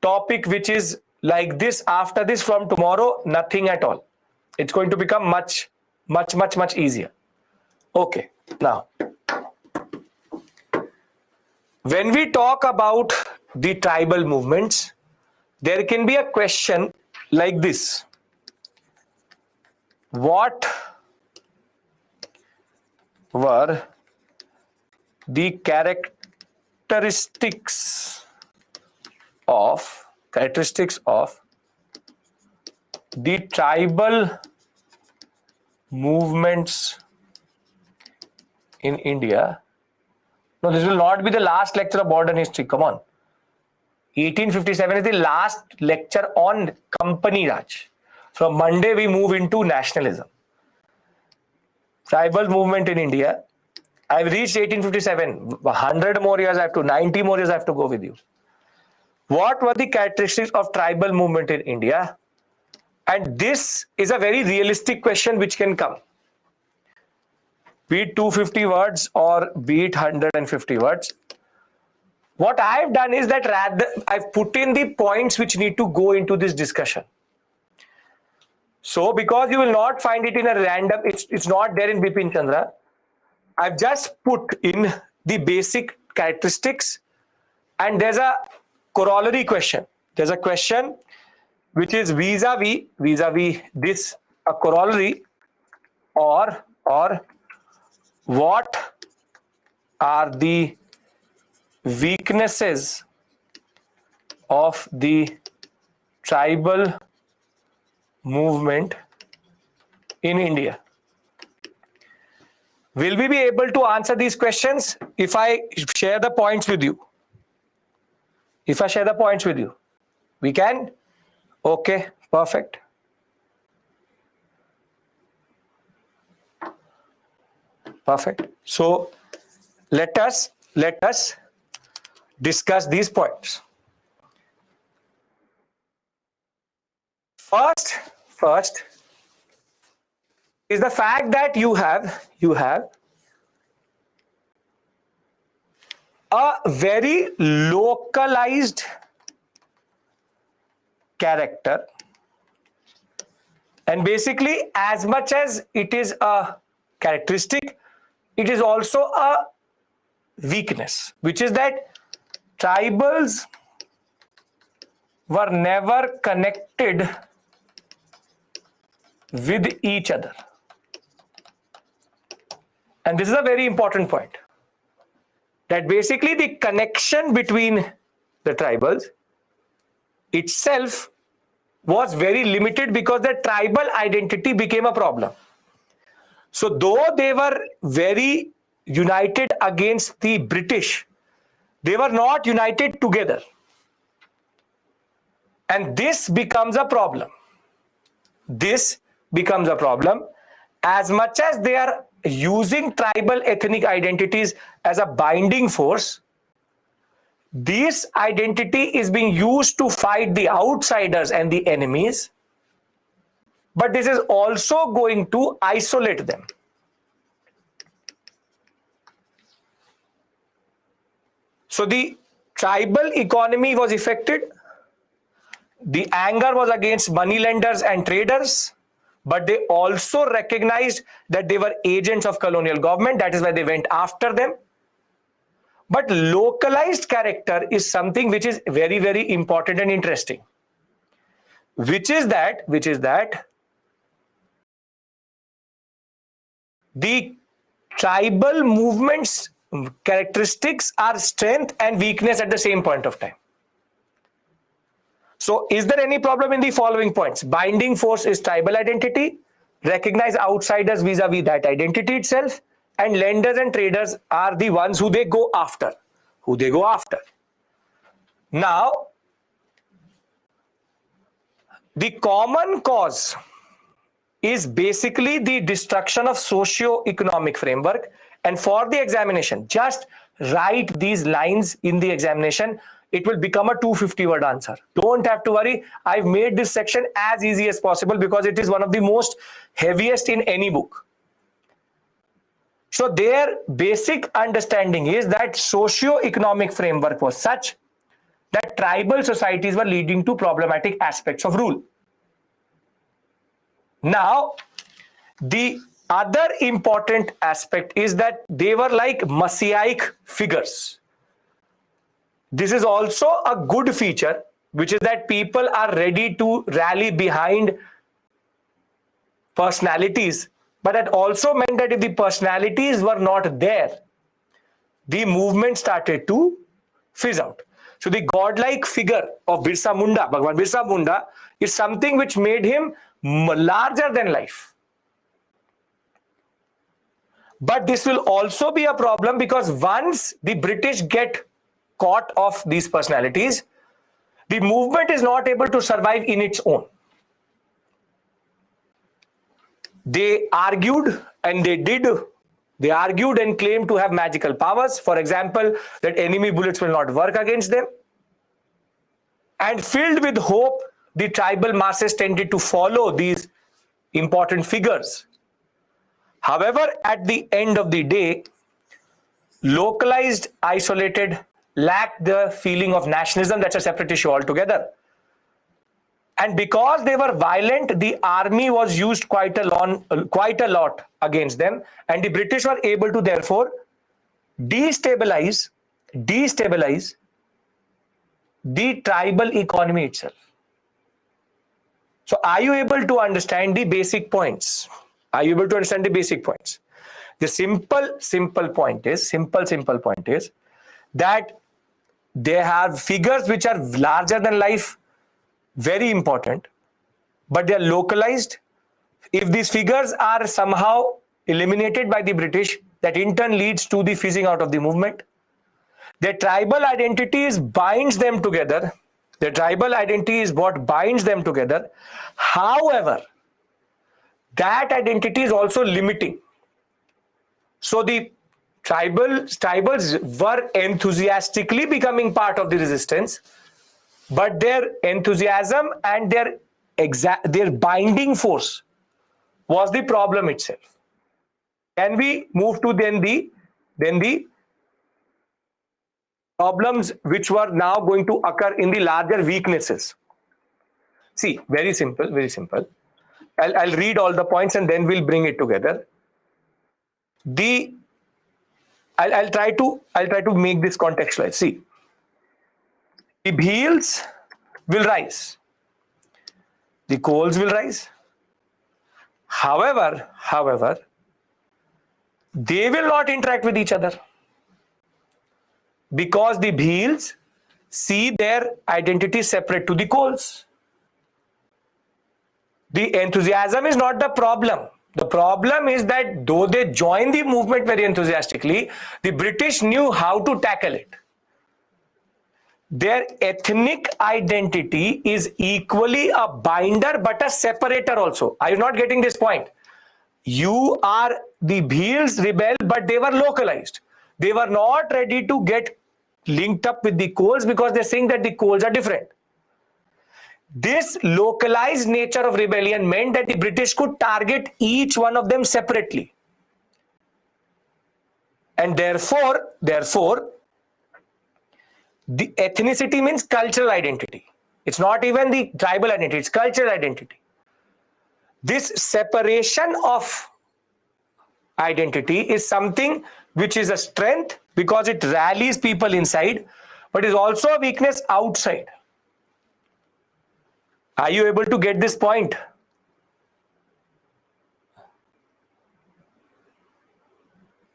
topic, which is like this. After this, from tomorrow, nothing at all. It's going to become much easier. Okay. Now, when we talk about the tribal movements, there can be a question like this. What were the characteristics of the tribal movements in India? No, this will not be the last lecture of modern history. Come on. 1857 is the last lecture on Company Raj. From Monday, we move into nationalism. Tribal movement in India. I've reached 1857. 100 more years I have to, 90 more years I have to go with you. What were the characteristics of tribal movement in India? And this is a very realistic question which can come. Be it 250 words or be it 150 words. What I've done is that rather I've put in the points which need to go into this discussion. So because you will not find it in a random, it's not there in Bipin Chandra. I've just put in the basic characteristics, and there's a corollary question. There's a question which is vis-a-vis this, a corollary, or what are the weaknesses of the tribal movement in India? Will we be able to answer these questions if I share the points with you? If I share the points with you, we can? Okay, perfect. Perfect. So let us discuss these points. First is the fact that you have a very localized character, and basically as much as it is a characteristic, it is also a weakness, which is that tribals were never connected with each other. And this is a very important point, that basically the connection between the tribals itself was very limited because the tribal identity became a problem. So though they were very united against the British, they were not united together. And this becomes a problem. This becomes a problem. As much as they are using tribal ethnic identities as a binding force, this identity is being used to fight the outsiders and the enemies, but this is also going to isolate them. So the tribal economy was affected. The anger was against moneylenders and traders, but they also recognized that they were agents of colonial government. That is why they went after them. But localized character is something which is very, very important and interesting. Which is that the tribal movements characteristics are strength and weakness at the same point of time. So is there any problem in the following points? Binding force is tribal identity, recognize outsiders vis-a-vis that identity itself, and lenders and traders are the ones who they go after. Now, the common cause is basically the destruction of socio-economic framework. And for the examination, just write these lines in the examination, it will become a 250-word answer. Don't have to worry. I've made this section as easy as possible because it is one of the most heaviest in any book. So their basic understanding is that socio-economic framework was such that tribal societies were leading to problematic aspects of rule. Now, the other important aspect is that they were like messianic figures. This is also a good feature, which is that people are ready to rally behind personalities, but that also meant that if the personalities were not there, the movement started to fizz out. So the godlike figure of Birsa Munda, Bhagwan Birsa Munda, is something which made him larger than life. But this will also be a problem because once the British get caught of these personalities, the movement is not able to survive in its own. They argued and they argued and claimed to have magical powers. For example, that enemy bullets will not work against them. And filled with hope, the tribal masses tended to follow these important figures. However, at the end of the day, localized, isolated, lacked the feeling of nationalism. That's a separate issue altogether. And because they were violent, the army was used quite a lot against them, and the British were able to therefore destabilize the tribal economy itself. So are you able to understand the basic points? Are you able to understand the basic points? The simple point is that they have figures which are larger than life, very important, but they are localized. If these figures are somehow eliminated by the British, that in turn leads to the fizzing out of the movement. Their tribal identities binds them together. Their tribal identity is what binds them together. However, that identity is also limiting. So the tribals were enthusiastically becoming part of the resistance, but their enthusiasm and their binding force was the problem itself. Can we move to then the problems which were now going to occur in the larger weaknesses? See, very simple. I'll read all the points and then we'll bring it together. I'll try to make this contextualized. See, the Bhils will rise, the coals will rise. However, they will not interact with each other because the Bhils see their identity separate to the coals. The enthusiasm is not the problem. The problem is that though they joined the movement very enthusiastically, the British knew how to tackle it. Their ethnic identity is equally a binder but a separator also. Are you not getting this point? You are the Bhils rebel, but they were localized. They were not ready to get linked up with the coals because they're saying that the coals are different. This localized nature of rebellion meant that the British could target each one of them separately. And therefore, the ethnicity means cultural identity. It's not even the tribal identity, it's cultural identity. This separation of identity is something which is a strength because it rallies people inside, but is also a weakness outside. Are you able to get this point?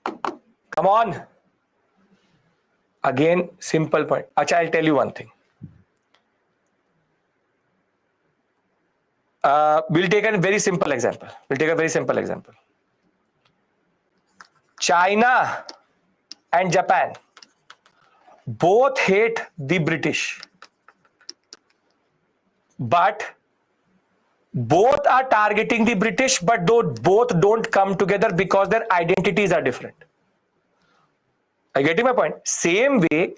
Come on. Again, simple point. Acha, I'll tell you one thing. We'll take a very simple example. China and Japan both hate the British, but both are targeting the British, but both don't come together because their identities are different. Are you getting my point? Same way,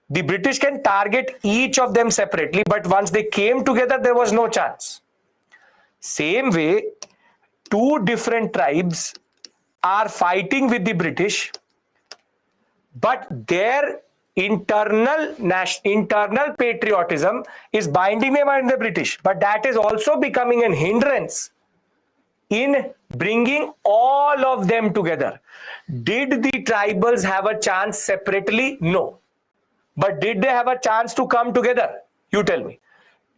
the British can target each of them separately, but once they came together, there was no chance. Same way, two different tribes are fighting with the British, but their internal patriotism is binding them on the British, but that is also becoming a hindrance in bringing all of them together. Did the tribals have a chance separately? No. But did they have a chance to come together? You tell me.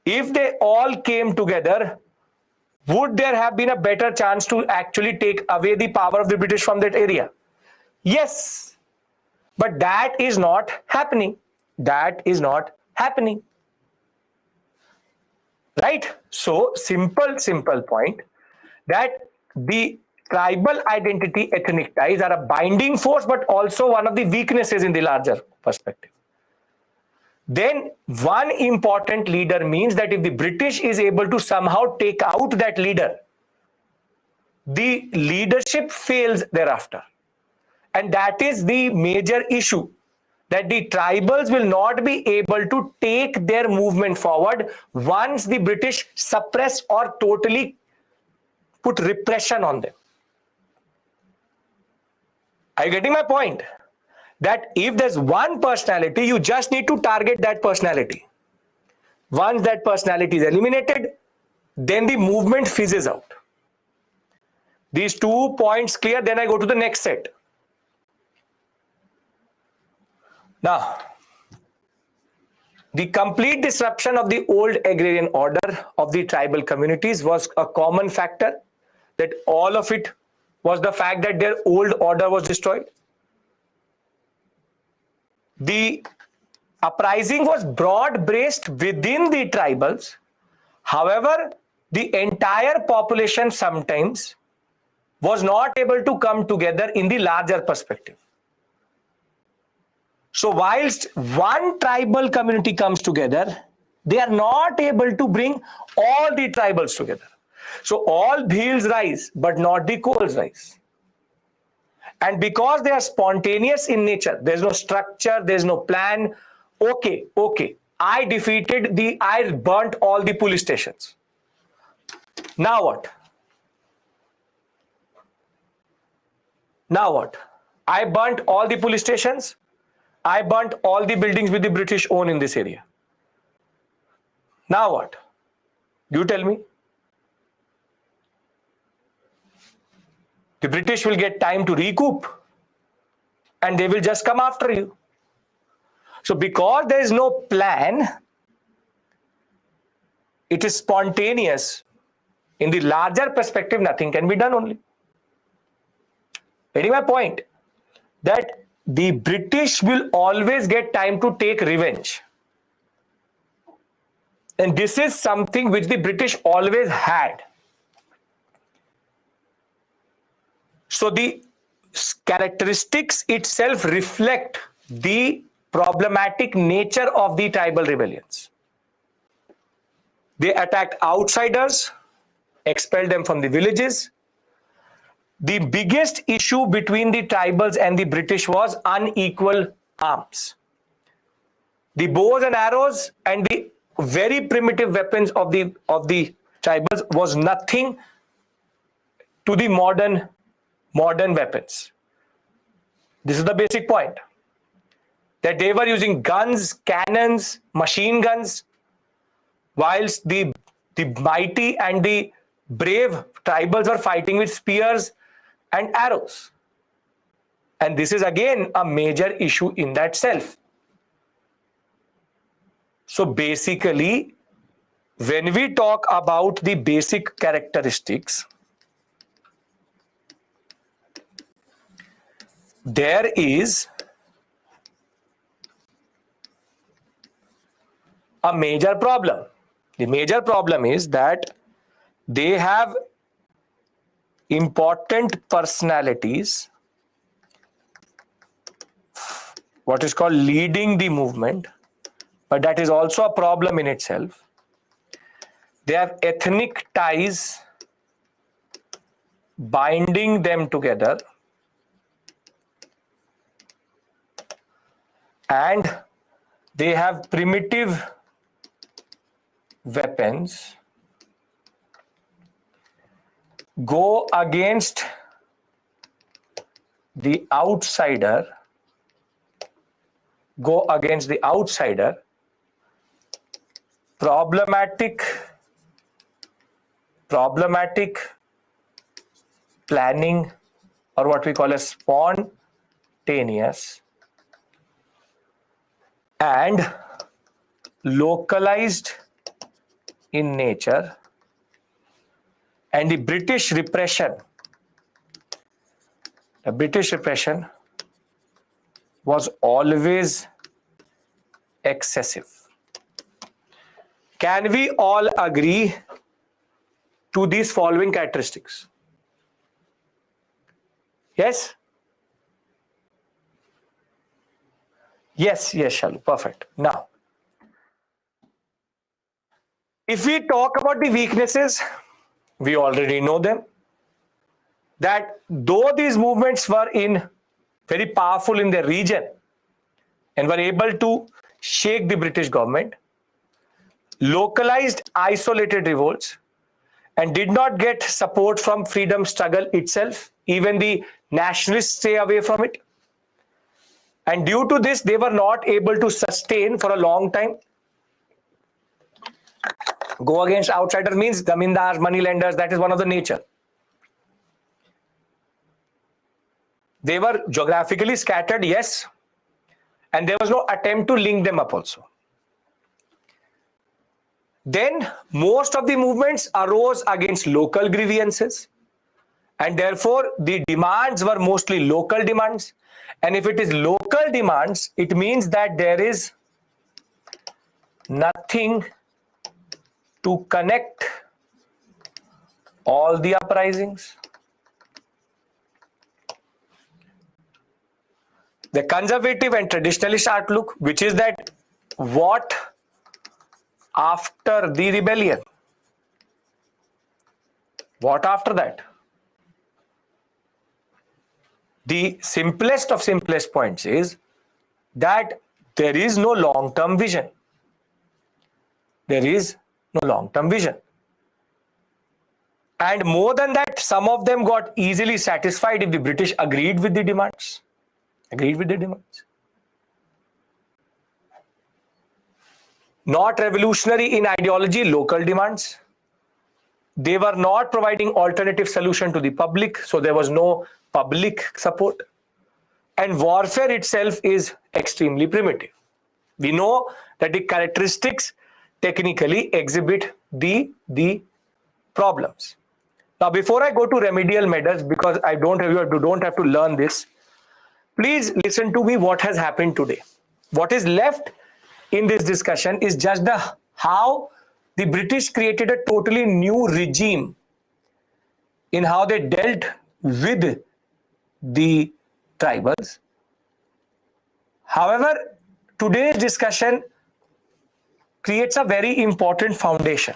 If they all came together, would there have been a better chance to actually take away the power of the British from that area? Yes. But that is not happening. That is not happening. Right? So, simple point that the tribal identity, ethnic ties are a binding force, but also one of the weaknesses in the larger perspective. Then one important leader means that if the British is able to somehow take out that leader, the leadership fails thereafter. And that is the major issue, that the tribals will not be able to take their movement forward once the British suppress or totally put repression on them. Are you getting my point? That if there's one personality, you just need to target that personality. Once that personality is eliminated, then the movement fizzes out. These 2 points clear, then I go to the next set. Now, the complete disruption of the old agrarian order of the tribal communities was a common factor, that all of it was the fact that their old order was destroyed. The uprising was broad-based within the tribals. However, the entire population sometimes was not able to come together in the larger perspective. So whilst one tribal community comes together, they are not able to bring all the tribals together. So all bheels rise, but not the coals rise. And because they are spontaneous in nature, there's no structure, there's no plan. Okay, I burnt all the police stations. Now what? I burnt all the police stations. I burnt all the buildings with the British own in this area. Now what? You tell me. The British will get time to recoup and they will just come after you. So because there is no plan, it is spontaneous. In the larger perspective, nothing can be done only. Getting my point? That the British will always get time to take revenge. And this is something which the British always had. So the characteristics itself reflect the problematic nature of the tribal rebellions. They attacked outsiders, expelled them from the villages. The biggest issue between the tribals and the British was unequal arms. The bows and arrows and the very primitive weapons of the tribals was nothing to the modern weapons. This is the basic point. That they were using guns, cannons, machine guns, whilst the mighty and the brave tribals were fighting with spears and arrows. And this is again a major issue in that self. So basically, when we talk about the basic characteristics, there is a major problem. The major problem is that they have important personalities, what is called leading the movement, but that is also a problem in itself. They have ethnic ties binding them together. and they have primitive weapons go against the outsider, problematic planning, or what we call as spontaneous and localized in nature, and the British repression was always excessive. Can we all agree to these following characteristics? Yes? Yes, Shalu. Perfect. Now, if we talk about the weaknesses, we already know them. That though these movements were very powerful in their region and were able to shake the British government, localized isolated revolts, and did not get support from freedom struggle itself, even the nationalists stay away from it. And due to this, they were not able to sustain for a long time. Go against outsider means zamindars, money lenders, that is one of the nature. They were geographically scattered, yes, and there was no attempt to link them up also. Then most of the movements arose against local grievances, and therefore the demands were mostly local demands. And if it is local demands, it means that there is nothing to connect all the uprisings. The conservative and traditionalist outlook, which is that what after the rebellion? What after that? The simplest of simplest points is that there is no long-term vision. There is no long-term vision. And more than that, some of them got easily satisfied if the British agreed with the demands. Not revolutionary in ideology, local demands. They were not providing alternative solution to the public, so there was no public support. And warfare itself is extremely primitive. We know that the characteristics technically exhibit the problems. Now, before I go to remedial measures, because you don't have to learn this, please listen to me what has happened today. What is left in this discussion is just how the British created a totally new regime in how they dealt with the tribals. However, today's discussion creates a very important foundation.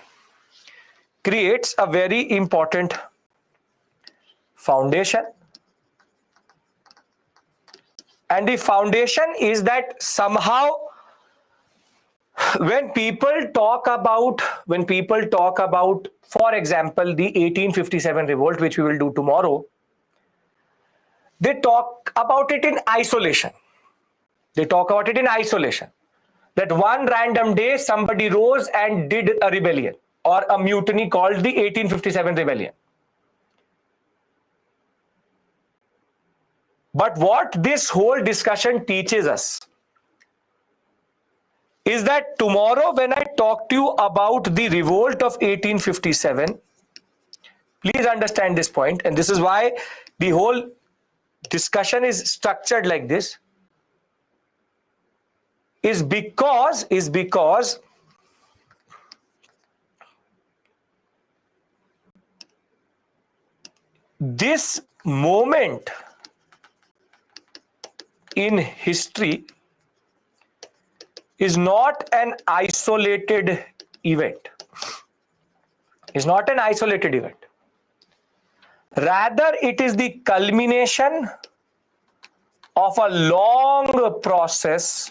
And the foundation is that somehow when people talk about, for example, the 1857 revolt, which we will do tomorrow, they talk about it in isolation. That one random day somebody rose and did a rebellion or a mutiny called the 1857 rebellion. But what this whole discussion teaches us is that tomorrow when I talk to you about the revolt of 1857, please understand this point, and this is why the whole discussion is structured like this, is because this moment in history is not an isolated event. Rather, it is the culmination of a long process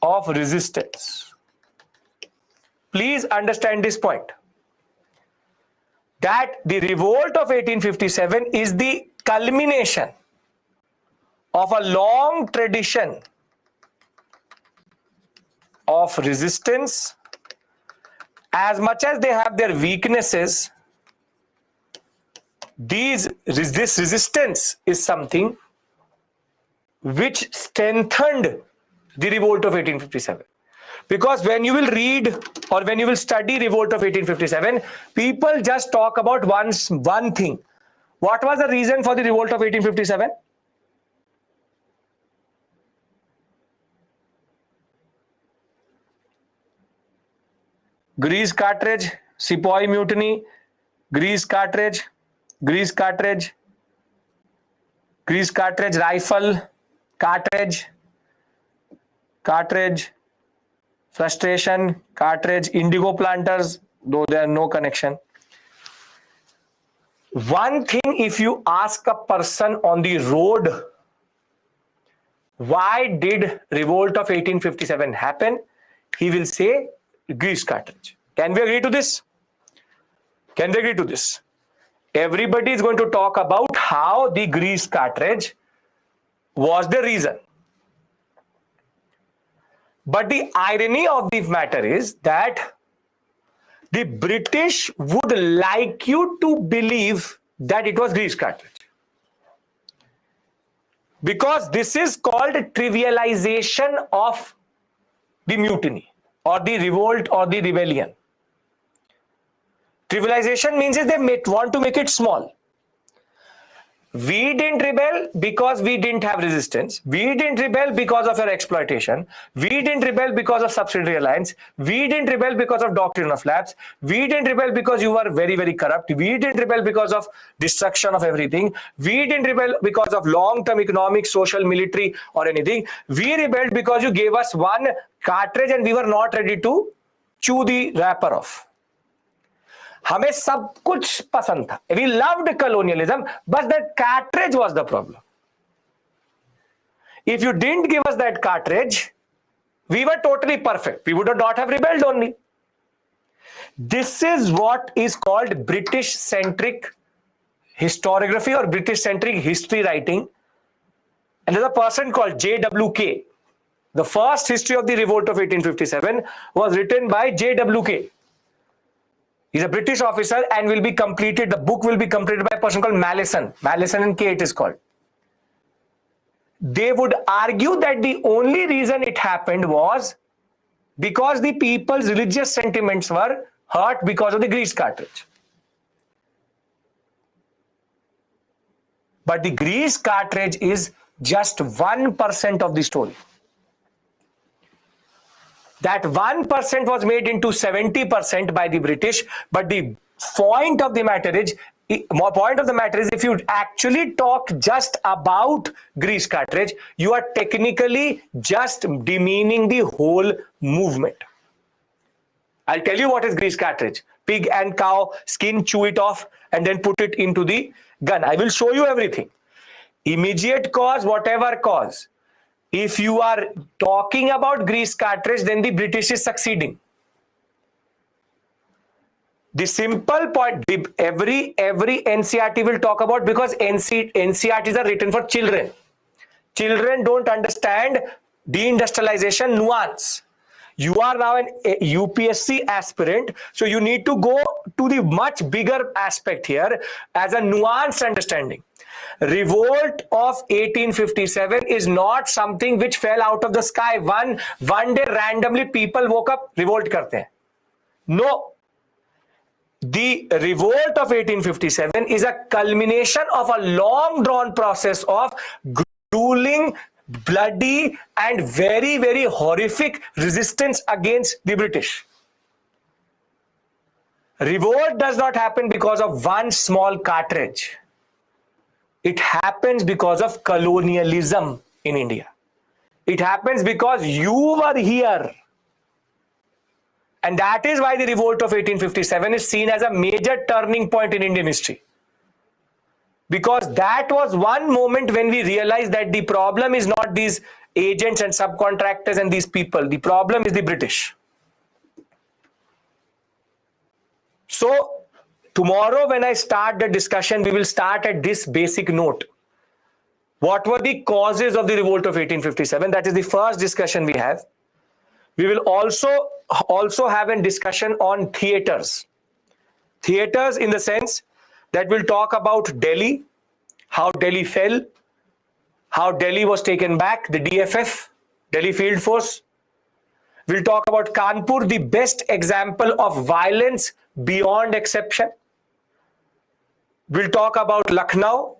of resistance. Please understand this point, that the revolt of 1857 is the culmination of a long tradition of resistance. As much as they have their weaknesses, this resistance is something which strengthened the revolt of 1857. Because when you will read or when you will study revolt of 1857, people just talk about one thing. What was the reason for the revolt of 1857? Grease cartridge, Sepoy mutiny, grease cartridge, rifle, cartridge, frustration, cartridge, indigo planters, though there are no connection. One thing, if you ask a person on the road, why did revolt of 1857 happen? He will say grease cartridge. Can we agree to this? Can we agree to this? Everybody is going to talk about how the grease cartridge was the reason. But the irony of the matter is that the British would like you to believe that it was grease cartridge. Because this is called trivialization of the mutiny or the revolt or the rebellion. Trivialization means is they want to make it small. We didn't rebel because we didn't have resistance. We didn't rebel because of your exploitation. We didn't rebel because of subsidiary alliance. We didn't rebel because of doctrine of lapse. We didn't rebel because you were very, very corrupt. We didn't rebel because of destruction of everything. We didn't rebel because of long-term economic, social, military or anything. We rebelled because you gave us one cartridge and we were not ready to chew the wrapper off. हमें सब कुछ पसंद था. We loved colonialism, but that cartridge was the problem. If you didn't give us that cartridge, we were totally perfect. We would not have rebelled only. This is what is called British-centric historiography or British-centric history writing. And there's a person called J.W.K. The first history of the revolt of 1857 was written by J.W.K. He's a British officer and will be completed. The book will be completed by a person called Malleson. Malleson and K it is called. They would argue that the only reason it happened was because the people's religious sentiments were hurt because of the grease cartridge. But the grease cartridge is just 1% of the story. That 1% was made into 70% by the British, but the point of the matter is, if you actually talk just about grease cartridge, you are technically just demeaning the whole movement. I'll tell you what is grease cartridge. Pig and cow skin, chew it off and then put it into the gun. I will show you everything. Immediate cause, whatever cause. If you are talking about grease cartridge, then the British is succeeding. The simple point, every NCRT will talk about, because NCRTs are written for children. Children don't understand deindustrialization nuance. You are now an UPSC aspirant, so you need to go to the much bigger aspect here as a nuanced understanding. Revolt of 1857 is not something which fell out of the sky. One day randomly people woke up, revolt karte hain. No. The revolt of 1857 is a culmination of a long drawn process of grueling, bloody and very, very horrific resistance against the British. Revolt does not happen because of one small cartridge. It happens because of colonialism in India. It happens because you were here. And that is why the revolt of 1857 is seen as a major turning point in Indian history. Because that was one moment when we realized that the problem is not these agents and subcontractors and these people. The problem is the British. So tomorrow when I start the discussion, we will start at this basic note. What were the causes of the revolt of 1857? That is the first discussion we have. We will also have a discussion on theaters. Theaters in the sense that we'll talk about Delhi, how Delhi fell, how Delhi was taken back, the DFF, Delhi Field Force. We'll talk about Kanpur, the best example of violence beyond exception. We'll talk about Lucknow.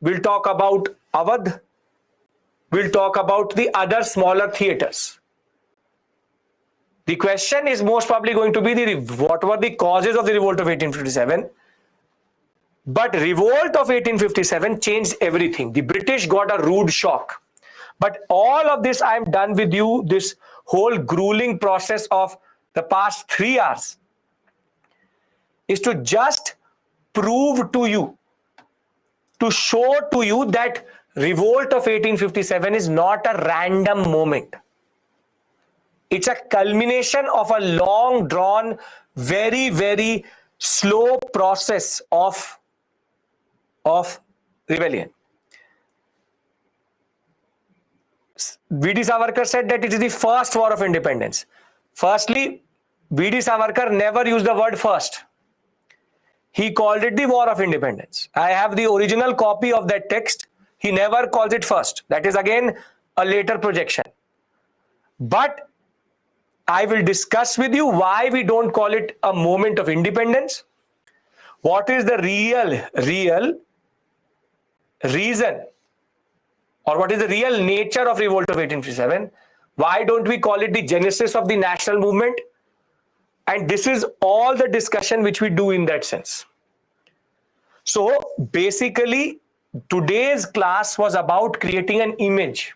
We'll talk about Awadh. We'll talk about the other smaller theaters. The question is most probably going to be what were the causes of the revolt of 1857? But revolt of 1857 changed everything. The British got a rude shock. But all of this I'm done with you, this whole grueling process of the past 3 hours is to just prove to you, to show to you that revolt of 1857 is not a random moment. It's a culmination of a long drawn, very, very slow process of rebellion. V.D. Savarkar said that it is the first war of independence. Firstly, V.D. Savarkar never used the word first. He called it the war of independence. I have the original copy of that text. He never calls it first. That is again a later projection. But I will discuss with you why we don't call it a moment of independence. What is the real reason, or what is the real nature of revolt of 1857? Why don't we call it the genesis of the national movement? And this is all the discussion which we do in that sense. So basically, today's class was about creating an image.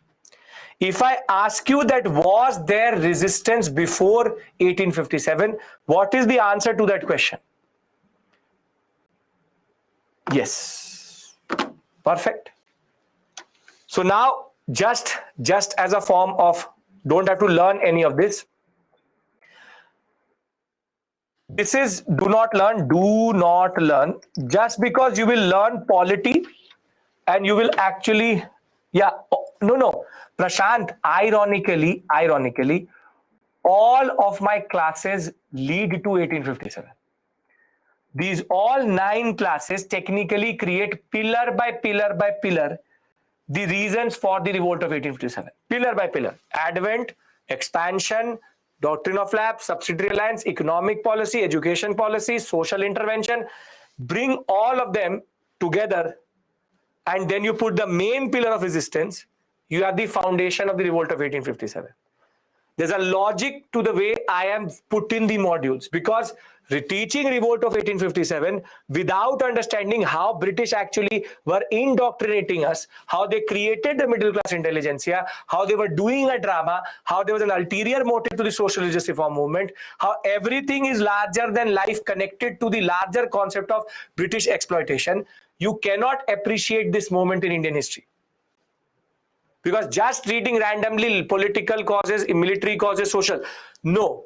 If I ask you that was there resistance before 1857, what is the answer to that question? Yes. Perfect. So now just as a form of, don't have to learn any of this. This is do not learn. Just because you will learn polity and you will actually, no, Prashant, ironically, all of my classes lead to 1857. These all 9 classes technically create pillar by pillar the reasons for the revolt of 1857. Pillar by pillar. Advent, expansion, doctrine of lapse, subsidiary alliance, economic policy, education policy, social intervention. Bring all of them together and then you put the main pillar of resistance. You have the foundation of the revolt of 1857. There's a logic to the way I am put in the modules, because teaching revolt of 1857 without understanding how British actually were indoctrinating us, how they created the middle class intelligentsia, how they were doing a drama, how there was an ulterior motive to the social religious reform movement, how everything is larger than life connected to the larger concept of British exploitation. You cannot appreciate this moment in Indian history. Because just reading randomly political causes, military causes, social, no.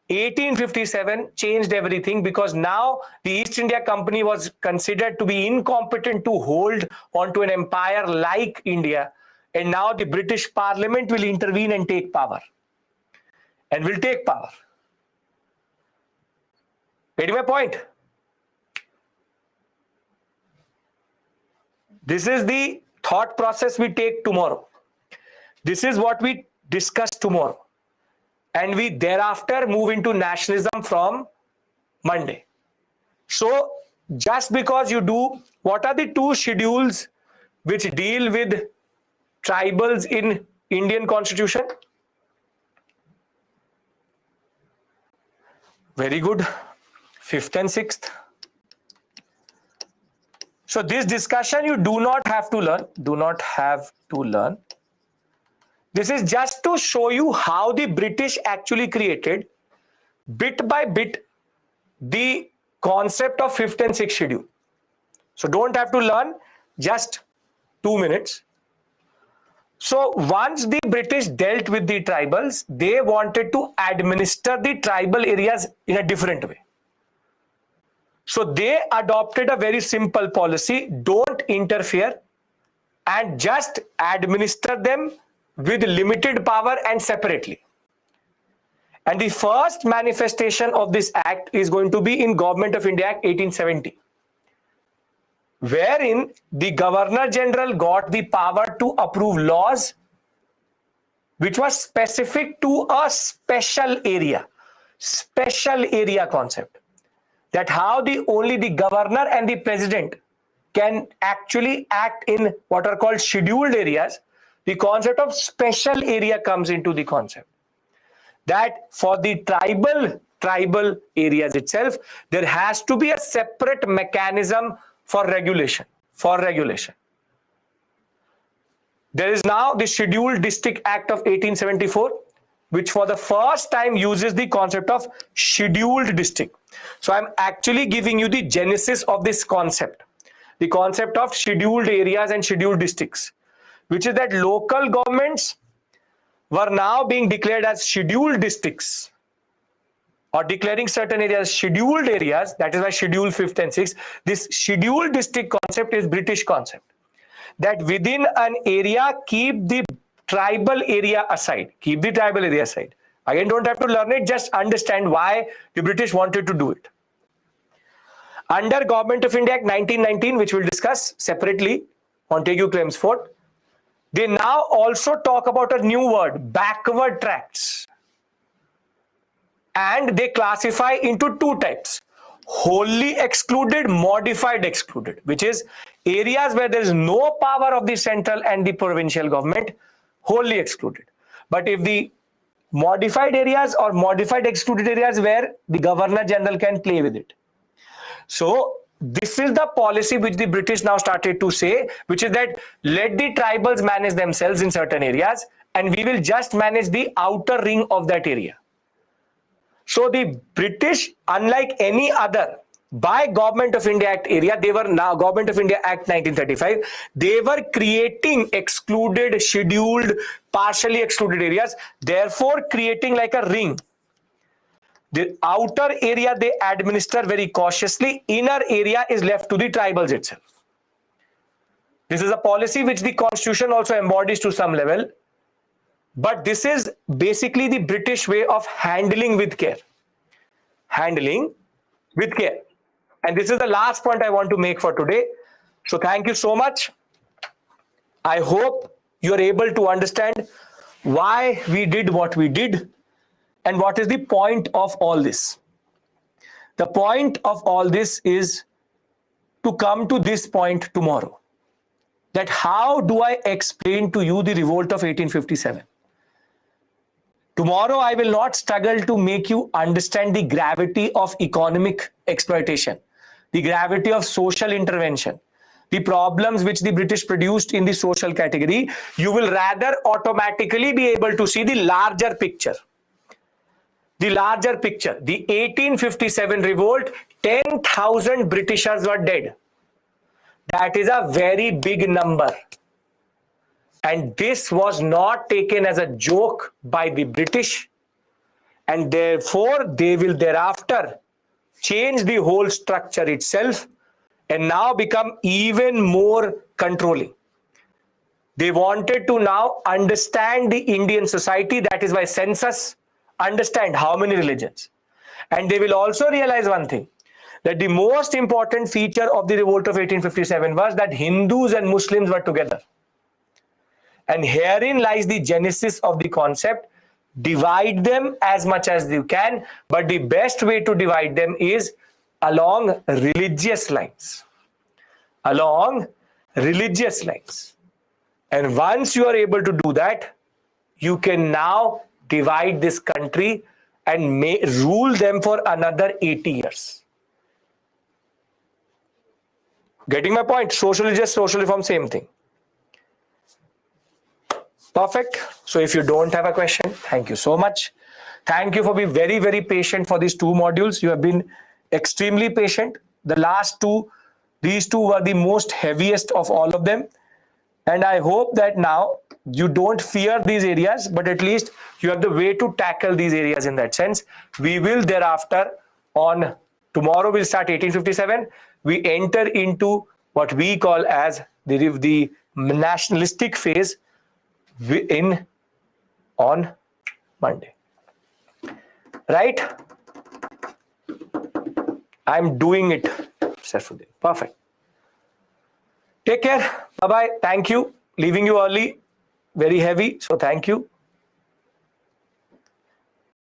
1857 changed everything, because now the East India Company was considered to be incompetent to hold onto an empire like India. And now the British Parliament will intervene and take power. And will take power. Getting my point? This is the thought process we take tomorrow. This is what we discuss tomorrow. And we thereafter move into nationalism from Monday. So just because you do, what are the 2 schedules which deal with tribals in Indian Constitution? Very good. 5th and 6th. So this discussion you do not have to learn. This is just to show you how the British actually created bit by bit the concept of 5th and 6th schedule. So don't have to learn, just 2 minutes. So once the British dealt with the tribals, they wanted to administer the tribal areas in a different way. So they adopted a very simple policy: don't interfere and just administer them with limited power and separately. And the first manifestation of this act is going to be in Government of India Act 1870, wherein the Governor General got the power to approve laws which was specific to a special area concept. That how only the governor and the president can actually act in what are called scheduled areas. The concept of special area comes into the concept. That for the tribal areas itself, there has to be a separate mechanism for regulation. There is now the Scheduled District Act of 1874, which for the first time uses the concept of scheduled district. So I'm actually giving you the genesis of this concept, the concept of scheduled areas and scheduled districts, which is that local governments were now being declared as scheduled districts, or declaring certain areas scheduled areas. That is why Schedule 5th and 6th. This scheduled district concept is British concept. That within an area, keep the tribal area aside. Again, don't have to learn it, just understand why the British wanted to do it. Under Government of India Act 1919, which we'll discuss separately on Montagu Claims Fort, they now also talk about a new word, backward tracts. And they classify into two types: wholly excluded, modified excluded, which is areas where there is no power of the central and the provincial government, wholly excluded. But if the modified areas or modified excluded areas where the Governor General can play with it. So this is the policy which the British now started to say, which is that let the tribals manage themselves in certain areas and we will just manage the outer ring of that area. So the British, unlike any other, by Government of India Act area, they were now Government of India Act 1935, they were creating excluded, scheduled, partially excluded areas, therefore creating like a ring. The outer area they administer very cautiously, inner area is left to the tribals itself. This is a policy which the Constitution also embodies to some level. But this is basically the British way of handling with care. And this is the last point I want to make for today. So thank you so much. I hope you are able to understand why we did what we did and what is the point of all this. The point of all this is to come to this point tomorrow. That how do I explain to you the revolt of 1857? Tomorrow, I will not struggle to make you understand the gravity of economic exploitation, the gravity of social intervention, the problems which the British produced in the social category. You will rather automatically be able to see the larger picture. The larger picture, the 1857 revolt, 10,000 Britishers were dead. That is a very big number. And this was not taken as a joke by the British, and therefore they will thereafter change the whole structure itself and now become even more controlling. They wanted to now understand the Indian society, that is why census, understand how many religions. And they will also realize one thing, that the most important feature of the revolt of 1857 was that Hindus and Muslims were together. And herein lies the genesis of the concept: divide them as much as you can, but the best way to divide them is along religious lines. And once you are able to do that, you can now divide this country and rule them for another 80 years. Getting my point? Social justice, social reform, same thing. Perfect. So if you don't have a question, thank you so much. Thank you for being very, very patient for these two modules. You have been extremely patient. The last two, these two were the most heaviest of all of them. And I hope that now you don't fear these areas, but at least you have the way to tackle these areas in that sense. We will thereafter, on tomorrow, we'll start 1857. We enter into what we call as the nationalistic phase in on Monday. Right? I'm doing it, Saifuddin. Perfect. Take care. Bye-bye. Thank you. Leaving you early. Very heavy. So thank you.